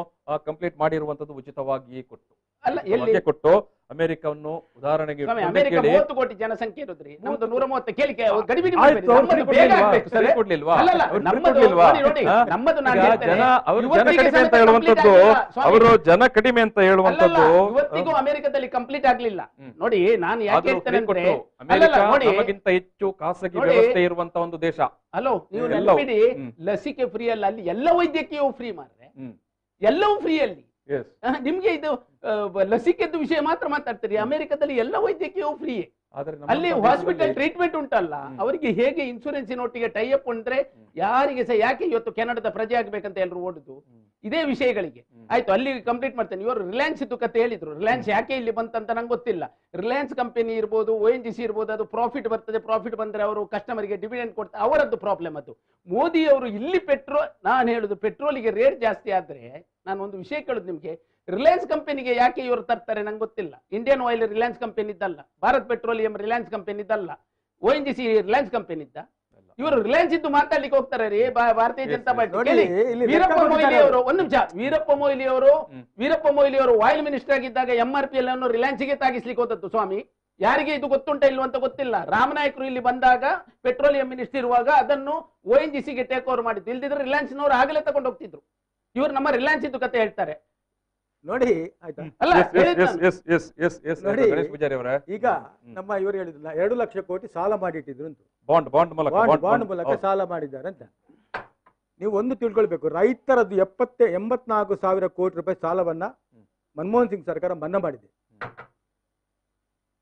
ಕಂಪ್ಲೀಟ್ ಮಾಡಿರುವಂತದ್ದು ಉಚಿತವಾಗಿ ಕೊಟ್ಟು ಅಲ್ಲ, ಎಲ್ಲಿ ಉಚಿತವಾಗಿ ಕೊಟ್ಟು ಅಮೆರಿಕವನ್ನು ಉದಾಹರಣೆಗೆ ಸ್ವಾಮಿ, ಇಟ್ಕೊಂಡು ಅಮೆರಿಕ ಕೇಳಿ. 30 ಕೋಟಿ ಜನಸಂಖ್ಯೆ ಇರೋದ್ರಿ, ನಮ್ದು 130. ಕೇಳಿ ಗಡಿಬಿಡಿ ಆಯ್ತು, ಮಾಡ್ಬೇಡಿ. ಅವ್ರು ನಮ್ಮದು ಬೇಗ ಕೊಡ್ಲಿಲ್ವಾ? ಆಗ್ಬೇಕು ಸರ್. ಸರಿ ಕೊಡ್ಲಿಲ್ವಾ? ಅಲ್ಲಲ್ಲ, ಅವ್ರು ನಮ್ಮದು ಕೊಡ್ಲಿಲ್ವಾ? ನೋಡಿ, ಹಾ? ನಮ್ಮದು ನಾನು ಈಗ ಹೇಳ್ತೇನೆ, ಜನ ಅವರು ಜನ ಇವತ್ತಿಗೆ ಕಡಿಮೆ ಅಂತ ಸಮೇತ ಹೇಳುವಂತದ್ದು, complete ಆಗಿಲ್ಲ, ಸ್ವಾಮಿ. ಅವರು ಜನ ಕಡಿಮೆ ಅಂತ ಹೇಳುವಂತದ್ದು ಇವತ್ತಿಗೂ ಅಮೆರಿಕದಲ್ಲಿ ಕಂಪ್ಲೀಟ್ ಆಗ್ಲಿಲ್ಲ. ನೋಡಿ, ನಾನು ಯಾಕೆ ಆದ್ರೂ ಹೇಳ್ತೇನೆ free ಅಂದ್ರೆ, ಕೊಟ್ಟು. ಅಮೆರಿಕ ಅಲ್ಲಲ್ಲ, ನೋಡಿ, ನಮಗಿಂತ ಹೆಚ್ಚು ಖಾಸಗಿ ನೋಡಿ, ವ್ಯವಸ್ಥೆ ಇರುವಂತ ಒಂದು ದೇಶ. ಹಲೋ, ನೀವು ಎಲ್ಲವೂ. ನೆನಪಿಡಿ, ಲಸಿಕೆ ಫ್ರೀ ಅಲ್ಲ, ಅಲ್ಲಿ ಎಲ್ಲ ವೈದ್ಯಕೀಯವು ಫ್ರೀ ಮಾಡ್ರೆ, ಎಲ್ಲವೂ ಫ್ರೀ ಅಲ್ಲಿ. Yes. ನಿಮ್ಗೆ ಇದು ಲಸಿಕೆದ್ದು ವಿಷಯ ಮಾತ್ರ ಮಾತಾಡ್ತೀರಿ, ಅಮೆರಿಕದಲ್ಲಿ ಎಲ್ಲ ವೈದ್ಯಕೀಯವು ಫ್ರೀ. ಆದ್ರೆ ನಮ್ಮ ಅಲ್ಲಿ ದೇಶದಲ್ಲಿ- ಹಾಸ್ಪಿಟಲ್ ಟ್ರೀಟ್ಮೆಂಟ್ ಉಂಟಲ್ಲ, ಅವರಿಗೆ ಹೇಗೆ ಇನ್ಶೂರೆನ್ಸಿನೊಟ್ಟಿಗೆ ಟೈಅಪ್ ಅಂದ್ರೆ ಯಾರಿಗೆ ಸಹ, ಯಾಕೆ ಇವತ್ತು ಕೆನಡಾದ ಪ್ರಜೆ ಆಗ್ಬೇಕಂತ ಎಲ್ಲರೂ ಓಡುದು ಇದೇ ವಿಷಯಗಳಿಗೆ. ಆಯ್ತು, ಅಲ್ಲಿ ಕಂಪ್ಲೀಟ್ ಮಾಡ್ತೇನೆ. ಇವರು ರಿಲಯನ್ಸ್ ಇದ್ದು ಕತೆ ಹೇಳಿದ್ರು. ರಿಲಯನ್ಸ್ ಯಾಕೆ ಇಲ್ಲಿ ಬಂತಂತ ನಂಗೆ ಗೊತ್ತಿಲ್ಲ. ರಿಲಯನ್ಸ್ ಕಂಪನಿ ಇರ್ಬೋದು, ONGC ಇರ್ಬೋದು, ಅದು ಪ್ರಾಫಿಟ್ ಬರ್ತದೆ, ಪ್ರಾಫಿಟ್ ಬಂದ್ರೆ ಅವರು ಕಸ್ಟಮರ್ಗೆ ಡಿವಿಡೆಂಡ್ ಕೊಡ್ತಾರೆ, ಅವರದ್ದು ಪ್ರಾಬ್ಲಮ್ ಅದು. ಮೋದಿ ಅವರು ಇಲ್ಲಿ ನಾನು ಹೇಳುದು ಪೆಟ್ರೋಲಿಗೆ ರೇಟ್ ಜಾಸ್ತಿ ಆದ್ರೆ, ನಾನು ಒಂದು ವಿಷಯ ಕೇಳುದು ನಿಮ್ಗೆ, ರಿಲಯನ್ಸ್ ಕಂಪನಿಗೆ ಯಾಕೆ ಇವರು ತರ್ತಾರೆ ನಂಗೆ ಗೊತ್ತಿಲ್ಲ. ಇಂಡಿಯನ್ ಆಯಿಲ್ ರಿಲಯನ್ಸ್ ಕಂಪನಿ ಇದ್ದಲ್ಲ, ಭಾರತ್ ಪೆಟ್ರೋಲಿಯಂ ರಿಲಯನ್ಸ್ ಕಂಪನಿ ಇದ್ದಲ್ಲ, ONGC ರಿಲಯನ್ಸ್ ಕಂಪನಿ ಇದ್ದ. ಇವರು ರಿಲಯನ್ಸ್ ಇದ್ದು ಮಾತಾಡ್ಲಿಕ್ಕೆ ಹೋಗ್ತಾರೆ ರೀ ಭಾರತೀಯ ಜನತಾ ಪಾರ್ಟಿ. ಕೇಳಿ, ವೀರಪ್ಪ ಮೊಯ್ಲಿ ಅವರು, ಒಂದು ನಿಮಿಷ, ವೀರಪ್ಪ ಮೊಯ್ಲಿ ಅವರು ಆಯಿಲ್ ಮಿನಿಸ್ಟರ್ ಆಗಿದ್ದಾಗ MRPL ಅನ್ನು ರಿಲಯನ್ಸ್ಗೆ ತಾಗಿಸ್ಲಿಕ್ಕೆ ಹೋದದ್ದು ಸ್ವಾಮಿ. ಯಾರಿಗೆ ಇದು ಗೊತ್ತುಂಟ ಇಲ್ವ ಅಂತ ಗೊತ್ತಿಲ್ಲ. ರಾಮನಾಯಕರು ಇಲ್ಲಿ ಬಂದಾಗ ಪೆಟ್ರೋಲಿಯಂ ಮಿನಿಸ್ಟರ್ ಇರುವಾಗ ಅದನ್ನು ONGCಗೆ ಟೇಕ್ ಓವರ್ ಮಾಡಿದ್ದು. ಇಲ್ದಿದ್ರೆ ರಿಲಯನ್ಸ್ನವರು ಆಗಲೇ ತಗೊಂಡು ಹೋಗ್ತಿದ್ರು. ಇವರು ನಮ್ಮ ರಿಲಯನ್ಸ್ ಇದ್ದು ಕತೆ ಹೇಳ್ತಾರೆ. ನೋಡಿ ಆಯ್ತಾ, ಅಲ್ಲ, ನೋಡಿ, ಗಣೇಶ್ ಪೂಜಾರಿ ಅವರೇ, ಈಗ ನಮ್ಮ ಇವರು ಹೇಳಿದ್ರಲ್ಲ 2 ಲಕ್ಷ ಕೋಟಿ ಸಾಲ ಮಾಡಿಟ್ಟಿದ್ರು ಅಂತ, ಬಾಂಡ್ ಮೂಲಕ ಸಾಲ ಮಾಡಿದ್ದಾರೆ ಅಂತ. ನೀವು ಒಂದು ತಿಳ್ಕೊಳ್ಬೇಕು, ರೈತರದ್ದು 84 ಸಾವಿರ ಕೋಟಿ ರೂಪಾಯಿ ಸಾಲವನ್ನ ಮನಮೋಹನ್ ಸಿಂಗ್ ಸರ್ಕಾರ ಮನ್ನಾ ಮಾಡಿದೆ.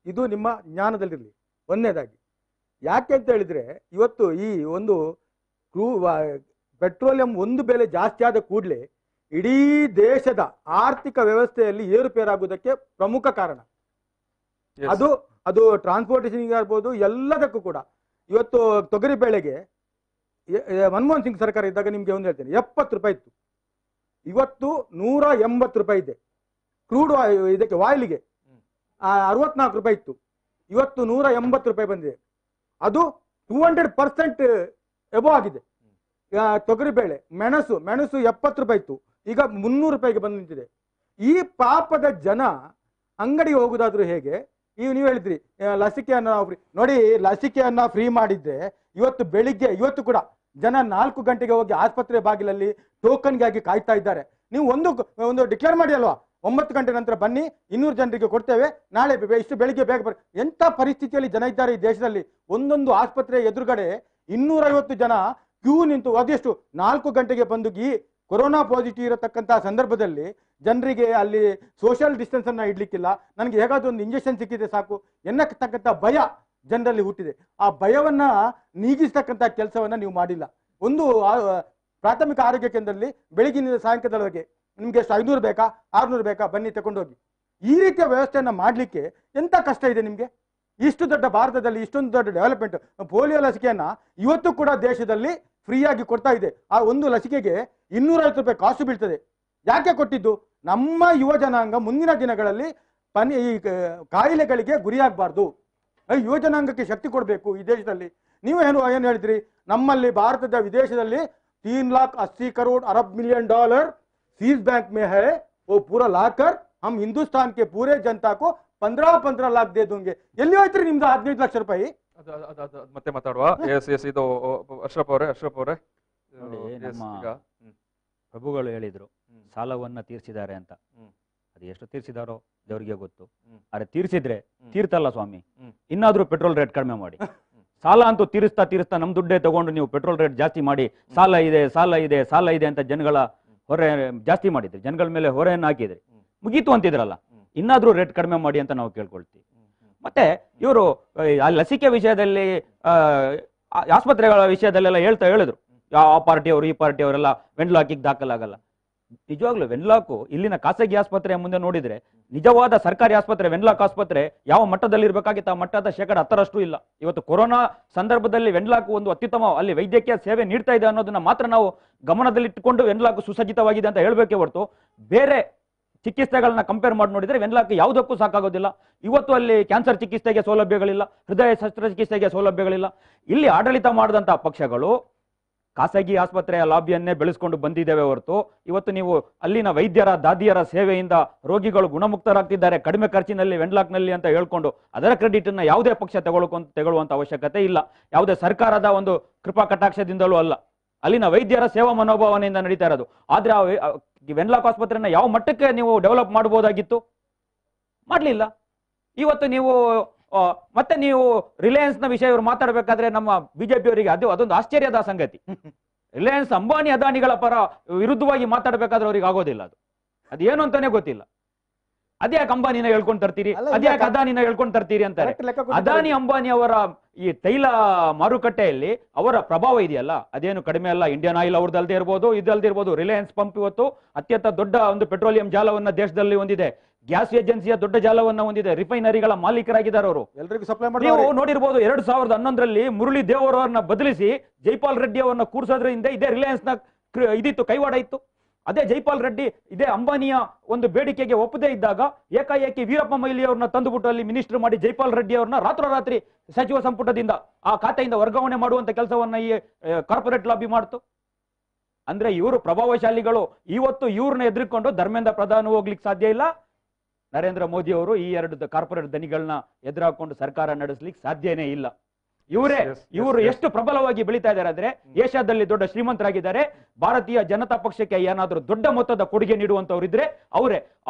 ಇದು ನಿಮ್ಮ ಜ್ಞಾನದಲ್ಲಿರಲಿ. ಒಂದನೇದಾಗಿ ಯಾಕೆ ಅಂತ ಹೇಳಿದ್ರೆ, ಇವತ್ತು ಈ ಒಂದು ಪೆಟ್ರೋಲಿಯಂ ಒಂದು ಬೆಲೆ ಜಾಸ್ತಿ ಆದ ಕೂಡಲೇ ಇಡೀ ದೇಶದ ಆರ್ಥಿಕ ವ್ಯವಸ್ಥೆಯಲ್ಲಿ ಏರುಪೇರಾಗುವುದಕ್ಕೆ ಪ್ರಮುಖ ಕಾರಣ ಅದು ಟ್ರಾನ್ಸ್ಪೋರ್ಟೇಷನ್ ಇರ್ಬೋದು, ಎಲ್ಲದಕ್ಕೂ ಕೂಡ. ಇವತ್ತು ತೊಗರಿ ಬೆಳೆಗೆ ಮನಮೋಹನ್ ಸಿಂಗ್ ಸರ್ಕಾರ ಇದ್ದಾಗ ನಿಮ್ಗೆ ಒಂದು ಹೇಳ್ತೇನೆ, 70 ರೂಪಾಯಿ ಇತ್ತು, ಇವತ್ತು 180 ರೂಪಾಯಿ ಇದೆ. ಕ್ರೂಡ್ ಇದಕ್ಕೆ ವಾಯಿಲಿಗೆ 64 ರೂಪಾಯಿ ಇತ್ತು, ಇವತ್ತು 180 ರೂಪಾಯಿ ಬಂದಿದೆ. ಅದು 200% ಎಬೋ ಆಗಿದೆ. ತೊಗರಿ ಬೇಳೆ, ಮೆಣಸು 70 ರೂಪಾಯಿ ಇತ್ತು, ಈಗ 300 ರೂಪಾಯಿಗೆ ಬಂದು ನಿಂತಿದೆ. ಈ ಪಾಪದ ಜನ ಅಂಗಡಿಗೆ ಹೋಗುದಾದ್ರೂ ಹೇಗೆ? ನೀವು ಹೇಳಿದ್ರಿ ಲಸಿಕೆಯನ್ನ ನೋಡಿ, ಲಸಿಕೆಯನ್ನ ಫ್ರೀ ಮಾಡಿದ್ರೆ ಇವತ್ತು ಕೂಡ ಜನ 4 ಗಂಟೆಗೆ ಹೋಗಿ ಆಸ್ಪತ್ರೆ ಬಾಗಿಲಲ್ಲಿ ಟೋಕನ್ಗಾಗಿ ಕಾಯ್ತಾ ಇದ್ದಾರೆ. ನೀವು ಒಂದು ಡಿಕ್ಲೇರ್ ಮಾಡಿ ಅಲ್ವಾ, 9 ಗಂಟೆ ನಂತರ ಬನ್ನಿ, 200 ಜನರಿಗೆ ಕೊಡ್ತೇವೆ, ನಾಳೆ ಇಷ್ಟು ಬೆಳಿಗ್ಗೆ ಬೇಗ ಬರ್ರಿ. ಎಂಥ ಪರಿಸ್ಥಿತಿಯಲ್ಲಿ ಜನ ಇದ್ದಾರೆ ಈ ದೇಶದಲ್ಲಿ. ಒಂದೊಂದು ಆಸ್ಪತ್ರೆ ಎದುರುಗಡೆ 250 ಜನ ಕ್ಯೂ ನಿಂತು, ಅದೆಷ್ಟು 4 ಗಂಟೆಗೆ ಬಂದು ಈ ಕೊರೋನಾ ಪಾಸಿಟಿವ್ ಇರತಕ್ಕಂತಹ ಸಂದರ್ಭದಲ್ಲಿ ಜನರಿಗೆ ಅಲ್ಲಿ ಸೋಷಿಯಲ್ ಡಿಸ್ಟೆನ್ಸ್ ಅನ್ನ ಇಡ್ಲಿಕ್ಕಿಲ್ಲ. ನನಗೆ ಹೇಗಾದ್ರೂ ಒಂದು ಇಂಜೆಕ್ಷನ್ ಸಿಕ್ಕಿದೆ ಸಾಕು ಎನ್ನತಕ್ಕಂಥ ಭಯ ಜನರಲ್ಲಿ ಹುಟ್ಟಿದೆ. ಆ ಭಯವನ್ನ ನೀಗಿಸ್ತಕ್ಕಂಥ ಕೆಲಸವನ್ನ ನೀವು ಮಾಡಿಲ್ಲ. ಒಂದು ಪ್ರಾಥಮಿಕ ಆರೋಗ್ಯ ಕೇಂದ್ರದಲ್ಲಿ ಬೆಳಗಿನಿಂದ ಸಾಯಂಕಾಲದವರೆಗೆ ನಿಮ್ಗೆ ಎಷ್ಟು 500 ಬೇಕಾ 600 ಬೇಕಾ ಬನ್ನಿ ತಗೊಂಡೋಗಿ, ಈ ರೀತಿಯ ವ್ಯವಸ್ಥೆಯನ್ನ ಮಾಡ್ಲಿಕ್ಕೆ ಎಂತ ಕಷ್ಟ ಇದೆ ನಿಮ್ಗೆ? ಇಷ್ಟು ದೊಡ್ಡ ಭಾರತದಲ್ಲಿ ಇಷ್ಟೊಂದು ದೊಡ್ಡ ಡೆವಲಪ್ಮೆಂಟ್. ಪೋಲಿಯೋ ಲಸಿಕೆಯನ್ನ ಇವತ್ತು ಕೂಡ ದೇಶದಲ್ಲಿ ಫ್ರೀಯಾಗಿ ಕೊಡ್ತಾ ಇದೆ. ಆ ಒಂದು ಲಸಿಕೆಗೆ 250 ರೂಪಾಯಿ ಕಾಸು ಬೀಳ್ತದೆ. ಯಾಕೆ ಕೊಟ್ಟಿದ್ದು? ನಮ್ಮ ಯುವ ಜನಾಂಗ ಮುಂದಿನ ದಿನಗಳಲ್ಲಿ ಈ ಕಾಯಿಲೆಗಳಿಗೆ ಗುರಿಯಾಗಬಾರ್ದು. ಯುವ ಜನಾಂಗಕ್ಕೆ ಶಕ್ತಿ ಕೊಡಬೇಕು ಈ ದೇಶದಲ್ಲಿ. ನೀವು ಏನು ಹೇಳಿದ್ರಿ, ನಮ್ಮಲ್ಲಿ ಭಾರತದ ವಿದೇಶದಲ್ಲಿ 380 करोड़ अरब मिलियन डॉलर सीज बैंक में है, वो पूरा लाकर हम हिंदुस्तान के पूरे जनता को 15 लाख दे दूंगे. ಎಲ್ಲಿ ಹೋಯ್ತ್ರಿ ನಿಮ್ದು 15 ಲಕ್ಷ ರೂಪಾಯಿ? ಅದು ಮತ್ತೆ ಮಾತಾಡುವ. ಎಸ್ ಎಸ್ ಇದು ಅಶ್ರಫ್ ಅವರೇ ನೋಡಿ, ನಮ್ಮ ಈಗ ಪ್ರಭುಗಳು ಹೇಳಿದ್ರು ಸಾಲವನ್ನ ತೀರ್ಸಿದ್ದಾರೆ ಅಂತ. ಅದು ಎಷ್ಟು ತೀರ್ಸಿದಾರೋ ದೇವರಿಗೆ ಗೊತ್ತು. ಆದ್ರೆ ತೀರ್ಸಿದ್ರೆ ತೀರ್ತಲ್ಲ ಸ್ವಾಮಿ, ಇನ್ನಾದ್ರೂ ಪೆಟ್ರೋಲ್ ರೇಟ್ ಕಡಿಮೆ ಮಾಡಿ. ಸಾಲ ಅಂತೂ ತೀರಿಸ್ತಾ ನಮ್ ದುಡ್ಡೇ ತಗೊಂಡು ನೀವು ಪೆಟ್ರೋಲ್ ರೇಟ್ ಜಾಸ್ತಿ ಮಾಡಿ ಸಾಲ ಇದೆ ಅಂತ ಜನಗಳ ಹೊರೆ ಜಾಸ್ತಿ ಮಾಡಿದ್ರಿ, ಜನಗಳ ಮೇಲೆ ಹೊರೆಯನ್ನು ಹಾಕಿದ್ರಿ, ಮುಗೀತು ಅಂತಿದ್ರಲ್ಲ, ಇನ್ನಾದ್ರೂ ರೇಟ್ ಕಡಿಮೆ ಮಾಡಿ ಅಂತ ನಾವು ಕೇಳ್ಕೊಳ್ತೀವಿ. ಮತ್ತೆ ಇವರು ಲಸಿಕೆ ವಿಷಯದಲ್ಲಿ ಆಸ್ಪತ್ರೆಗಳ ವಿಷಯದಲ್ಲೆಲ್ಲ ಹೇಳಿದ್ರು, ಆ ಪಾರ್ಟಿಯವರು ಈ ಪಾರ್ಟಿಯವರೆಲ್ಲ ವೆನ್ಲಾಕಿಗೆ ದಾಖಲಾಗಲ್ಲ. ನಿಜವಾಗ್ಲೂ ವೆನ್ಲಾಕು ಇಲ್ಲಿನ ಖಾಸಗಿ ಆಸ್ಪತ್ರೆಯ ಮುಂದೆ ನೋಡಿದ್ರೆ ನಿಜವಾದ ಸರ್ಕಾರಿ ಆಸ್ಪತ್ರೆ ವೆನ್ಲಾಕ್ ಆಸ್ಪತ್ರೆ ಯಾವ ಮಟ್ಟದಲ್ಲಿ ಇರಬೇಕಾಗಿತ್ತು ಆ ಮಟ್ಟದ 10% ಇಲ್ಲ. ಇವತ್ತು ಕೊರೋನಾ ಸಂದರ್ಭದಲ್ಲಿ ವೆನ್ಲಾಕ್ ಒಂದು ಅತ್ಯುತ್ತಮ ಅಲ್ಲಿ ವೈದ್ಯಕೀಯ ಸೇವೆ ನೀಡ್ತಾ ಇದೆ ಅನ್ನೋದನ್ನ ಮಾತ್ರ ನಾವು ಗಮನದಲ್ಲಿಟ್ಟುಕೊಂಡು ವೆನ್ಲಾಕ್ ಸುಸಜ್ಜಿತವಾಗಿದೆ ಅಂತ ಹೇಳಬೇಕೇ ಹೊರತು ಬೇರೆ ಚಿಕಿತ್ಸೆಗಳನ್ನ ಕಂಪೇರ್ ಮಾಡಿ ನೋಡಿದ್ರೆ ವೆನ್ಲಾಕ್ ಯಾವುದಕ್ಕೂ ಸಾಕಾಗೋದಿಲ್ಲ. ಇವತ್ತು ಅಲ್ಲಿ ಕ್ಯಾನ್ಸರ್ ಚಿಕಿತ್ಸೆಗೆ ಸೌಲಭ್ಯಗಳಿಲ್ಲ, ಹೃದಯ ಶಸ್ತ್ರಚಿಕಿತ್ಸೆಗೆ ಸೌಲಭ್ಯಗಳಿಲ್ಲ. ಇಲ್ಲಿ ಆಡಳಿತ ಮಾಡಿದಂತಹ ಪಕ್ಷಗಳು ಖಾಸಗಿ ಆಸ್ಪತ್ರೆಯ ಲಾಬಿಯನ್ನೇ ಬೆಳೆಸ್ಕೊಂಡು ಬಂದಿದ್ದೇವೆ ಹೊರತು ಇವತ್ತು ನೀವು ಅಲ್ಲಿನ ವೈದ್ಯರ ದಾದಿಯರ ಸೇವೆಯಿಂದ ರೋಗಿಗಳು ಗುಣಮುಕ್ತರಾಗ್ತಿದ್ದಾರೆ ಕಡಿಮೆ ಖರ್ಚಿನಲ್ಲಿ ವೆನ್ಲಾಕ್ನಲ್ಲಿ ಅಂತ ಹೇಳ್ಕೊಂಡು ಅದರ ಕ್ರೆಡಿಟ್ ಅನ್ನ ಯಾವುದೇ ಪಕ್ಷ ತಗೊಳ್ಳುವಂತ ಅವಶ್ಯಕತೆ ಇಲ್ಲ. ಯಾವುದೇ ಸರ್ಕಾರದ ಒಂದು ಕೃಪಾ ಕಟಾಕ್ಷದಿಂದಲೂ ಅಲ್ಲ, ಅಲ್ಲಿನ ವೈದ್ಯರ ಸೇವಾ ಮನೋಭಾವನೆಯಿಂದ ನಡೀತಾ ಇರೋದು. ಆದ್ರೆ ವೆನ್ಲಾಕ್ ಆಸ್ಪತ್ರೆನ ಯಾವ ಮಟ್ಟಕ್ಕೆ ನೀವು ಡೆವಲಪ್ ಮಾಡಬಹುದಾಗಿತ್ತು, ಮಾಡ್ಲಿಲ್ಲ. ಇವತ್ತು ನೀವು ಮತ್ತೆ ನೀವು ರಿಲಯನ್ಸ್ ನ ವಿಷಯ ಇವರು ಮಾತಾಡಬೇಕಾದ್ರೆ ನಮ್ಮ ಬಿಜೆಪಿಯವರಿಗೆ ಅದೊಂದು ಆಶ್ಚರ್ಯದ ಸಂಗತಿ. ರಿಲಯನ್ಸ್ ಅಂಬಾನಿ ಅದಾನಿಗಳ ಪರ ವಿರುದ್ಧವಾಗಿ ಮಾತಾಡಬೇಕಾದ್ರೆ ಅವ್ರಿಗೆ ಆಗೋದಿಲ್ಲ. ಅದು ಏನು ಅಂತಾನೆ ಗೊತ್ತಿಲ್ಲ. ಅದ್ಯಾಕೆ ಅಂಬಾನಿನ ಹೇಳ್ಕೊಂಡು ತರ್ತೀರಿ, ಅದ್ಯಾಕೆ ಅದಾನಿನ ಹೇಳ್ಕೊಂಡು ತರ್ತೀರಿ ಅಂತಾರೆ. ಅದಾನಿ ಅಂಬಾನಿ ಅವರ ಈ ತೈಲ ಮಾರುಕಟ್ಟೆಯಲ್ಲಿ ಅವರ ಪ್ರಭಾವ ಇದೆಯಲ್ಲ ಅದೇನು ಕಡಿಮೆ ಅಲ್ಲ. ಇಂಡಿಯನ್ ಆಯಿಲ್ ಅವ್ರದ್ದಲ್ದೇ ಇರ್ಬೋದು, ಇದಲ್ದೇ ಇರ್ಬೋದು. ರಿಲಯನ್ಸ್ ಪಂಪ್ ಇವತ್ತು ಅತ್ಯಂತ ದೊಡ್ಡ ಒಂದು ಪೆಟ್ರೋಲಿಯಂ ಜಾಲವನ್ನ ದೇಶದಲ್ಲಿ ಹೊಂದಿದೆ, ಗ್ಯಾಸ್ ಏಜೆನ್ಸಿಯ ದೊಡ್ಡ ಜಾಲವನ್ನ ಹೊಂದಿದೆ, ರಿಫೈನರಿಗಳ ಮಾಲೀಕರಾಗಿದ್ದಾರೆ ಅವರು. ಎಲ್ಲರಿಗೂ ಸಪ್ಲೈ ನೀವು ನೋಡಿರ್ಬೋದು 2011ರಲ್ಲಿ ಮುರಳಿ ದೇವರವರನ್ನ ಬದಲಿಸಿ ಜೈಪಾಲ್ ರೆಡ್ಡಿ ಅವರನ್ನ ಕೂರಿಸೋದ್ರಿಂದ ಇದೇ ರಿಲಯನ್ಸ್ ನ ಇದಿತ್ತು, ಕೈವಾಡ ಇತ್ತು. ಅದೇ ಜೈಪಾಲ್ ರೆಡ್ಡಿ ಇದೇ ಅಂಬಾನಿಯ ಒಂದು ಬೇಡಿಕೆಗೆ ಒಪ್ಪದೇ ಇದ್ದಾಗ ಏಕಾಏಕಿ ವೀರಪ್ಪ ಮೊಯ್ಲಿ ಅವ್ರನ್ನ ತಂದುಬಿಟ್ಟು ಅಲ್ಲಿ ಮಿನಿಸ್ಟರ್ ಮಾಡಿ ಜೈಪಾಲ್ ರೆಡ್ಡಿ ಅವ್ರನ್ನ ರಾತ್ರೋರಾತ್ರಿ ಸಚಿವ ಸಂಪುಟದಿಂದ ಆ ಖಾತೆಯಿಂದ ವರ್ಗಾವಣೆ ಮಾಡುವಂತ ಕೆಲಸವನ್ನ ಈ ಕಾರ್ಪೊರೇಟ್ ಲಾಬಿ ಮಾಡ್ತು. ಅಂದ್ರೆ ಇವರು ಪ್ರಭಾವಶಾಲಿಗಳು. ಇವತ್ತು ಇವ್ರನ್ನ ಎದುರುಕೊಂಡು ಧರ್ಮೇಂದ್ರ ಪ್ರಧಾನ್ ಹೋಗ್ಲಿಕ್ಕೆ ಸಾಧ್ಯ ಇಲ್ಲ. ನರೇಂದ್ರ ಮೋದಿ ಅವರು ಈ ಎರಡು ಕಾರ್ಪೊರೇಟ್ ದನಿಗಳನ್ನ ಎದುರಾಕೊಂಡು ಸರ್ಕಾರ ನಡೆಸಲಿಕ್ಕೆ ಸಾಧ್ಯನೇ ಇಲ್ಲ. ಇವರು ಎಷ್ಟು ಪ್ರಬಲವಾಗಿ ಬೆಳೀತಾ ಇದ್ದಾರೆ ಅಂದ್ರೆ ಏಷ್ಯಾದಲ್ಲಿ ದೊಡ್ಡ ಶ್ರೀಮಂತರಾಗಿದ್ದಾರೆ. ಭಾರತೀಯ ಜನತಾ ಪಕ್ಷಕ್ಕೆ ಏನಾದ್ರೂ ದೊಡ್ಡ ಮೊತ್ತದ ಕೊಡುಗೆ ನೀಡುವಂತವ್ರು ಇದ್ರೆ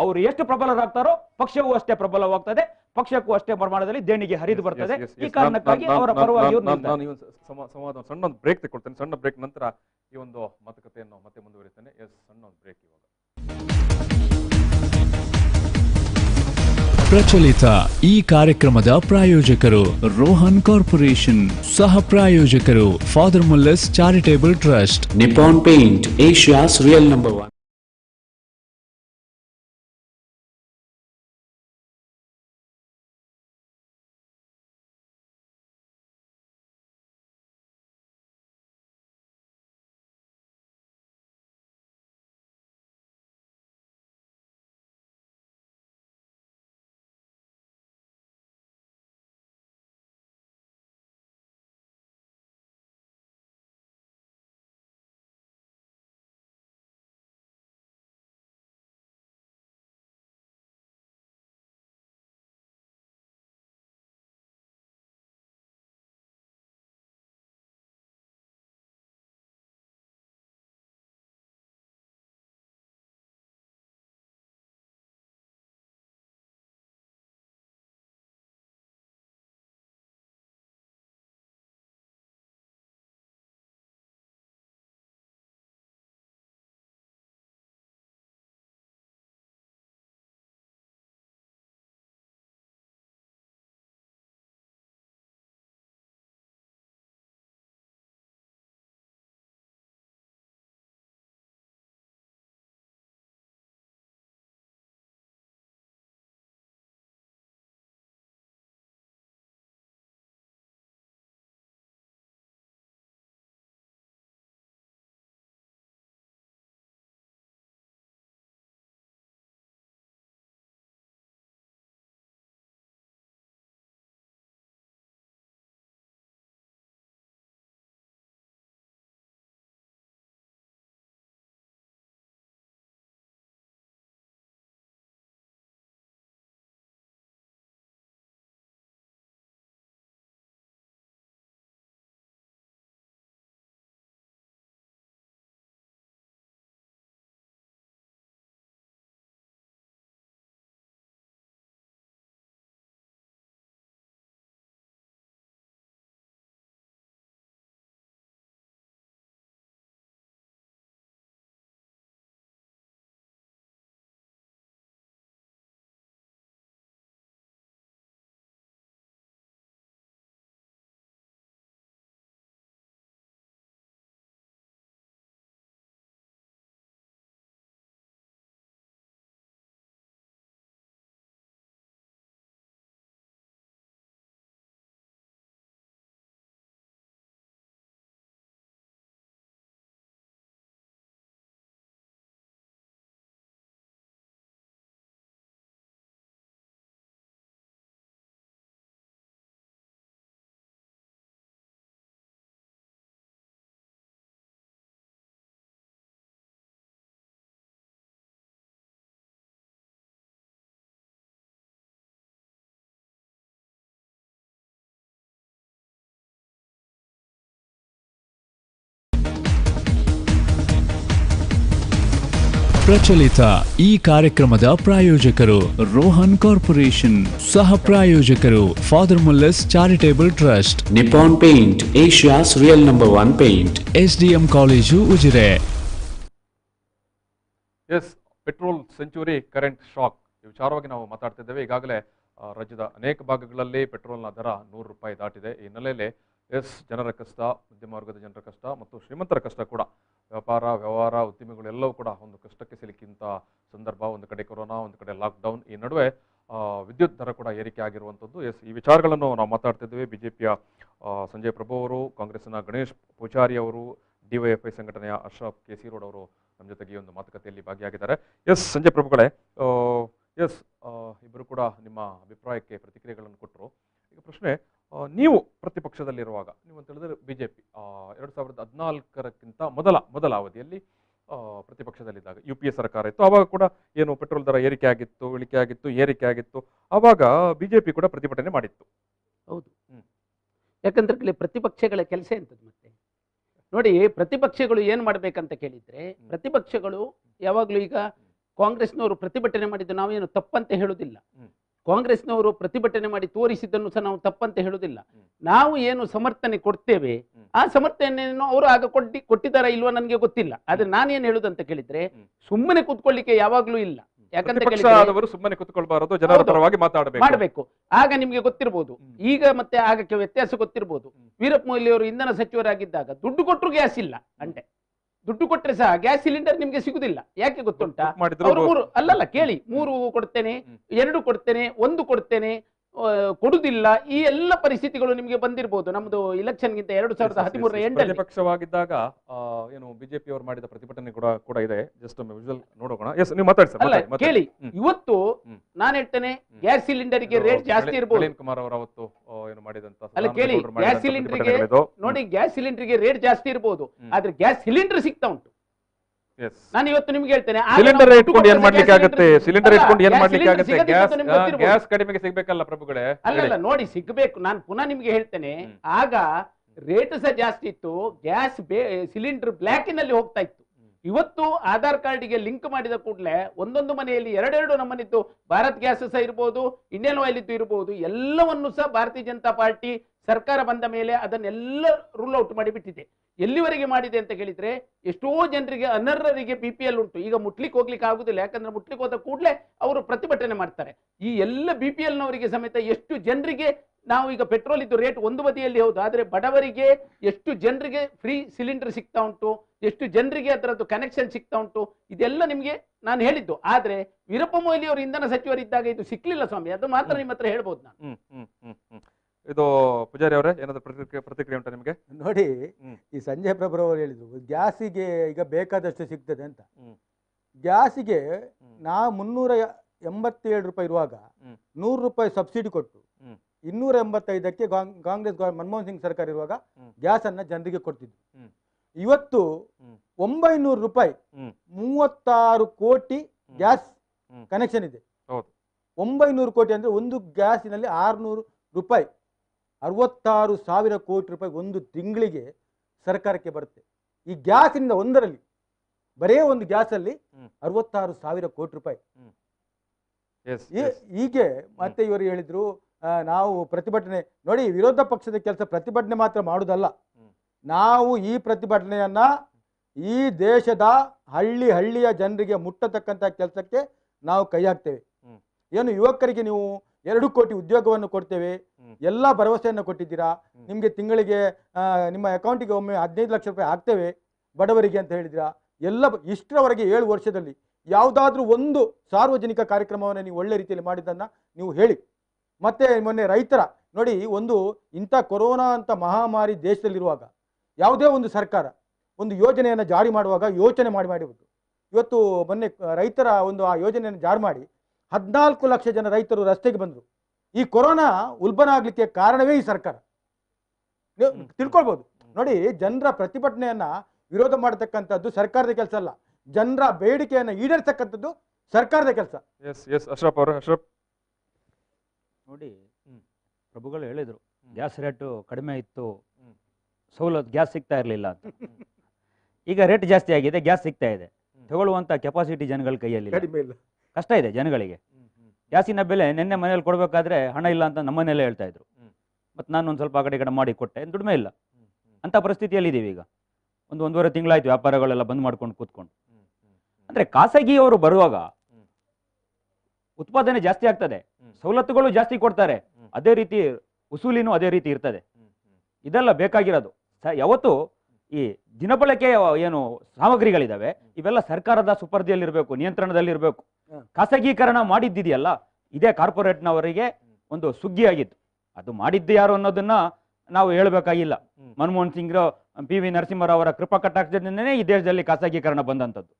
ಅವರು ಎಷ್ಟು ಪ್ರಬಲರಾಗ್ತಾರೋ ಪಕ್ಷವೂ ಅಷ್ಟೇ ಪ್ರಬಲವಾಗ್ತದೆ, ಪಕ್ಷಕ್ಕೂ ಅಷ್ಟೇ ಪ್ರಮಾಣದಲ್ಲಿ ದೇಣಿಗೆ ಹರಿದು ಬರ್ತದೆ. ಈ ಕಾರಣಕ್ಕಾಗಿ ಅವರ ಪರವಾಗಿ ಸಂವಾದ ಸಣ್ಣ ಬ್ರೇಕ್ ತಗೊಳ್ತೇನೆ. ಸಣ್ಣ ಬ್ರೇಕ್ ನಂತರ ಈ ಒಂದು ಮಾತುಕತೆಯನ್ನು ಮತ್ತೆ ಮುಂದುವರಿಸ್ತೇನೆ. ಸಣ್ಣ ಬ್ರೇಕ್ ಇವಾಗ. ಪ್ರಚಲಿತ ಈ ಕಾರ್ಯಕ್ರಮದ ಪ್ರಾಯೋಜಕರು ರೋಹನ್ ಕಾರ್ಪೊರೇಷನ್, ಸಹ ಪ್ರಾಯೋಜಕರು father Muller's charitable trust, Nippon Paint, Asia's real number one. ಪ್ರಚಲಿತ ಈ ಕಾರ್ಯಕ್ರಮದ ಪ್ರಾಯೋಜಕರು ರೋಹನ್ ಕಾರ್ಪೊರೇಷನ್, ಸಹ ಪ್ರಾಯೋಜಕರು father Muller's charitable trust, Nippon Paint, Asia's real #1 paint. SDM college Ujire. Yes, petrol century current shock ಈ ವಿಚಾರವಾಗಿ ನಾವು ಮಾತಾಡ್ತಿದ್ದೇವೆ. ಈಗಾಗಲೇ ರಾಜ್ಯದ ಅನೇಕ ಭಾಗಗಳಲ್ಲಿ ಪೆಟ್ರೋಲ್ನ ದರ ₹100 ದಾಟಿದೆ. ಈ ಹಿನ್ನೆಲೆಯಲ್ಲಿ ಜನರ ಕಷ್ಟ, ಮಧ್ಯಮ ವರ್ಗದ ಜನರ ಕಷ್ಟ ಮತ್ತು ಶ್ರೀಮಂತರ ಕಷ್ಟ ಕೂಡ, ವ್ಯಾಪಾರ ವ್ಯವಹಾರ ಉದ್ಯಮಿಗಳೆಲ್ಲವೂ ಕೂಡ ಒಂದು ಕಷ್ಟಕ್ಕೆ ಸಿಲುಕಿಂತ ಸಂದರ್ಭ. ಒಂದು ಕಡೆ ಕೊರೋನಾ, ಒಂದು ಕಡೆ ಲಾಕ್ಡೌನ್, ಈ ನಡುವೆ ವಿದ್ಯುತ್ ದರ ಕೂಡ ಏರಿಕೆ ಆಗಿರುವಂಥದ್ದು. ಈ ವಿಚಾರಗಳನ್ನು ನಾವು ಮಾತಾಡ್ತಿದ್ದೇವೆ. ಬಿಜೆಪಿಯ ಸಂಜಯ್ ಪ್ರಭು ಅವರು, ಕಾಂಗ್ರೆಸ್ನ ಗಣೇಶ್ ಪೂಜಾರಿ ಅವರು, ಡಿವೈಎಫ್ಐ ಸಂಘಟನೆಯ ಅಶ್ರಫ್ ಕೇಸಿರೋಡ್ ಅವರು ನಮ್ಮ ಜೊತೆಗೆ ಒಂದು ಮಾತುಕತೆಯಲ್ಲಿ ಭಾಗಿಯಾಗಿದ್ದಾರೆ. ಸಂಜಯ್ ಪ್ರಭುಗಳೇ, ಇಬ್ಬರು ಕೂಡ ನಿಮ್ಮ ಅಭಿಪ್ರಾಯಕ್ಕೆ ಪ್ರತಿಕ್ರಿಯೆಗಳನ್ನು ಕೊಟ್ಟರು. ಈಗ ಪ್ರಶ್ನೆ, ನೀವು ಪ್ರತಿಪಕ್ಷದಲ್ಲಿರುವಾಗ, ನೀವು ಅಂತ ಹೇಳಿದ್ರೆ ಬಿಜೆಪಿ 2014ಕ್ಕಿಂತ ಮೊದಲ ಅವಧಿಯಲ್ಲಿ ಪ್ರತಿಪಕ್ಷದಲ್ಲಿದ್ದಾಗ UPA ಸರ್ಕಾರ ಇತ್ತು. ಆವಾಗ ಕೂಡ ಏನು ಪೆಟ್ರೋಲ್ ದರ ಏರಿಕೆ ಆಗಿತ್ತು, ಏರಿಕೆ ಆಗಿತ್ತು. ಆವಾಗ ಬಿಜೆಪಿ ಕೂಡ ಪ್ರತಿಭಟನೆ ಮಾಡಿತ್ತು. ಹೌದು. ಯಾಕಂದ್ರೆ ಪ್ರತಿಪಕ್ಷಗಳ ಕೆಲಸ ಎಂತದ್ದು ಮತ್ತೆ ನೋಡಿ, ಪ್ರತಿಪಕ್ಷಗಳು ಏನು ಮಾಡಬೇಕಂತ ಕೇಳಿದ್ರೆ, ಪ್ರತಿಪಕ್ಷಗಳು ಯಾವಾಗಲೂ ಈಗ ಕಾಂಗ್ರೆಸ್ನವರು ಪ್ರತಿಭಟನೆ ಮಾಡಿದ್ದು ನಾವೇನು ತಪ್ಪಂತ ಹೇಳುವುದಿಲ್ಲ. ಕಾಂಗ್ರೆಸ್ನವರು ಪ್ರತಿಭಟನೆ ಮಾಡಿ ತೋರಿಸಿದ್ದನ್ನು ಸಹ ನಾವು ತಪ್ಪಂತ ಹೇಳುವುದಿಲ್ಲ. ನಾವು ಏನು ಸಮರ್ಥನೆ ಕೊಡ್ತೇವೆ ಆ ಸಮರ್ಥನೆಯನ್ನು ಅವರು ಆಗ ಕೊಟ್ಟಿದ್ದಾರಾ ಇಲ್ವಾ ನನಗೆ ಗೊತ್ತಿಲ್ಲ. ಆದ್ರೆ ನಾನೇನು ಹೇಳುದಂತ ಕೇಳಿದ್ರೆ, ಸುಮ್ಮನೆ ಕೂತ್ಕೊಳ್ಳಿಕ್ಕೆ ಯಾವಾಗ್ಲೂ ಇಲ್ಲ. ಯಾಕಂತ ಸುಮ್ಮನೆ ಕೂತ್ಕೊಳ್ಬಾರದು, ಜನರ ಪರವಾಗಿ ಮಾಡಬೇಕು. ಆಗ ನಿಮ್ಗೆ ಗೊತ್ತಿರಬಹುದು, ಈಗ ಮತ್ತೆ ಆಗಕ್ಕೆ ವ್ಯತ್ಯಾಸ ಗೊತ್ತಿರಬಹುದು. ವೀರಪ್ಪ ಮೊಯ್ಲಿ ಅವರು ಇಂಧನ ಸಚಿವರಾಗಿದ್ದಾಗ ದುಡ್ಡು ಕೊಟ್ಟರು ಗ್ಯಾಸ್ ಇಲ್ಲ ಅಂಟೆ, ದುಡ್ಡು ಕೊಟ್ಟರೆ ಸಹ ಗ್ಯಾಸ್ ಸಿಲಿಂಡರ್ ನಿಮ್ಗೆ ಸಿಗುದಿಲ್ಲ. ಯಾಕೆ ಗೊತ್ತುಂಟಾ? ಅವರು ಅಲ್ಲಲ್ಲ ಕೇಳಿ, 3 ಕೊಡ್ತೇನೆ, 2 ಕೊಡ್ತೇನೆ, 1 ಕೊಡ್ತೇನೆ, ಕೊಡುದಿಲ್ಲ. ಈ ಎಲ್ಲ ಪರಿಸ್ಥಿತಿಗಳು ನಿಮಗೆ ಬಂದಿರಬಹುದು. ನಮ್ದು ಇಲೆಕ್ಷನ್ಗಿಂತ 2013ರ ಎಂಡಲ್ಲಿ ಪಕ್ಷವಾಗಿದ್ದಾಗ ಏನು ಬಿಜೆಪಿ ಅವರು ಮಾಡಿದ ಪ್ರತಿಭಟನೆ ಕೂಡ ಇದೆ. ಜಸ್ಟ್ ವಿಜುವಲ್ ನೋಡೋಣ. ನೀವು ಮಾತಾಡಿ ಸರ್. ಕೇಳಿ, ಇವತ್ತು ನಾನು ಹೇಳ್ತೇನೆ, ಗ್ಯಾಸ್ ಸಿಲಿಂಡರ್ಗೆ ರೇಟ್ ಜಾಸ್ತಿ ಇರಬಹುದು. ಕುಮಾರ್ ಅವರು ಅವತ್ತು ಏನು ಮಾಡಿದಂತ ಅಲ್ಲ ಕೇಳಿ, ಗ್ಯಾಸ್ ಸಿಲಿಂಡರ್ಗೆ ನೋಡಿ, ಗ್ಯಾಸ್ ಸಿಲಿಂಡರ್ಗೆ ರೇಟ್ ಜಾಸ್ತಿ ಇರಬಹುದು, ಆದ್ರೆ ಗ್ಯಾಸ್ ಸಿಲಿಂಡರ್ ಸಿಗ್ತಾ ಉಂಟು. ನಾನು ಇವತ್ತು ನಿಮ್ಗೆ ಹೇಳ್ತೇನೆ, ಸಿಲಿಂಡರ್ ಇಟ್ಕೊಂಡು ಏನ್ ಮಾಡ್ಲಿಕ್ಕೆ ಆಗುತ್ತೆ? ಸಿಲಿಂಡರ್ ಇಟ್ಕೊಂಡು ಏನ್ ಮಾಡ್ಲಿಕ್ಕೆ ಆಗುತ್ತೆ? ಗ್ಯಾಸ್ ಕಡಿಮೆಗೆ ಸಿಗ್ಬೇಕಲ್ಲ ಪ್ರಭುಗಳೇ. ಅಲ್ಲ ನೋಡಿ, ಸಿಗ್ಬೇಕು. ನಾನು ಪುನಃ ನಿಮ್ಗೆ ಹೇಳ್ತೇನೆ, ಆಗ ರೇಟ್ ಸಹ ಜಾಸ್ತಿ ಇತ್ತು, ಗ್ಯಾಸ್ ಸಿಲಿಂಡರ್ ಬ್ಲ್ಯಾಕಿನಲ್ಲಿ ಹೋಗ್ತಾ ಇತ್ತು. ಇವತ್ತು ಆಧಾರ್ ಕಾರ್ಡ್ಗೆ ಲಿಂಕ್ ಮಾಡಿದ ಕೂಡಲೇ ಒಂದೊಂದು ಮನೆಯಲ್ಲಿ 2 ನಮ್ಮನಿದ್ದು ಭಾರತ್ ಗ್ಯಾಸ್ ಸಹ ಇರಬಹುದು, ಇಂಡಿಯನ್ ಆಯಿಲ್ ಇದ್ದು ಇರಬಹುದು, ಎಲ್ಲವನ್ನು ಸಹ ಭಾರತೀಯ ಜನತಾ ಪಾರ್ಟಿ ಸರ್ಕಾರ ಬಂದ ಮೇಲೆ ಅದನ್ನೆಲ್ಲ ರೂಲ್ ಔಟ್ ಮಾಡಿಬಿಟ್ಟಿದೆ. ಎಲ್ಲಿವರೆಗೆ ಮಾಡಿದೆ ಅಂತ ಕೇಳಿದ್ರೆ, ಎಷ್ಟೋ ಜನರಿಗೆ ಅನರ್ಹರಿಗೆ BPL ಉಂಟು. ಈಗ ಮುಟ್ಲಿಕ್ಕೆ ಹೋಗ್ಲಿಕ್ಕೆ ಆಗುದಿಲ್ಲ, ಯಾಕಂದ್ರೆ ಮುಟ್ಲಿಕ್ಕೆ ಹೋದ ಕೂಡಲೇ ಅವರು ಪ್ರತಿಭಟನೆ ಮಾಡ್ತಾರೆ. ಈ ಎಲ್ಲ BPL ನವರಿಗೆ ಸಮೇತ ಎಷ್ಟು ಜನರಿಗೆ ನಾವು ಈಗ ಪೆಟ್ರೋಲ್ ಇದ್ದು ರೇಟ್ ಒಂದು ಬದಿಯಲ್ಲಿ ಹೌದು, ಆದ್ರೆ ಬಡವರಿಗೆ ಎಷ್ಟು ಜನರಿಗೆ ಫ್ರೀ ಸಿಲಿಂಡರ್ ಸಿಗ್ತಾ ಉಂಟು, ಎಷ್ಟು ಜನರಿಗೆ ಅದರದ್ದು ಕನೆಕ್ಷನ್ ಸಿಗ್ತಾ ಉಂಟು, ಇದೆಲ್ಲ ನಿಮ್ಗೆ ನಾನು ಹೇಳಿದ್ದು. ಆದ್ರೆ ವೀರಪ್ಪ ಮೊಯ್ಲಿ ಅವರು ಇಂಧನ ಸಚಿವರಿದ್ದಾಗ ಇದು ಸಿಕ್ಲಿಲ್ಲ ಸ್ವಾಮಿ, ಅದು ಮಾತ್ರ ನಿಮ್ಮ ಹತ್ರ ಹೇಳ್ಬೋದು ನಾನು. ಇದು ಪೂಜಾರಿ ಅವರೇ, ಏನಾದ್ರು ಪ್ರತಿಕ್ರಿಯೆ ಉಂಟಾ ನಿಮಗೆ? ನೋಡಿ, ಈ ಸಂಜಯ್ ಪ್ರಭು ಅವರು ಹೇಳಿದ್ರು ಗ್ಯಾಸಿಗೆ ಈಗ ಬೇಕಾದಷ್ಟು ಸಿಗ್ತದೆ ಅಂತ. ಗ್ಯಾಸಿಗೆ ನಾವು ₹387 ಇರುವಾಗ ₹100 ಸಬ್ಸಿಡಿ ಕೊಟ್ಟು 285ಕ್ಕೆ ಕಾಂಗ್ರೆಸ್ ಮನಮೋಹನ್ ಸಿಂಗ್ ಸರ್ಕಾರ ಇರುವಾಗ ಗ್ಯಾಸ್ ಅನ್ನ ಜನರಿಗೆ ಕೊಡ್ತಿದ್ರು. ಇವತ್ತು ₹900, 36 ಕೋಟಿ ಗ್ಯಾಸ್ ಕನೆಕ್ಷನ್ ಇದೆ. 900 ಕೋಟಿ ಅಂದ್ರೆ ಒಂದು ಗ್ಯಾಸಿನಲ್ಲಿ ₹600, 66,000 ಕೋಟಿ ರೂಪಾಯಿ ಒಂದು ತಿಂಗಳಿಗೆ ಸರ್ಕಾರಕ್ಕೆ ಬರುತ್ತೆ. ಈ ಗ್ಯಾಸಿನಿಂದ ಒಂದರಲ್ಲಿ, ಬರೇ ಒಂದು ಗ್ಯಾಸ್ ಅಲ್ಲಿ 66,000 ಕೋಟಿ ರೂಪಾಯಿ. ಹೀಗೆ ಮತ್ತೆ ಇವರು ಹೇಳಿದ್ರು ನಾವು ಪ್ರತಿಭಟನೆ ನೋಡಿ, ವಿರೋಧ ಪಕ್ಷದ ಕೆಲಸ ಪ್ರತಿಭಟನೆ ಮಾತ್ರ ಮಾಡುವುದಲ್ಲ. ನಾವು ಈ ಪ್ರತಿಭಟನೆಯನ್ನ ಈ ದೇಶದ ಹಳ್ಳಿಯ ಜನರಿಗೆ ಮುಟ್ಟತಕ್ಕಂಥ ಕೆಲಸಕ್ಕೆ ನಾವು ಕೈ ಹಾಕ್ತೇವೆ. ಏನು ಯುವಕರಿಗೆ ನೀವು 2 ಕೋಟಿ ಉದ್ಯೋಗವನ್ನು ಕೊಡ್ತೇವೆ, ಎಲ್ಲ ಭರವಸೆಯನ್ನು ಕೊಟ್ಟಿದ್ದೀರಾ, ನಿಮಗೆ ತಿಂಗಳಿಗೆ ನಿಮ್ಮ ಅಕೌಂಟಿಗೆ ಒಮ್ಮೆ 15 ಲಕ್ಷ ರೂಪಾಯಿ ಹಾಕ್ತೇವೆ ಬಡವರಿಗೆ ಅಂತ ಹೇಳಿದಿರಾ. ಎಲ್ಲ ಇಷ್ಟರವರೆಗೆ 7 ವರ್ಷದಲ್ಲಿ ಯಾವುದಾದ್ರೂ ಒಂದು ಸಾರ್ವಜನಿಕ ಕಾರ್ಯಕ್ರಮವನ್ನು ನೀವು ಒಳ್ಳೆ ರೀತಿಯಲ್ಲಿ ಮಾಡಿದ್ದನ್ನು ನೀವು ಹೇಳಿ. ಮತ್ತೆ ಮೊನ್ನೆ ರೈತರ ನೋಡಿ, ಒಂದು ಇಂಥ ಕೊರೋನಾ ಅಂತ ಮಹಾಮಾರಿ ದೇಶದಲ್ಲಿರುವಾಗ ಯಾವುದೇ ಒಂದು ಸರ್ಕಾರ ಒಂದು ಯೋಜನೆಯನ್ನು ಜಾರಿ ಮಾಡುವಾಗ ಯೋಚನೆ ಮಾಡಿಬಿಟ್ಟು ಇವತ್ತು ಮೊನ್ನೆ ರೈತರ ಒಂದು ಆ ಯೋಜನೆಯನ್ನು ಜಾರಿ ಮಾಡಿ 14 ಲಕ್ಷ ಜನ ರೈತರು ರಸ್ತೆಗೆ ಬಂದರು. ಈ ಕೊರೋನಾ ಉಲ್ಬಣ ಆಗಲಿಕ್ಕೆ ಕಾರಣವೇ ಈ ಸರ್ಕಾರ. ತಿಳ್ಕೊಳ್ಬೋದು ನೋಡಿ, ಜನರ ಪ್ರತಿಭಟನೆಯನ್ನ ವಿರೋಧ ಮಾಡತಕ್ಕಂಥದ್ದು ಸರ್ಕಾರದ ಕೆಲಸ ಅಲ್ಲ, ಜನರ ಬೇಡಿಕೆಯನ್ನು ಈಡೇರಿಸತಕ್ಕಂಥದ್ದು ಸರ್ಕಾರದ ಕೆಲಸ. ಅಶ್ರಫ್ ನೋಡಿ, ಪ್ರಭುಗಳು ಹೇಳಿದ್ರು ಗ್ಯಾಸ್ ರೇಟು ಕಡಿಮೆ ಇತ್ತು, ಸವಲತ್ತು ಗ್ಯಾಸ್ ಸಿಗ್ತಾ ಇರಲಿಲ್ಲ ಅಂತ. ಈಗ ರೇಟ್ ಜಾಸ್ತಿ ಆಗಿದೆ, ಗ್ಯಾಸ್ ಸಿಗ್ತಾ ಇದೆ. ತಗೊಳ್ಳುವಂತ ಕೆಪಾಸಿಟಿ ಜನಗಳ ಕೈಯಲ್ಲಿ ಕಡಿಮೆ ಇಲ್ಲ. ಕಷ್ಟ ಇದೆ ಜನಗಳಿಗೆ. ಗ್ಯಾಸಿನ ಬೆಲೆ ನಿನ್ನೆ ಮನೇಲಿ ಕೊಡ್ಬೇಕಾದ್ರೆ ಹಣ ಇಲ್ಲ ಅಂತ ನಮ್ಮ ಮನೇಲೆ ಹೇಳ್ತಾ ಇದ್ರು. ಮತ್ತೆ ನಾನು ಒಂದು ಸ್ವಲ್ಪ ಆ ಕಡೆ ಈ ಕಡೆ ಮಾಡಿ ಕೊಟ್ಟೆ, ದುಡಿಮೆ ಇಲ್ಲ ಅಂತ ಪರಿಸ್ಥಿತಿಯಲ್ಲಿ ಇದೀವಿ ಈಗ. ಒಂದೂವರೆ ತಿಂಗಳಾಯ್ತು ವ್ಯಾಪಾರಗಳೆಲ್ಲ ಬಂದ್ ಮಾಡ್ಕೊಂಡು ಕೂತ್ಕೊಂಡು. ಅಂದ್ರೆ ಖಾಸಗಿಯವರು ಬರುವಾಗ ಉತ್ಪಾದನೆ ಜಾಸ್ತಿ ಆಗ್ತದೆ, ಸವಲತ್ತುಗಳು ಜಾಸ್ತಿ ಕೊಡ್ತಾರೆ, ಅದೇ ರೀತಿ ಉಸೂಲಿನೂ ಅದೇ ರೀತಿ ಇರ್ತದೆ. ಇದೆಲ್ಲ ಬೇಕಾಗಿರೋದು. ಯಾವತ್ತು ಈ ದಿನಬಳಕೆಯ ಏನು ಸಾಮಗ್ರಿಗಳಿದಾವೆ ಇವೆಲ್ಲ ಸರ್ಕಾರದ ಸುಪರ್ದಿಯಲ್ಲಿರ್ಬೇಕು, ನಿಯಂತ್ರಣದಲ್ಲಿರ್ಬೇಕು. ಖಾಸಗೀಕರಣ ಮಾಡಿದ್ದಿದೆಯಲ್ಲ ಇದೇ ಕಾರ್ಪೊರೇಟ್ನವರಿಗೆ ಒಂದು ಸುಗ್ಗಿಯಾಗಿತ್ತು. ಅದು ಮಾಡಿದ್ದು ಯಾರು ಅನ್ನೋದನ್ನ ನಾವು ಹೇಳ್ಬೇಕಾಗಿಲ್ಲ. ಮನಮೋಹನ್ ಸಿಂಗ್, PV ನರಸಿಂಹರಾವ್ ಅವರ ಕೃಪಾ ಕಟಾಕ್ಷದಿಂದನೇ ಈ ದೇಶದಲ್ಲಿ ಖಾಸಗೀಕರಣ ಬಂದಂಥದ್ದು.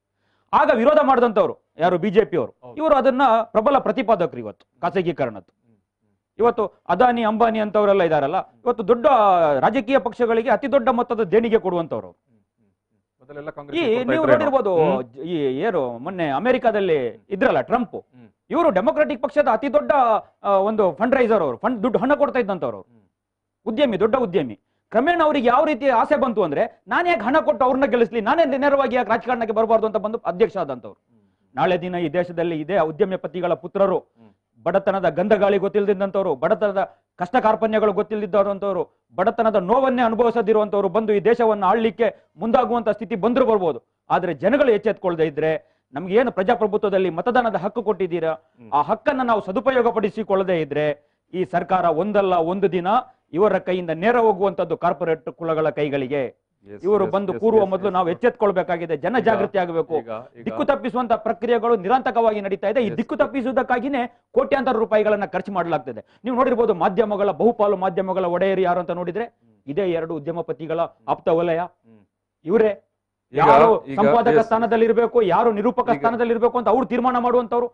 ಆಗ ವಿರೋಧ ಮಾಡಿದಂಥವ್ರು ಯಾರು BJP ಅವರು, ಇವರು ಅದನ್ನ ಪ್ರಬಲ ಪ್ರತಿಪಾದಕರು. ಇವತ್ತು ಖಾಸಗೀಕರಣದ್ದು ಇವತ್ತು ಅದಾನಿ ಅಂಬಾನಿ ಅಂತವರೆಲ್ಲ ಇದಾರಲ್ಲ, ಇವತ್ತು ದೊಡ್ಡ ರಾಜಕೀಯ ಪಕ್ಷಗಳಿಗೆ ಅತಿ ದೊಡ್ಡ ಮೊತ್ತದ ದೇಣಿಗೆ ಕೊಡುವಂತವ್ರು. ಈ ನೀವು ನೋಡಿರ್ಬೋದು, ಈ ಏನು ಮೊನ್ನೆ ಅಮೆರಿಕಾದಲ್ಲಿ ಇದ್ರಲ್ಲ ಟ್ರಂಪ್, ಇವರು ಡೆಮೊಕ್ರಾಟಿಕ್ ಪಕ್ಷದ ಅತಿ ದೊಡ್ಡ ಒಂದು ಫಂಡ್ ರೈಸರ್ ಅವರು, ದುಡ್ಡು ಹಣ ಕೊಡ್ತಾ ಇದ್ದಂತವ್ರು, ಉದ್ಯಮಿ, ದೊಡ್ಡ ಉದ್ಯಮಿ. ಕ್ರಮೇಣ ಅವ್ರಿಗೆ ಯಾವ ರೀತಿ ಆಸೆ ಬಂತು ಅಂದ್ರೆ, ನಾನೇ ಯಾಕೆ ಹಣ ಕೊಟ್ಟು ಅವ್ರನ್ನ ಗೆಲ್ಲಿಸ್ಲಿ, ನಾನೇ ನೇರವಾಗಿ ಯಾಕೆ ರಾಜಕಾರಣಕ್ಕೆ ಬರಬಾರ್ದು ಅಂತ ಬಂದು ಅಧ್ಯಕ್ಷ ಆದಂತವ್ರು. ನಾಳೆ ದಿನ ಈ ದೇಶದಲ್ಲಿ ಇದೇ ಉದ್ಯಮಪತಿಗಳ ಪುತ್ರರು, ಬಡತನದ ಗಂಧಗಾಳಿ ಗೊತ್ತಿಲ್ಲದಂತವ್ರು, ಬಡತನದ ಕಷ್ಟ ಕಾರ್ಪಣ್ಯಗಳು ಗೊತ್ತಿಲ್ಲದಿದ್ದವರಂತವ್ರು, ಬಡತನದ ನೋವನ್ನೇ ಅನುಭವಿಸದಿರುವಂತವ್ರು ಬಂದು ಈ ದೇಶವನ್ನು ಆಳ್ಲಿಕ್ಕೆ ಮುಂದಾಗುವಂತ ಸ್ಥಿತಿ ಬಂದ್ರು ಬರ್ಬೋದು. ಆದ್ರೆ ಜನಗಳು ಎಚ್ಚೆತ್ಕೊಳ್ಳದೆ ಇದ್ರೆ, ನಮ್ಗೆ ಏನು ಪ್ರಜಾಪ್ರಭುತ್ವದಲ್ಲಿ ಮತದಾನದ ಹಕ್ಕು ಕೊಟ್ಟಿದ್ದೀರಾ, ಆ ಹಕ್ಕನ್ನ ನಾವು ಸದುಪಯೋಗ ಪಡಿಸಿಕೊಳ್ಳದೆ ಇದ್ರೆ ಈ ಸರ್ಕಾರ ಒಂದಲ್ಲ ಒಂದು ದಿನ ಇವರ ಕೈಯಿಂದ ನೇರ ಹೋಗುವಂತದ್ದು ಕಾರ್ಪೊರೇಟ್ ಕುಲಗಳ ಕೈಗಳಿಗೆ. ಇವರು ಬಂದು ಕೂರುವ ಮೊದಲು ನಾವು ಎಚ್ಚೆತ್ಕೊಳ್ಬೇಕಾಗಿದೆ, ಜನ ಜಾಗೃತಿ ಆಗಬೇಕು. ದಿಕ್ಕು ತಪ್ಪಿಸುವಂತ ಪ್ರಕ್ರಿಯೆಗಳು ನಿರಂತಕವಾಗಿ ನಡೀತಾ ಇದೆ. ಈ ದಿಕ್ಕು ತಪ್ಪಿಸುವುದಕ್ಕಾಗಿನೇ ಕೋಟ್ಯಾಂತರ ರೂಪಾಯಿಗಳನ್ನ ಖರ್ಚು ಮಾಡಲಾಗ್ತದೆ. ನೀವು ನೋಡಿರ್ಬೋದು, ಮಾಧ್ಯಮಗಳ ಬಹುಪಾಲು ಮಾಧ್ಯಮಗಳ ಒಡೆಯರು ಯಾರು ಅಂತ ನೋಡಿದ್ರೆ ಇದೇ ಎರಡು ಉದ್ಯಮಪತಿಗಳ ಆಪ್ತ ವಲಯ. ಇವರೇ ಯಾರು ಸಂಪಾದಕ ಸ್ಥಾನದಲ್ಲಿ ಇರಬೇಕು, ಯಾರು ನಿರೂಪಕ ಸ್ಥಾನದಲ್ಲಿ ಇರಬೇಕು ಅಂತ ಅವ್ರು ತೀರ್ಮಾನ ಮಾಡುವಂತವ್ರು,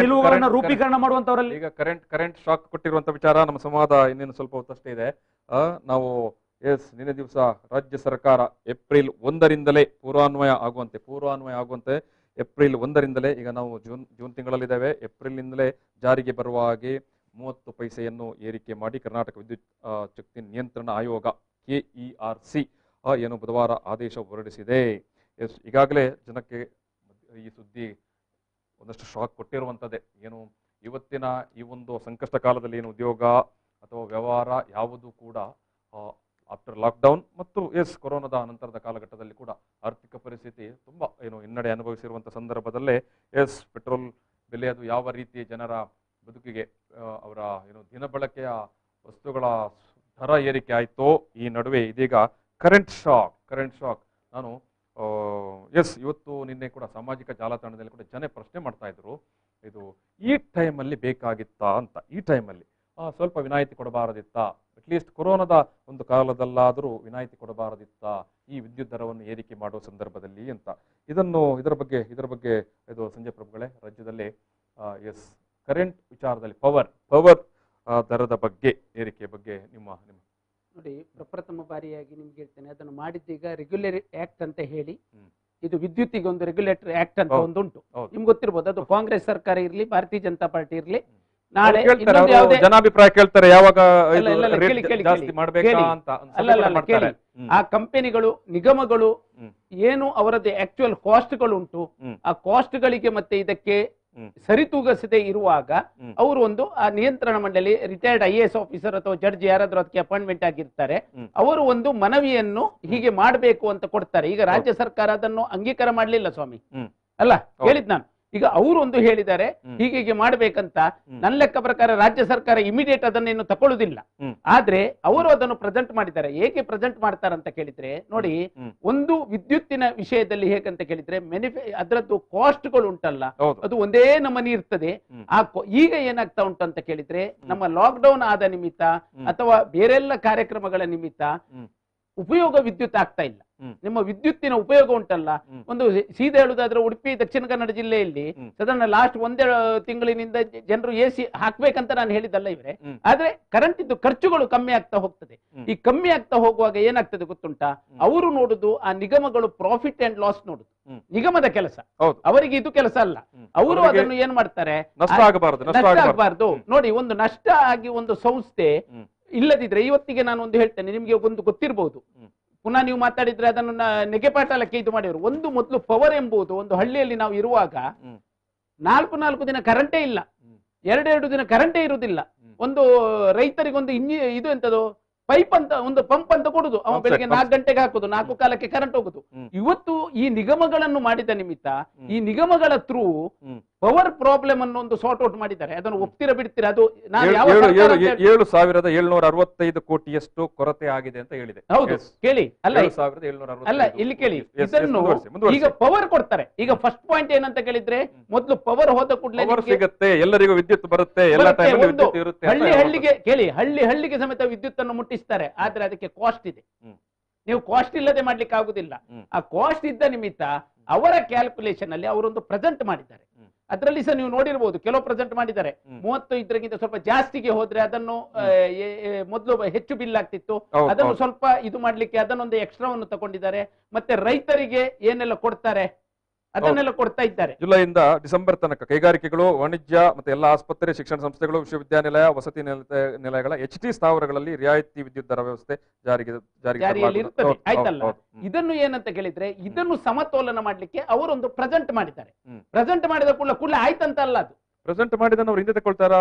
ನಿಲುವುಗಳನ್ನ ರೂಪೀಕರಣ ಮಾಡುವಂತವರಲ್ಲಿ. ಈಗ ಕರೆಂಟ್ ಶಾಕ್ ಕೊಟ್ಟಿರುವಂತ ವಿಚಾರ ನಮ್ಮ ಸಂವಾದ ಇನ್ನೇನು ಸ್ವಲ್ಪ ಹೊತ್ತಷ್ಟೇ ಇದೆ. ನಾವು ನಿನ್ನೆ ದಿವಸ ರಾಜ್ಯ ಸರ್ಕಾರ ಏಪ್ರಿಲ್ 1ರಿಂದಲೇ ಪೂರ್ವಾನ್ವಯ ಆಗುವಂತೆ ಏಪ್ರಿಲ್ 1ರಿಂದಲೇ, ಈಗ ನಾವು ಜೂನ್ ತಿಂಗಳಲ್ಲಿದ್ದೇವೆ, ಏಪ್ರಿಲ್ನಿಂದಲೇ ಜಾರಿಗೆ ಬರುವ ಹಾಗೆ 30 ಪೈಸೆಯನ್ನು ಏರಿಕೆ ಮಾಡಿ ಕರ್ನಾಟಕ ವಿದ್ಯುತ್ ಶಕ್ತಿ ನಿಯಂತ್ರಣ ಆಯೋಗ KERC ಏನು ಬುಧವಾರ ಆದೇಶ ಹೊರಡಿಸಿದೆ. ಈಗಾಗಲೇ ಜನಕ್ಕೆ ಈ ಸುದ್ದಿ ಒಂದಷ್ಟು ಶಾಕ್ ಕೊಟ್ಟಿರುವಂಥದ್ದೇ. ಏನು ಇವತ್ತಿನ ಈ ಒಂದು ಸಂಕಷ್ಟ ಕಾಲದಲ್ಲಿ ಏನು ಉದ್ಯೋಗ ಅಥವಾ ವ್ಯವಹಾರ ಯಾವುದು ಕೂಡ ಆಫ್ಟರ್ ಲಾಕ್ಡೌನ್ ಮತ್ತು ಕೊರೋನಾದ ನಂತರದ ಕಾಲಘಟ್ಟದಲ್ಲಿ ಕೂಡ ಆರ್ಥಿಕ ಪರಿಸ್ಥಿತಿ ತುಂಬ ಹಿನ್ನಡೆ ಅನುಭವಿಸಿರುವಂಥ ಸಂದರ್ಭದಲ್ಲೇ ಪೆಟ್ರೋಲ್ ಬೆಲೆ ಅದು ಯಾವ ರೀತಿ ಜನರ ಬದುಕಿಗೆ ಅವರ ದಿನಬಳಕೆಯ ವಸ್ತುಗಳ ದರ ಏರಿಕೆ ಆಯಿತೋ, ಈ ನಡುವೆ ಇದೀಗ ಕರೆಂಟ್ ಶಾಕ್. ನಾನು ಇವತ್ತು ನಿನ್ನೆ ಕೂಡ ಸಾಮಾಜಿಕ ಜಾಲತಾಣದಲ್ಲಿ ಕೂಡ ಜನ ಪ್ರಶ್ನೆ ಮಾಡ್ತಾ ಇದ್ರು, ಇದು ಈ ಟೈಮಲ್ಲಿ ಬೇಕಾಗಿತ್ತಾ ಅಂತ. ಈ ಟೈಮಲ್ಲಿ ಸ್ವಲ್ಪ ವಿನಾಯಿತಿ ಕೊಡಬಾರದಿತ್ತಾ, ಅಟ್ಲೀಸ್ಟ್ ಕೊರೋನಾದ ಒಂದು ಕಾಲದಲ್ಲಾದರೂ ವಿನಾಯಿತಿ ಕೊಡಬಾರದಿತ್ತಾ ಈ ವಿದ್ಯುತ್ ದರವನ್ನು ಏರಿಕೆ ಮಾಡುವ ಸಂದರ್ಭದಲ್ಲಿ ಅಂತ. ಇದರ ಬಗ್ಗೆ ಇದು ಸಂಜಯ್ ಪ್ರಭುಗಳೇ, ರಾಜ್ಯದಲ್ಲಿ ಕರೆಂಟ್ ವಿಚಾರದಲ್ಲಿ ಪವರ್ ದರದ ಬಗ್ಗೆ, ಏರಿಕೆ ಬಗ್ಗೆ ನಿಮ್ಮ ನೋಡಿ, ಪ್ರಪ್ರಥಮ ಬಾರಿಯಾಗಿ ನಿಮ್ಗೆ ಹೇಳ್ತೇನೆ, ಅದನ್ನು ಮಾಡಿದ್ದೀಗ ರೆಗ್ಯುಲೇಟರಿ ಆಕ್ಟ್ ಅಂತ ಹೇಳಿ, ಇದು ವಿದ್ಯುತ್ತಿಗೆ ಒಂದು ರೆಗ್ಯುಲೇಟರಿ ಆಕ್ಟ್ ಅಂತ ಒಂದುಂಟು, ನಿಮ್ಗೆ ಗೊತ್ತಿರ್ಬೋದು. ಅದು ಕಾಂಗ್ರೆಸ್ ಸರ್ಕಾರ ಇರ್ಲಿ, ಭಾರತೀಯ ಜನತಾ ಪಾರ್ಟಿ ಇರ್ಲಿ, ನಾಳೆ ಜನಾಭಿಪ್ರಾಯ ಕೇಳ್ತಾರೆ, ಯಾವಾಗ ಆ ಕಂಪನಿಗಳು, ನಿಗಮಗಳು ಏನು ಅವರದ್ದು ಆಕ್ಚುಯಲ್ ಕಾಸ್ಟ್ಗಳು ಉಂಟು, ಆ ಕಾಸ್ಟ್ಗಳಿಗೆ ಮತ್ತೆ ಇದಕ್ಕೆ ಸರಿತೂಗಿಸದೆ ಇರುವಾಗ ಅವರು ಒಂದು ಆ ನಿಯಂತ್ರಣ ಮಂಡಳಿ, ರಿಟೈರ್ಡ್ IAS ಆಫೀಸರ್ ಅಥವಾ ಜಡ್ಜ್ ಯಾರಾದ್ರೂ ಅದಕ್ಕೆ ಅಪಾಯಿಂಟ್ಮೆಂಟ್ ಆಗಿರ್ತಾರೆ, ಅವರು ಒಂದು ಮನವಿಯನ್ನು ಹೀಗೆ ಮಾಡಬೇಕು ಅಂತ ಕೊಡ್ತಾರೆ. ಈಗ ರಾಜ್ಯ ಸರ್ಕಾರ ಅದನ್ನು ಅಂಗೀಕಾರ ಮಾಡಲಿಲ್ಲ ಸ್ವಾಮಿ, ಅಲ್ಲ ಹೇಳಿದ್ ನಾನು. ಈಗ ಅವರು ಒಂದು ಹೇಳಿದ್ದಾರೆ ಹೀಗೆ ಮಾಡ್ಬೇಕಂತ. ನನ್ನ ಲೆಕ್ಕ ಪ್ರಕಾರ ರಾಜ್ಯ ಸರ್ಕಾರ ಇಮಿಡಿಯೇಟ್ ಅದನ್ನೇನು ತಕೊಳ್ಳುವುದಿಲ್ಲ. ಆದ್ರೆ ಅವರು ಅದನ್ನು ಪ್ರೆಸೆಂಟ್ ಮಾಡಿದ್ದಾರೆ. ಹೇಗೆ ಪ್ರೆಸೆಂಟ್ ಮಾಡ್ತಾರೆ ಅಂತ ಕೇಳಿದ್ರೆ, ನೋಡಿ, ಒಂದು ವಿದ್ಯುತ್ತಿನ ವಿಷಯದಲ್ಲಿ ಹೇಗಂತ ಕೇಳಿದ್ರೆ, ಅದರದ್ದು ಕಾಸ್ಟ್ಗಳು ಉಂಟಲ್ಲ, ಅದು ಒಂದೇ ನಮನಿ ಇರ್ತದೆ. ಈಗ ಏನಾಗ್ತಾ ಉಂಟು ಅಂತ ಕೇಳಿದ್ರೆ, ನಮ್ಮ ಲಾಕ್ಡೌನ್ ಆದ ನಿಮಿತ್ತ ಅಥವಾ ಬೇರೆಲ್ಲ ಕಾರ್ಯಕ್ರಮಗಳ ನಿಮಿತ್ತ ಉಪಯೋಗ ವಿದ್ಯುತ್ ಆಗ್ತಾ ಇಲ್ಲ. ನಿಮ್ಮ ವಿದ್ಯುತ್ತಿನ ಉಪಯೋಗ ಉಂಟಲ್ಲ, ಒಂದು ಸೀದಾ ಹೇಳುದಾದ್ರೆ ಉಡುಪಿ ದಕ್ಷಿಣ ಕನ್ನಡ ಜಿಲ್ಲೆಯಲ್ಲಿ ಸಾಧಾರಣ ಲಾಸ್ಟ್ 1 ತಿಂಗಳಿನಿಂದ ಜನರು AC ಹಾಕ್ಬೇಕಂತ ನಾನು ಹೇಳಿದ್ದಲ್ಲ ಇವರೇ, ಆದ್ರೆ ಕರೆಂಟ್ ಇದ್ದು ಖರ್ಚುಗಳು ಕಮ್ಮಿ ಆಗ್ತಾ ಹೋಗ್ತದೆ. ಈ ಕಮ್ಮಿ ಆಗ್ತಾ ಹೋಗುವಾಗ ಏನಾಗ್ತದೆ ಗೊತ್ತುಂಟಾ, ಅವರು ನೋಡುದು ಆ ನಿಗಮಗಳು ಪ್ರಾಫಿಟ್ ಅಂಡ್ ಲಾಸ್ ನೋಡುದು, ನಿಗಮದ ಕೆಲಸ, ಅವರಿಗೆ ಇದು ಕೆಲಸ ಅಲ್ಲ. ಅವರು ಅದನ್ನು ಏನ್ ಮಾಡ್ತಾರೆ, ನಷ್ಟ ಆಗಬಾರ್ದು. ನೋಡಿ, ಒಂದು ನಷ್ಟ ಆಗಿ ಒಂದು ಸಂಸ್ಥೆ ಇಲ್ಲದಿದ್ರೆ, ಇವತ್ತಿಗೆ ನಾನು ಒಂದು ಹೇಳ್ತೇನೆ ನಿಮ್ಗೆ, ಒಂದು ಗೊತ್ತಿರಬಹುದು, ಪುನಃ ನೀವು ಮಾತಾಡಿದ್ರೆ ಅದನ್ನು ನೆಗೆಪಾಟಲಕ್ಕೆ ಇದು ಮಾಡಿದ್ರು. ಒಂದು ಮೊದಲು ಪವರ್ ಎಂಬುದು ಒಂದು ಹಳ್ಳಿಯಲ್ಲಿ ನಾವು ಇರುವಾಗ 4 ದಿನ ಕರೆಂಟೇ ಇಲ್ಲ, 2 ದಿನ ಕರೆಂಟೇ ಇರುವುದಿಲ್ಲ. ಒಂದು ರೈತರಿಗೊಂದು ಇದು ಎಂತದು ಪೈಪ್ ಅಂತ ಒಂದು ಪಂಪ್ ಅಂತ ಕೊಡುದು, ಅವ ಬೆಳಿಗ್ಗೆ 4 ಗಂಟೆಗೆ ಹಾಕುದು, 4 ಕಾಲಕ್ಕೆ ಕರೆಂಟ್ ಹೋಗುದು. ಇವತ್ತು ಈ ನಿಗಮಗಳನ್ನು ಮಾಡಿದ ನಿಮಿತ್ತ ಈ ನಿಗಮಗಳ ಥ್ರೂ ಪವರ್ ಪ್ರಾಬ್ಲಮ್ ಅನ್ನು ಒಂದು ಸಾರ್ಟ್ ಔಟ್ ಮಾಡಿದ್ದಾರೆ. ಅದನ್ನು ಒಪ್ತಿರ ಬಿಡ್ತೀರಾ? ಅದು 7,765 ಕೋಟಿಯಷ್ಟು ಕೊರತೆ ಆಗಿದೆ ಅಂತ ಹೇಳಿದೆ. ಹೌದು, ಕೇಳಿ. ಅಲ್ಲ ಇಲ್ಲಿ ಕೇಳಿ, ಇದನ್ನು ಈಗ ಪವರ್ ಕೊಡ್ತಾರೆ. ಈಗ ಫಸ್ಟ್ ಪಾಯಿಂಟ್ ಏನಂತ ಕೇಳಿದ್ರೆ, ಮೊದಲು ಪವರ್ ಹೋದ ಕೂಡಲೇ ಸಿಗುತ್ತೆ, ಎಲ್ಲರಿಗೂ ವಿದ್ಯುತ್ ಬರುತ್ತೆ, ಹಳ್ಳಿಗೆ ಕೇಳಿ, ಹಳ್ಳಿಗೆ ಸಮೇತ ವಿದ್ಯುತ್ ಅನ್ನು ಮುಟ್ಟಿಸ್ತಾರೆ. ಆದ್ರೆ ಅದಕ್ಕೆ ಕಾಸ್ಟ್ ಇದೆ. ನೀವು ಕಾಸ್ಟ್ ಇಲ್ಲದೆ ಮಾಡ್ಲಿಕ್ಕೆ ಆಗುದಿಲ್ಲ. ಆ ಕಾಸ್ಟ್ ಇದ್ದ ನಿಮಿತ್ತ ಅವರ ಕ್ಯಾಲ್ಕುಲೇಷನ್ ಅಲ್ಲಿ ಅವರೊಂದು ಪ್ರೆಸೆಂಟ್ ಮಾಡಿದ್ದಾರೆ. ಅದರಲ್ಲಿ ಸಹ ನೀವು ನೋಡಿರ್ಬೋದು, ಕೆಲವು ಪ್ರೆಸೆಂಟ್ ಮಾಡಿದ್ದಾರೆ. 35 ಸ್ವಲ್ಪ ಜಾಸ್ತಿಗೆ ಹೋದ್ರೆ ಅದನ್ನು ಮೊದಲು ಹೆಚ್ಚು ಬಿಲ್ ಆಗ್ತಿತ್ತು, ಅದನ್ನು ಸ್ವಲ್ಪ ಇದು ಮಾಡ್ಲಿಕ್ಕೆ ಅದನ್ನೊಂದು ಎಕ್ಸ್ಟ್ರಾವನ್ನು ತಗೊಂಡಿದ್ದಾರೆ. ಮತ್ತೆ ರೈತರಿಗೆ ಏನೆಲ್ಲ ಕೊಡ್ತಾರೆ ಅದನ್ನೆಲ್ಲ ಕೊಡ್ತಾ ಇದ್ದಾರೆ. ಜುಲೈಯಿಂದ ಡಿಸೆಂಬರ್ ತನಕ ಕೈಗಾರಿಕೆಗಳು, ವಾಣಿಜ್ಯ ಮತ್ತೆ ಎಲ್ಲ ಆಸ್ಪತ್ರೆ, ಶಿಕ್ಷಣ ಸಂಸ್ಥೆಗಳು, ವಿಶ್ವವಿದ್ಯಾನಿಲಯ, ವಸತಿ ನಿಲಯಗಳ HT ಸ್ಥಾವರಗಳಲ್ಲಿ ರಿಯಾಯಿತಿ ವಿದ್ಯುತ್ ದರ ವ್ಯವಸ್ಥೆ ಜಾರಿಯಲ್ಲಿ ಇರ್ತದೆ. ಆಯ್ತಲ್ಲ, ಇದನ್ನು ಏನಂತ ಕೇಳಿದ್ರೆ, ಇದನ್ನು ಸಮತೋಲನ ಮಾಡ್ಲಿಕ್ಕೆ ಅವರೊಂದು ಪ್ರೆಸೆಂಟ್ ಮಾಡಿದ್ದಾರೆ. ಪ್ರೆಸೆಂಟ್ ಮಾಡಿದ ಕೂಡಲೇ ಆಯ್ತಂತ ಅಲ್ಲ, ಅದು ಪ್ರೆಸೆಂಟ್ ಮಾಡಿದನ್ನು ಹಿಂದೆ ತಗೊಳ್ತಾರ.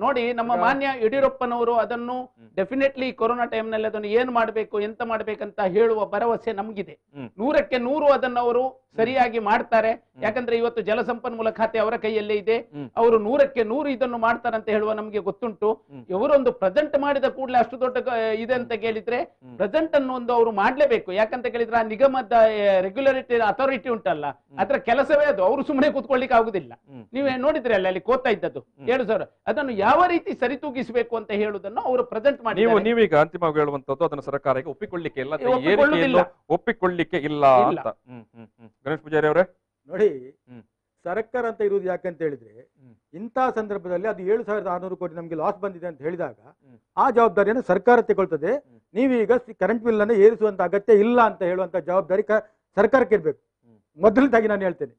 ನೋಡಿ, ನಮ್ಮ ಮಾನ್ಯ ಯಡಿಯೂರಪ್ಪನವರು ಅದನ್ನು ಡೆಫಿನೆಟ್ಲಿ ಕೊರೋನಾ ಟೈಮ್ ನಲ್ಲಿ ಅದನ್ನು ಏನ್ ಮಾಡಬೇಕು, ಎಂತ ಮಾಡ್ಬೇಕಂತ ಹೇಳುವ ಭರವಸೆ ನಮಗಿದೆ. 100ಕ್ಕೆ 100 ಅದನ್ನು ಅವರು ಸರಿಯಾಗಿ ಮಾಡ್ತಾರೆ. ಯಾಕಂದ್ರೆ ಇವತ್ತು ಜಲಸಂಪನ್ಮೂಲ ಖಾತೆ ಅವರ ಕೈಯಲ್ಲೇ ಇದೆ. ಅವರು 100ಕ್ಕೆ 100 ಇದನ್ನು ಮಾಡ್ತಾರಂತ ಹೇಳುವ ನಮಗೆ ಗೊತ್ತುಂಟು. ಇವರೊಂದು ಪ್ರೆಸೆಂಟ್ ಮಾಡಿದ ಕೂಡಲೇ ಅಷ್ಟು ದೊಡ್ಡ ಇದೆ ಅಂತ ಕೇಳಿದ್ರೆ, ಪ್ರೆಸೆಂಟ್ ಅನ್ನು ಒಂದು ಅವರು ಮಾಡ್ಲೇಬೇಕು. ಯಾಕಂತ ಕೇಳಿದ್ರೆ ಆ ನಿಗಮದ ರೆಗ್ಯುಲೇಟರಿ ಅಥಾರಿಟಿ ಉಂಟಲ್ಲ, ಅದರ ಕೆಲಸವೇ ಅದು. ಅವರು ಸುಮ್ಮನೆ ಕೂತ್ಕೊಳ್ಳಿಕ್ಕೆ ಆಗುದಿಲ್ಲ. ನೀವೇ ನೋಡಿದ್ರೆ ಅಲ್ಲಿ ಕೋತಾ ಇದ್ದದ್ದು 7,000, ಅದನ್ನು ಯಾವ ರೀತಿ ಸರಿತೂಗಿಸಬೇಕು ಅಂತ ಹೇಳುವುದನ್ನು ಅವರು ಪ್ರೆಸೆಂಟ್ ಮಾಡಿ. ನೀವೀಗ ಅಂತಿಮವಾಗಿ ಹೇಳುವಂತದ್ದು ಅದನ್ನು ಸರ್ಕಾರಕ್ಕೆ ಒಪ್ಪಿಕೊಳ್ಳಿಕ್ಕೆ ಇಲ್ಲ ಅಂತ. ಗಣೇಶ್ ಪೂಜಾರಿ ಅವರೇ ನೋಡಿ, ಸರ್ಕಾರ ಅಂತ ಇರುವುದು ಯಾಕಂತ ಹೇಳಿದ್ರೆ, ಇಂತಹ ಸಂದರ್ಭದಲ್ಲಿ ಅದು 7,600 ಕೋಟಿ ನಮಗೆ ಲಾಸ್ ಬಂದಿದೆ ಅಂತ ಹೇಳಿದಾಗ ಆ ಜವಾಬ್ದಾರಿಯನ್ನು ಸರ್ಕಾರ ತಗೊಳ್ತದೆ. ನೀವೀಗ ಕರೆಂಟ್ ಬಿಲ್ ಅನ್ನು ಏರಿಸುವಂತ ಅಗತ್ಯ ಇಲ್ಲ ಅಂತ ಹೇಳುವಂತ ಜವಾಬ್ದಾರಿ ಸರ್ಕಾರಕ್ಕೆ ಇರಬೇಕು. ಮೊದಲದಾಗಿ ನಾನು ಹೇಳ್ತೇನೆ,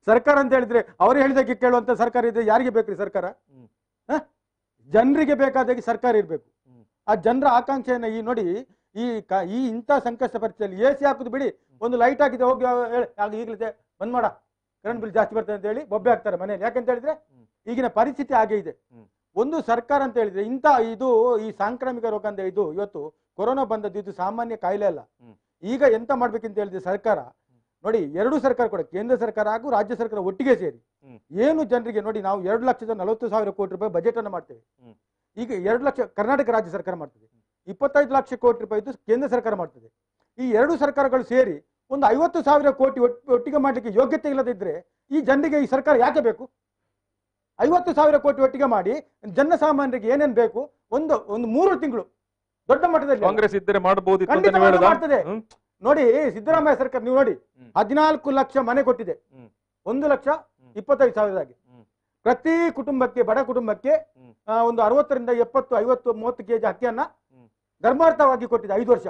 ಸರ್ಕಾರ ಅಂತ ಹೇಳಿದ್ರೆ ಅವರು ಹೇಳಿದಾಗೆ ಕೇಳುವಂತ ಸರ್ಕಾರ ಇದೆ. ಯಾರಿಗೆ ಬೇಕ್ರಿ ಸರ್ಕಾರ? ಜನರಿಗೆ ಬೇಕಾದಾಗೆ ಸರ್ಕಾರ ಇರಬೇಕು. ಆ ಜನರ ಆಕಾಂಕ್ಷೆಯನ್ನ ನೋಡಿ, ಈ ಇಂಥ ಸಂಕಷ್ಟ ಪರಿಸ್ಥಿತಿಯಲ್ಲಿ AC ಹಾಕುದು ಬಿಡಿ, ಒಂದು ಲೈಟ್ ಹಾಕಿದೆ ಹೋಗಿ ಈಗಲೇ ಬಂದ್ ಮಾಡ, ಕರೆಂಟ್ ಬಿಲ್ ಜಾಸ್ತಿ ಬರ್ತದೆ ಅಂತ ಹೇಳಿ ಬೊಬ್ಬೆ ಹಾಕ್ತಾರೆ ಮನೆಯಲ್ಲಿ. ಯಾಕಂತ ಹೇಳಿದ್ರೆ ಈಗಿನ ಪರಿಸ್ಥಿತಿ ಹಾಗೆ ಇದೆ. ಒಂದು ಸರ್ಕಾರ ಅಂತ ಹೇಳಿದ್ರೆ ಈ ಸಾಂಕ್ರಾಮಿಕ ರೋಗ ಅಂತ ಇವತ್ತು ಕೊರೋನಾ ಬಂದದ್ದು ಇದು ಸಾಮಾನ್ಯ ಕಾಯಿಲೆ ಅಲ್ಲ. ಈಗ ಎಂತ ಮಾಡ್ಬೇಕಂತ ಹೇಳಿದ್ರೆ ಸರ್ಕಾರ ನೋಡಿ, 2 ಸರ್ಕಾರ ಕೂಡ, ಕೇಂದ್ರ ಸರ್ಕಾರ ಹಾಗೂ ರಾಜ್ಯ ಸರ್ಕಾರ ಒಟ್ಟಿಗೆ ಸೇರಿ ಏನು ಜನರಿಗೆ ನೋಡಿ, ನಾವು 2,40,000 ಕೋಟಿ ರೂಪಾಯಿ ಬಜೆಟ್ ಅನ್ನು ಮಾಡ್ತೇವೆ. ಈಗ 2 ಲಕ್ಷ ಕರ್ನಾಟಕ ರಾಜ್ಯ ಸರ್ಕಾರ ಮಾಡ್ತದೆ, 25 ಲಕ್ಷ ಕೋಟಿ ರೂಪಾಯಿ ಕೇಂದ್ರ ಸರ್ಕಾರ ಮಾಡ್ತದೆ. ಈ 2 ಸರ್ಕಾರಗಳು ಸೇರಿ ಒಂದು 50,000 ಕೋಟಿ ಒಟ್ಟಿಗೆ ಮಾಡ್ಲಿಕ್ಕೆ ಯೋಗ್ಯತೆ ಇಲ್ಲದಿದ್ರೆ ಈ ಜನರಿಗೆ ಈ ಸರ್ಕಾರ ಯಾಕೆ ಬೇಕು? 50,000 ಕೋಟಿ ಒಟ್ಟಿಗೆ ಮಾಡಿ ಜನಸಾಮಾನ್ಯರಿಗೆ ಏನೇನ್ ಬೇಕು ಒಂದು 3 ತಿಂಗಳು ದೊಡ್ಡ ಮಟ್ಟದಲ್ಲಿ ಕಾಂಗ್ರೆಸ್ ಇದ್ದರೆ ಮಾಡಬಹುದು. ಮಾಡ್ತದೆ ನೋಡಿ. ಸಿದ್ದರಾಮಯ್ಯ ಸರ್ಕಾರ ನೀವು ನೋಡಿ, 14 ಲಕ್ಷ ಮನೆ ಕೊಟ್ಟಿದೆ, 1,25,000 ಪ್ರತಿ ಕುಟುಂಬಕ್ಕೆ, ಬಡ ಕುಟುಂಬಕ್ಕೆ ಒಂದು 60ರಿಂದ 70, 50, 30 kg ಅಕ್ಕಿಯನ್ನ ಧರ್ಮಾರ್ಥವಾಗಿ ಕೊಟ್ಟಿದೆ 5 ವರ್ಷ.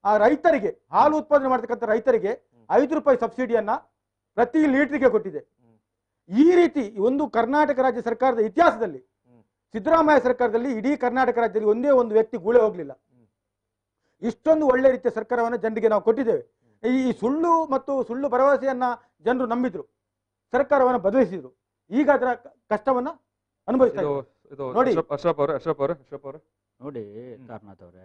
ಆ ರೈತರಿಗೆ, ಹಾಲು ಉತ್ಪಾದನೆ ಮಾಡತಕ್ಕಂಥ ರೈತರಿಗೆ 5 ರೂಪಾಯಿ ಸಬ್ಸಿಡಿಯನ್ನ ಪ್ರತಿ ಲೀಟರ್ಗೆ ಕೊಟ್ಟಿದೆ. ಈ ರೀತಿ ಒಂದು ಕರ್ನಾಟಕ ರಾಜ್ಯ ಸರ್ಕಾರದ ಇತಿಹಾಸದಲ್ಲಿ, ಸಿದ್ದರಾಮಯ್ಯ ಸರ್ಕಾರದಲ್ಲಿ ಇಡೀ ಕರ್ನಾಟಕ ರಾಜ್ಯದಲ್ಲಿ ಒಂದೇ ಒಂದು ವ್ಯಕ್ತಿ ಗೂಳೆ ಹೋಗ್ಲಿಲ್ಲ. ಇಷ್ಟೊಂದು ಒಳ್ಳೆ ರೀತಿಯ ಸರ್ಕಾರವನ್ನು ಜನರಿಗೆ ನಾವು ಕೊಟ್ಟಿದ್ದೇವೆ. ಈ ಸುಳ್ಳು ಭರವಸೆಯನ್ನ ಜನರು ನಂಬಿದ್ರು, ಸರ್ಕಾರವನ್ನು ಬದಲಿಸಿದ್ರು. ಈಗ ಅದರ ಕಷ್ಟವನ್ನ ಅನುಭವಿಸ್ತಾ ನೋಡಿ. ನೋಡಿ ತಾರನಾಥ್ ಅವರೇ,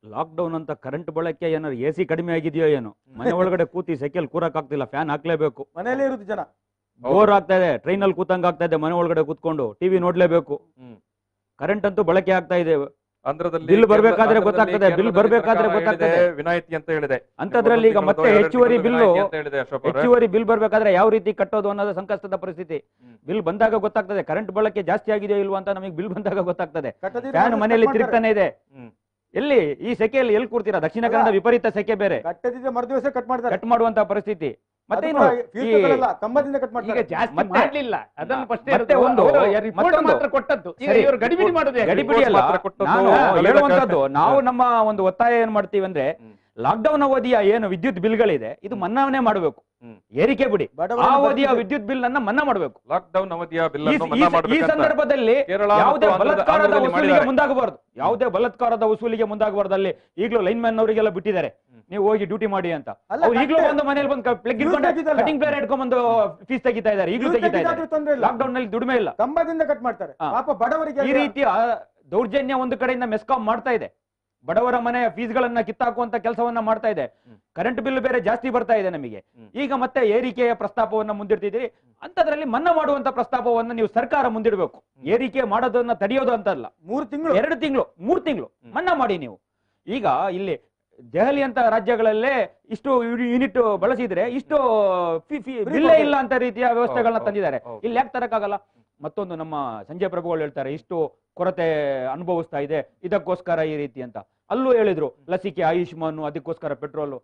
ಲಾಕ್ಡೌನ್ ಅಂತ ಕರೆಂಟ್ ಬಳಕೆ ಏನಾದ್ರು AC ಕಡಿಮೆ ಆಗಿದೆಯೋ ಏನೋ, ಮನೆ ಒಳಗಡೆ ಕೂತಿ ಸೆಕೆಲ್ ಕೂರಕ್ ಆಗ್ತಿಲ್ಲ, ಫ್ಯಾನ್ ಹಾಕ್ಲೇಬೇಕು. ಮನೆಯಲ್ಲೇ ಇರುದು ಜನ, ಬೋರ್ ಆಗ್ತಾ ಇದೆ, ಟ್ರೈನ್ ಅಲ್ಲಿ ಕೂತಂಗ ಆಗ್ತಾ ಇದೆ, ಮನೆ ಒಳಗಡೆ ಕೂತ್ಕೊಂಡು ಟಿವಿ ನೋಡ್ಲೇಬೇಕು. ಕರೆಂಟ್ ಅಂತೂ ಬಳಕೆ ಆಗ್ತಾ ಇದೆ. ಬಿಲ್ ಬರ್ಬೇಕಾದ್ರೆ ಗೊತ್ತಾಗ್ತದೆ, ವಿನಾಯಿತಿ ಅಂತ ಹೇಳಿದೆ. ಅಂತದ್ರಲ್ಲಿ ಈಗ ಮತ್ತೆ ಹೆಚ್ಚುವರಿ ಬಿಲ್ ಬರ್ಬೇಕಾದ್ರೆ ಯಾವ ರೀತಿ ಕಟ್ಟೋದು ಅನ್ನೋದು ಸಂಕಷ್ಟದ ಪರಿಸ್ಥಿತಿ. ಬಿಲ್ ಬಂದಾಗ ಗೊತ್ತಾಗ್ತದೆ, ಕರೆಂಟ್ ಬಳಕೆ ಜಾಸ್ತಿ ಆಗಿದೆಯೋ ಇಲ್ವಾ ಅಂತ ನಮಗೆ ಬಿಲ್ ಬಂದಾಗ ಗೊತ್ತಾಗ್ತದೆ. ಫ್ಯಾನ್ ಮನೆಯಲ್ಲಿ ತಿರುಗ್ತಾನೆ ಇದೆ. ಎಲ್ಲಿ ಈ ಸೆಕೆಯಲ್ಲಿ ಎಲ್ಲಿ ಕೂರ್ತೀರಾ? ದಕ್ಷಿಣ ಕನ್ನಡ ವಿಪರೀತ ಸೆಕೆ ಬೇರೆ, ಕಟ್ ಮಾಡುವಂತ ಪರಿಸ್ಥಿತಿ. ಮತ್ತೆ ನಾವು ನಮ್ಮ ಒಂದು ಒತ್ತಾಯ ಏನ್ ಮಾಡ್ತೀವಿ ಅಂದ್ರೆ, ಲಾಕ್ಡೌನ್ ಅವಧಿಯ ಏನು ವಿದ್ಯುತ್ ಬಿಲ್ಗಳಿದೆ ಇದು ಮನ್ನಾನೇ ಮಾಡಬೇಕು. ಏರಿಕೆ ಬಿಡಿ, ಆ ಅವಧಿಯ ವಿದ್ಯುತ್ ಬಿಲ್ ಅನ್ನ ಮನ್ನಾ ಮಾಡಬೇಕು. ಲಾಕ್ಡೌನ್ ಅವಧಿಯ ಬಿಲ್ ಈ ಸಂದರ್ಭದಲ್ಲಿ ಯಾವುದೇ ಬಲಾತ್ಕಾರದ ವಸೂಲಿಗೆ ಮುಂದಾಗಬಾರದು, ಯಾವುದೇ ಬಲಾತ್ಕಾರದ ವಸೂಲಿಗೆ ಮುಂದಾಗಬಾರದು. ಅಲ್ಲಿ ಈಗಲೂ ಲೈನ್ ಮ್ಯಾನ್ ಅವರಿಗೆಲ್ಲ ಬಿಟ್ಟಿದ್ದಾರೆ, ನೀವು ಹೋಗಿ ಡ್ಯೂಟಿ ಮಾಡಿ ಅಂತ. ಈಗಲೂ ಬಂದು ಮನೇಲಿ ಬಂದು ಪ್ಲಗ್ ಇಟ್ಕೊಂಡು ಕಟಿಂಗ್ ಪ್ಲೇಯರ್ ಇಟ್ಕೊಂಡ್ಬಂದು ಫೀಸ್ ತೆಗಿತಾ ಇದ್ದಾರೆ, ಈಗಲೂ ತೆಗಿತಾ ಇದ್ದಾರೆ. ಲಾಕ್ಡೌನ್ ನಲ್ಲಿ ದುಡಿಮೆ ಇಲ್ಲ, ಕಂಬದಿಂದ ಕಟ್ ಮಾಡ್ತಾರೆ. ಈ ರೀತಿಯ ದೌರ್ಜನ್ಯ ಒಂದು ಕಡೆಯಿಂದ ಮೆಸ್ಕಾಂ ಮಾಡ್ತಾ ಇದೆ, ಬಡವರ ಮನೆಯ ಫೀಸ್ ಗಳನ್ನ ಕಿತ್ತಾಕುವಂತ ಕೆಲಸವನ್ನ ಮಾಡ್ತಾ ಇದೆ. ಕರೆಂಟ್ ಬಿಲ್ ಬೇರೆ ಜಾಸ್ತಿ ಬರ್ತಾ ಇದೆ ನಮಗೆ. ಈಗ ಮತ್ತೆ ಏರಿಕೆಯ ಪ್ರಸ್ತಾಪವನ್ನ ಮುಂದಿಡ್ತಿದ್ದೀರಿ, ಅಂತದ್ರಲ್ಲಿ ಮನ್ನಾ ಮಾಡುವಂತ ಪ್ರಸ್ತಾಪವನ್ನ ನೀವು ಸರ್ಕಾರ ಮುಂದಿಡಬೇಕು. ಏರಿಕೆ ಮಾಡೋದನ್ನ ತಡೆಯೋದು ಅಂತಲ್ಲ, 3 ತಿಂಗಳು 2 ತಿಂಗಳು 3 ತಿಂಗಳು ಮನ್ನಾ ಮಾಡಿ ನೀವು. ಈಗ ಇಲ್ಲಿ ದೆಹಲಿ ಅಂತ ರಾಜ್ಯಗಳಲ್ಲೇ ಇಷ್ಟು ಯೂನಿಟ್ ಬಳಸಿದ್ರೆ ಇಷ್ಟು ಬಿಲ್ಲೇ ಇಲ್ಲ ಅಂತ ರೀತಿಯ ವ್ಯವಸ್ಥೆಗಳನ್ನ ತಂದಿದ್ದಾರೆ. ಇಲ್ಲಿ ಯಾಕೆ ತರಕ್ಕಾಗಲ್ಲ? ಮತ್ತೊಂದು ನಮ್ಮ ಸಂಜಯ್ ಪ್ರಭುಗಳು ಹೇಳ್ತಾರೆ ಇಷ್ಟು ಕೊರತೆ ಅನುಭವಿಸ್ತಾ ಇದೆ, ಇದಕ್ಕೋಸ್ಕರ ಈ ರೀತಿ ಅಂತ. ಅಲ್ಲೂ ಹೇಳಿದ್ರು ಲಸಿಕೆ, ಆಯುಷ್ಮಾನ್, ಅದಕ್ಕೋಸ್ಕರ ಪೆಟ್ರೋಲು.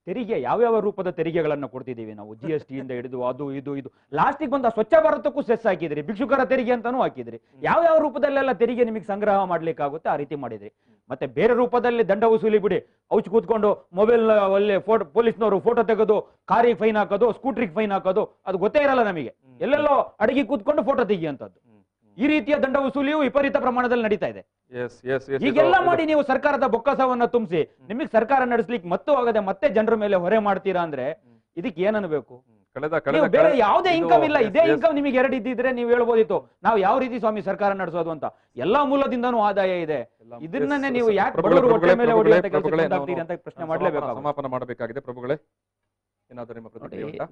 ತೆರಿಗೆ ಯಾವ್ಯಾವ ರೂಪದ ತೆರಿಗೆಗಳನ್ನು ಕೊಡ್ತಿದ್ದೀವಿ ನಾವು, GST ಇಂದ ಹಿಡಿದು ಅದು ಇದು ಲಾಸ್ಟಿಗೆ ಬಂದ ಸ್ವಚ್ಛ ಭಾರತಕ್ಕೂ ಸೆಸ್ ಹಾಕಿದ್ರಿ, ಭಿಕ್ಷುಕರ ತೆರಿಗೆ ಅಂತಾನೂ ಹಾಕಿದ್ರಿ. ಯಾವ ರೂಪದಲ್ಲೆಲ್ಲ ತೆರಿಗೆ ನಿಮಗೆ ಸಂಗ್ರಹ ಮಾಡ್ಲಿಕ್ಕಾಗುತ್ತೆ ಆ ರೀತಿ ಮಾಡಿದ್ರಿ. ಮತ್ತೆ ಬೇರೆ ರೂಪದಲ್ಲಿ ದಂಡ ವಸೂಲಿ ಬಿಡಿ, ಔಚ್ ಕೂತ್ಕೊಂಡು ಮೊಬೈಲ್ ಒಳ್ಳೆ ಪೊಲೀಸ್ನವರು ಫೋಟೋ ತೆಗೆದು ಕಾರಿಗೆ ಫೈನ್ ಹಾಕೋದು, ಸ್ಕೂಟ್ರಿಗೆ ಫೈನ್ ಹಾಕೋದು, ಅದು ಗೊತ್ತೇ ಇರಲ್ಲ ನಮಗೆ. ಎಲ್ಲೆಲ್ಲೋ ಅಡಗಿ ಕೂತ್ಕೊಂಡು ಫೋಟೋ ತೆಗಿಯುವಂತದ್ದು. ಈ ರೀತಿಯ ದಂಡ ವಸೂಲಿಯು ವಿಪರೀತ ಪ್ರಮಾಣದಲ್ಲಿ ನಡೀತಾ ಇದೆ. ಹೀಗೆಲ್ಲ ಮಾಡಿ ನೀವು ಸರ್ಕಾರದ ಬೊಕ್ಕಸವನ್ನ ತುಂಬಿಸಿ ನಿಮಗೆ ಸರ್ಕಾರ ನಡೆಸಲಿಕ್ಕೆ ಮತ್ತೂ ಆಗದೆ ಮತ್ತೆ ಜನರ ಮೇಲೆ ಹೊರೆ ಮಾಡ್ತೀರಾ ಅಂದ್ರೆ ಇದಕ್ಕೆ ಏನನ್ಬೇಕು? ಬೇರೆ ಯಾವುದೇ ಇನ್ಕಮ್ ಇಲ್ಲ, ಇದೇ ಇನ್ಕಮ್ ನಿಮಗೆ 2 ಇದ್ದಿದ್ರೆ ನೀವು ಹೇಳ್ಬೋದಿತ್ತು ನಾವು ಯಾವ ರೀತಿ ಸ್ವಾಮಿ ಸರ್ಕಾರ ನಡೆಸೋದು ಅಂತ. ಎಲ್ಲಾ ಮೂಲದಿಂದನೂ ಆದಾಯ ಇದೆ, ಇದನ್ನೇ ನೀವು ಯಾಕೆ ಬಡವರು ಹೊಟ್ಟೆ ಮೇಲೆ ಹೊಡೆಯುವಂತ ಕೆಲಸಕ್ಕೆ ಮುಂದಾಗ್ತೀರಿ ಅಂತ ಪ್ರಶ್ನೆ ಮಾಡಲೇಬೇಕು. ಸಮಾಪನ ಮಾಡಬೇಕಾಗಿದೆ ಪ್ರಭುಗಳೇ.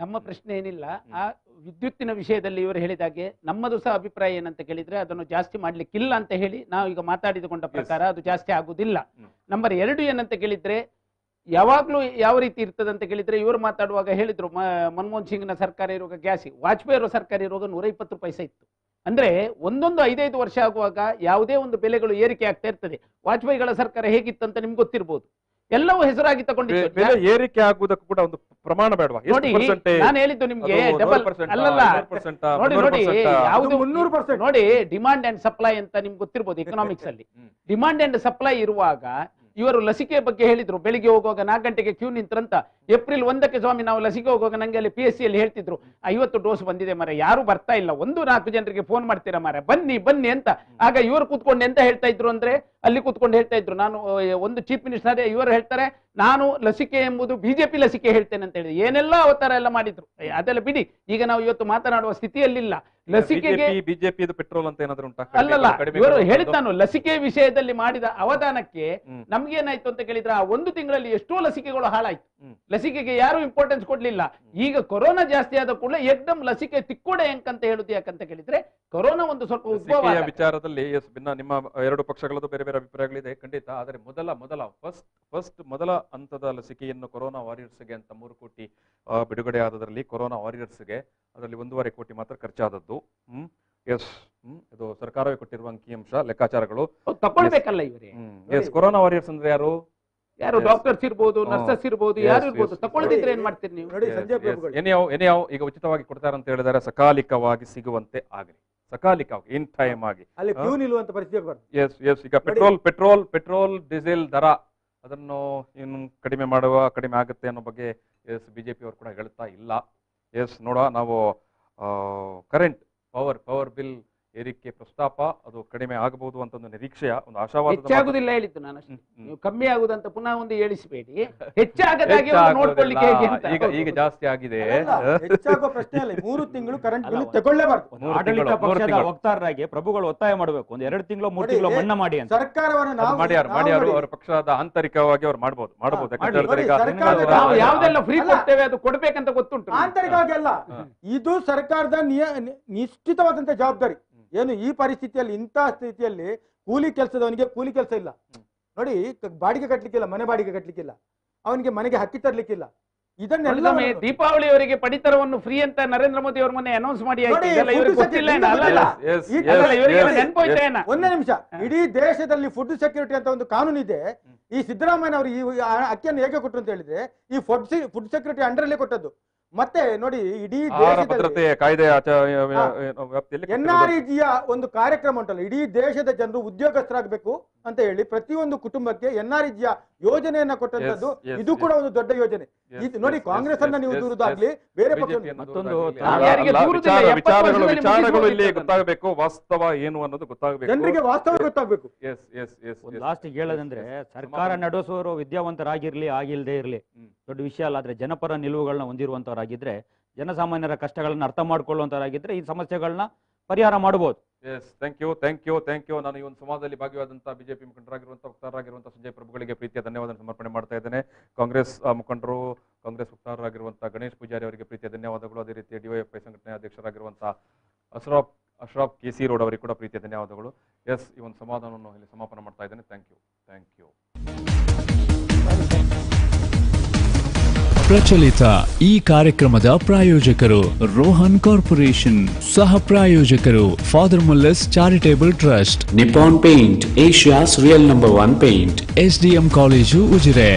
ನಮ್ಮ ಪ್ರಶ್ನೆ ಏನಿಲ್ಲ, ಆ ವಿದ್ಯುತ್ತಿನ ವಿಷಯದಲ್ಲಿ ಇವರು ಹೇಳಿದಾಗೆ ನಮ್ಮದು ಸಹ ಅಭಿಪ್ರಾಯ ಏನಂತ ಕೇಳಿದ್ರೆ ಅದನ್ನು ಜಾಸ್ತಿ ಮಾಡ್ಲಿಕ್ಕಿಲ್ಲ ಅಂತ ಹೇಳಿ ನಾವು ಈಗ ಮಾತಾಡಿದುಕೊಂಡ ಪ್ರಕಾರ ಅದು ಜಾಸ್ತಿ ಆಗುದಿಲ್ಲ. ನಂಬರ್ 2 ಏನಂತ ಕೇಳಿದ್ರೆ ಯಾವಾಗ್ಲೂ ಯಾವ ರೀತಿ ಇರ್ತದೆ ಅಂತ ಕೇಳಿದ್ರೆ ಇವರು ಮಾತಾಡುವಾಗ ಹೇಳಿದ್ರು ಮನಮೋಹನ್ ಸಿಂಗ್ನ ಸರ್ಕಾರ ಇರುವಾಗ ಗ್ಯಾಸ್, ವಾಜಪೇಯಿ ಅವರ ಸರ್ಕಾರ ಇರುವಾಗ 120 ಪೈಸೆ ಇತ್ತು. ಅಂದ್ರೆ ಒಂದೊಂದು 5-5 ವರ್ಷ ಆಗುವಾಗ ಯಾವುದೇ ಒಂದು ಬೆಲೆಗಳು ಏರಿಕೆ ಆಗ್ತಾ ಇರ್ತದೆ. ವಾಜಪೇಯಿಗಳ ಸರ್ಕಾರ ಹೇಗಿತ್ತಂತ ನಿಮ್ಗೆ ಗೊತ್ತಿರ್ಬೋದು, ಎಲ್ಲವೂ ಹೆಸರಾಗಿ ತಗೊಂಡಿತ್ತು. ಏರಿಕೆ ಆಗುವುದಕ್ಕೂ ಕೂಡ ಒಂದು ಪ್ರಮಾಣ ಬೇಡವಾ? ನೋಡಿ ನಾನು ಹೇಳಿದ್ದು ನಿಮ್ಗೆ ಡಬಲ್ ಅಲ್ಲಲ್ಲ, ನೋಡಿ ನೋಡಿ ಯಾವುದು 300%. ನೋಡಿ ಡಿಮಾಂಡ್ ಅಂಡ್ ಸಪ್ಲೈ ಅಂತ ನಿಮ್ಗೆ ಗೊತ್ತಿರ್ಬೋದು ಎಕನಾಮಿಕ್ಸ್ ಅಲ್ಲಿ. ಡಿಮಾಂಡ್ ಅಂಡ್ ಸಪ್ಲೈ ಇರುವಾಗ ಇವರು ಲಸಿಕೆ ಬಗ್ಗೆ ಹೇಳಿದ್ರು, ಬೆಳಿಗ್ಗೆ ಹೋಗುವಾಗ 4 ಗಂಟೆಗೆ ಕ್ಯೂ ನಿಂತ್ರಂತ. ಏಪ್ರಿಲ್ 1ಕ್ಕೆ ಸ್ವಾಮಿ ನಾವು ಲಸಿಕೆ ಹೋಗುವಾಗ ನಂಗೆ ಅಲ್ಲಿ PSC ಅಲ್ಲಿ ಹೇಳ್ತಿದ್ರು 50 ಡೋಸ್ ಬಂದಿದೆ ಮರ, ಯಾರು ಬರ್ತಾ ಇಲ್ಲ, 1-4 ಜನರಿಗೆ ಫೋನ್ ಮಾಡ್ತೀರಾ ಮರ, ಬನ್ನಿ ಬನ್ನಿ ಅಂತ. ಆಗ ಇವರು ಕೂತ್ಕೊಂಡು ಎಂತ ಹೇಳ್ತಾ ಇದ್ರು ಅಂದ್ರೆ ಅಲ್ಲಿ ಕೂತ್ಕೊಂಡು ಹೇಳ್ತಾ ಇದ್ರು, ನಾನು ಒಂದು ಚೀಫ್ ಮಿನಿಸ್ಟರ್ ಇವರು ಹೇಳ್ತಾರೆ ನಾನು ಲಸಿಕೆ ಎಂಬುದು BJP ಲಸಿಕೆ ಹೇಳ್ತೇನೆ ಅಂತ ಹೇಳಿದ್ರು. ಏನೆಲ್ಲ ಅವತಾರ ಎಲ್ಲ ಮಾಡಿದ್ರು, ಅದೆಲ್ಲ ಬಿಡಿ, ಈಗ ನಾವು ಇವತ್ತು ಮಾತನಾಡುವ ಸ್ಥಿತಿಯಲ್ಲಿಲ್ಲ. ಲಸಿಕೆಗೆ ಬಿಜೆಪಿ ಪೆಟ್ರೋಲ್ ಅಂತ ಏನಾದ್ರು ಉಂಟಾ? ಅಲ್ಲಲ್ಲ, ಇವರು ಹೇಳಿದ್ ನಾನು ಲಸಿಕೆ ವಿಷಯದಲ್ಲಿ ಮಾಡಿದ ಅವಧಾನಕ್ಕೆ ನಮ್ಗೇನಾಯ್ತು ಅಂತ ಕೇಳಿದ್ರೆ ಆ 1 ತಿಂಗಳಲ್ಲಿ ಎಷ್ಟೋ ಲಸಿಕೆಗಳು ಹಾಳಾಯ್ತು. ಲಸಿಕೆಗೆ ಯಾರು ಇಂಪಾರ್ಟೆನ್ಸ್ ಕೊಡ್ಲಿಲ್ಲ. ಈಗ ಕೊರೋನಾ ಜಾಸ್ತಿ ಆದ ಕೂಡಲೇ ಏಕ್ದಮ್ ಲಸಿಕೆ ತಿಕ್ಕೋಡೆ ಅಂತ ಹೇಳುದು. ಯಾಕಂತ ಕೇಳಿದ್ರೆ ಕೊರೋನಾ ಒಂದು ಸ್ವಲ್ಪ ಉದ್ಭವ ವಿಚಾರದಲ್ಲಿ ನಿಮ್ಮ 2 ಪಕ್ಷಗಳದ್ದು ಬೇರೆ ಬೇರೆ ಅಭಿಪ್ರಾಯಗಳಿದೆ ಖಂಡಿತ. ಆದರೆ ಮೊದಲ ಹಂತದ ಲಸಿಕೆಯನ್ನು ಕೊರೋನಾ ವಾರಿಯರ್ಸ್ಗೆ ಅಂತ 3 ಕೋಟಿ ಬಿಡುಗಡೆ ಆದದ್ರಲ್ಲಿ ಕೊರೋನಾ ವಾರಿಯರ್ಸ್ಗೆ ಅದರಲ್ಲಿ 1.5 ಕೋಟಿ ಮಾತ್ರ ಖರ್ಚಾದದ್ದು. ಇದು ಸರ್ಕಾರವೇ ಕೊಟ್ಟಿರುವ ಅಂಕಿಅಂಶ ಲೆಕ್ಕಾಚಾರಗಳು ತಗೊಳ್ಬೇಕಲ್ಲ ಇವರೇ. ಕೊರೋನಾ ವಾರಿಯರ್ಸ್ ಅಂದ್ರೆ ಯಾರು? ಡಾಕ್ಟರ್ಸ್ ಇರ್ಬೋದು, ನರ್ಸಸ್ ಇರ್ಬೋದು, ಯಾರು ಇರ್ಬೋದು. ತಗೊಳ್ದಿದ್ರೆ ಏನ್ ಮಾಡ್ತೀರಿ ನೀವು? ಏನಿಯಾವ್ ಈಗ ಉಚಿತವಾಗಿ ಕೊಡ್ತಾರೆ ಅಂತ ಹೇಳಿದರೆ ಸಕಾಲಿಕವಾಗಿ ಸಿಗುವಂತೆ ಆಗಲಿ, ಸಕಾಲಿಕವಾಗಿ ಇನ್ ಟೈಮ್ ಆಗಿ. ಈಗ ಪೆಟ್ರೋಲ್ ಡೀಸೆಲ್ ದರ ಅದನ್ನು ಇನ್ನು ಕಡಿಮೆ ಆಗುತ್ತೆ ಅನ್ನೋ ಬಗ್ಗೆ ಬಿಜೆಪಿ ಅವರು ಕೂಡ ಹೇಳ್ತಾ ಇಲ್ಲ. ನೋಡುವ, ನಾವು ಕರೆಂಟ್ ಪವರ್ ಬಿಲ್ ಏರಿಕೆ ಪ್ರಸ್ತಾಪ ಅದು ಕಡಿಮೆ ಆಗಬಹುದು ಅಂತ ಒಂದು ನಿರೀಕ್ಷೆಯ ಒಂದು ಆಶಾವಾದ. ಹೆಚ್ಚಾಗುದಿಲ್ಲ ಹೇಳಿದ್ದು ನಾನು ಅಷ್ಟೇ, ನೀವು ಕಮ್ಮಿ ಆಗುದಂತ ಪುನಃ ಒಂದು ಹೇಳಿಸಬೇಡಿ. ಹೆಚ್ಚಾಗದಾಗಿ ನೋಡ್ಕೊಳ್ಳಿಕ್ಕೆ ಈಗ ಜಾಸ್ತಿ ಆಗಿದೆ. ಹೆಚ್ಚಾಗುವ ಪ್ರಶ್ನೆ ಇಲ್ಲ, 3 ತಿಂಗಳು ಕರೆಂಟ್ ಬಿಲ್ ತಗೊಳ್ಳೇಬಾರ್ದು. ಆಡಳಿತ ಪಕ್ಷದ ವಕ್ತಾರರಾಗಿ ಪ್ರಭುಗಳು ಒತ್ತಾಯ ಮಾಡಬೇಕು, 1-2 ತಿಂಗಳು 3 ತಿಂಗಳು ಮನ್ನಾ ಮಾಡಿ ಅಂತ. ಸರ್ಕಾರವನ್ನು ಮಾಡ್ಯಾರು ಅವರ ಪಕ್ಷದ ಆಂತರಿಕವಾಗಿ ಅವ್ರು ಮಾಡಬಹುದು. ಯಾವ್ದೆಲ್ಲ ಫ್ರೀ ಕೊಡ್ತೇವೆ ಅದು ಕೊಡ್ಬೇಕಂತ ಗೊತ್ತುಂಟು. ಆಂತರಿಕವಾಗಿ ಅಲ್ಲ, ಇದು ಸರ್ಕಾರದ ನಿಶ್ಚಿತವಾದಂತ ಜವಾಬ್ದಾರಿ. ಏನು ಈ ಪರಿಸ್ಥಿತಿಯಲ್ಲಿ, ಇಂಥ ಸ್ಥಿತಿಯಲ್ಲಿ ಕೂಲಿ ಕೆಲಸದವನಿಗೆ ಕೂಲಿ ಕೆಲಸ ಇಲ್ಲ ನೋಡಿ, ಬಾಡಿಗೆ ಕಟ್ಟಲಿಕ್ಕಿಲ್ಲ, ಮನೆ ಬಾಡಿಗೆ ಕಟ್ಟಲಿಕ್ಕಿಲ್ಲ, ಅವನಿಗೆ ಮನೆಗೆ ಹಕ್ಕಿ ತರಲಿಕ್ಕಿಲ್ಲ. ಇದನ್ನೆಲ್ಲ ದೀಪಾವಳಿಯವರಿಗೆ ಪಡಿತರವನ್ನು ಫ್ರೀ ಅಂತ ನರೇಂದ್ರ ಮೋದಿ ಅವರ ಮೊನ್ನೆ ಅನೌನ್ಸ್ ಮಾಡಿ ಒಂದೇ ನಿಮಿಷ, ಇಡೀ ದೇಶದಲ್ಲಿ ಫುಡ್ ಸೆಕ್ಯೂರಿಟಿ ಅಂತ ಒಂದು ಕಾನೂನು ಇದೆ. ಈ ಸಿದ್ದರಾಮಯ್ಯ ಅವರು ಈ ಅಕ್ಕಿಯನ್ನು ಹೇಗೆ ಕೊಟ್ಟರು ಅಂತ ಹೇಳಿದ್ರೆ ಈ ಫುಡ್ ಸೆಕ್ಯೂರಿಟಿ ಅಂಡರ್ ಅಲ್ಲೇ ಕೊಟ್ಟದ್ದು. ಮತ್ತೆ ನೋಡಿ ಇಡೀ ಆಹಾರ ಭದ್ರತೆ ಕಾಯ್ದೆ ವ್ಯಾಪ್ತಿಯಲ್ಲಿ NREGಯ ಒಂದು ಕಾರ್ಯಕ್ರಮ ಉಂಟಲ್ಲ, ಇಡೀ ದೇಶದ ಜನರು ಉದ್ಯೋಗಸ್ಥರಾಗಬೇಕು ಅಂತ ಹೇಳಿ ಪ್ರತಿಯೊಂದು ಕುಟುಂಬಕ್ಕೆ NREGಯ ಯೋಜನೆಯನ್ನ ಕೊಟ್ಟಂತದ್ದು. ಇದು ಕೂಡ ಒಂದು ದೊಡ್ಡ ಯೋಜನೆ. ನೋಡಿ ಕಾಂಗ್ರೆಸ್ ಅನ್ನ ನೀವು ದೂರುದಾಗ್ಲಿ, ಬೇರೆ ಪಕ್ಷ ಮತ್ತೊಂದು ವಿಚಾರಗಳು ಇಲ್ಲಿ ಗೊತ್ತಾಗಬೇಕು, ವಾಸ್ತವ ಏನು ಅನ್ನೋದು ಗೊತ್ತಾಗಬೇಕು, ಜನರಿಗೆ ವಾಸ್ತವ ಗೊತ್ತಾಗಬೇಕು. ಲಾಸ್ಟ್ ಹೇಳೋದಂದ್ರೆ ಸರ್ಕಾರ ನಡೆಸೋರು ವಿದ್ಯಾವಂತರಾಗಿರ್ಲಿ ಆಗಿಲ್ದೇ ಇರ್ಲಿ ದೊಡ್ಡ ವಿಷಯ ಅಲ್ಲ. ಆದ್ರೆ ಜನಪರ ನಿಲುವುಗಳನ್ನ ಹೊಂದಿರುವಂತವರಾಗಿದ್ರೆ, ಜನಸಾಮಾನ್ಯರ ಕಷ್ಟಗಳನ್ನ ಅರ್ಥ ಮಾಡ್ಕೊಳ್ಳುವಂತವರಾಗಿದ್ರೆ ಈ ಸಮಸ್ಯೆಗಳನ್ನ ಪರಿಹಾರ ಮಾಡಬಹುದು. Thank you. ನಾನು ಈ ಒಂದು ಸಂವಾದದಲ್ಲಿ ಭಾಗಿಯಾದಂತಹ ಬಿಜೆಪಿ ಮುಖಂಡರಾಗಿರುವಂತಹ ವಕ್ತಾರರಾಗಿರುವಂತಹ ಸಂಜಯ್ ಪ್ರಭುಗಳಿಗೆ ಪ್ರೀತಿಯ ಧನ್ಯವಾದ ಸಮರ್ಪಣೆ ಮಾಡ್ತಾ ಇದ್ದೇನೆ. ಕಾಂಗ್ರೆಸ್ ಮುಖಂಡರು, ಕಾಂಗ್ರೆಸ್ ವಕ್ತಾರರಾಗಿರುವಂತಹ ಗಣೇಶ್ ಪೂಜಾರಿ ಅವರಿಗೆ ಪ್ರೀತಿಯ ಧನ್ಯವಾದಗಳು. ಅದೇ ರೀತಿ ಡಿವೈಎಫ್ಐ ಸಂಘಟನೆಯ ಅಧ್ಯಕ್ಷರಾಗಿರುವಂತಹ ಅಶ್ರಾಫ್ ಕೆಸಿ ರೋಡ್ ಅವರಿಗೆ ಕೂಡ ಪ್ರೀತಿಯ ಧನ್ಯವಾದಗಳು. ಈ ಒಂದು ಸಂವಾದವನ್ನು ಇಲ್ಲಿ ಸಮಾಪನ ಮಾಡ್ತಾ ಇದ್ದೇನೆ. Thank you. ಪ್ರಚಲಿತ ಈ ಕಾರ್ಯಕ್ರಮದ ಪ್ರಾಯೋಜಕರು ರೋಹನ್ ಕಾರ್ಪೊರೇಷನ್, ಸಹ ಪ್ರಾಯೋಜಕರು father Muller's charitable trust, Nippon Paint, Asia's real #1 paint. SDM college Ujire.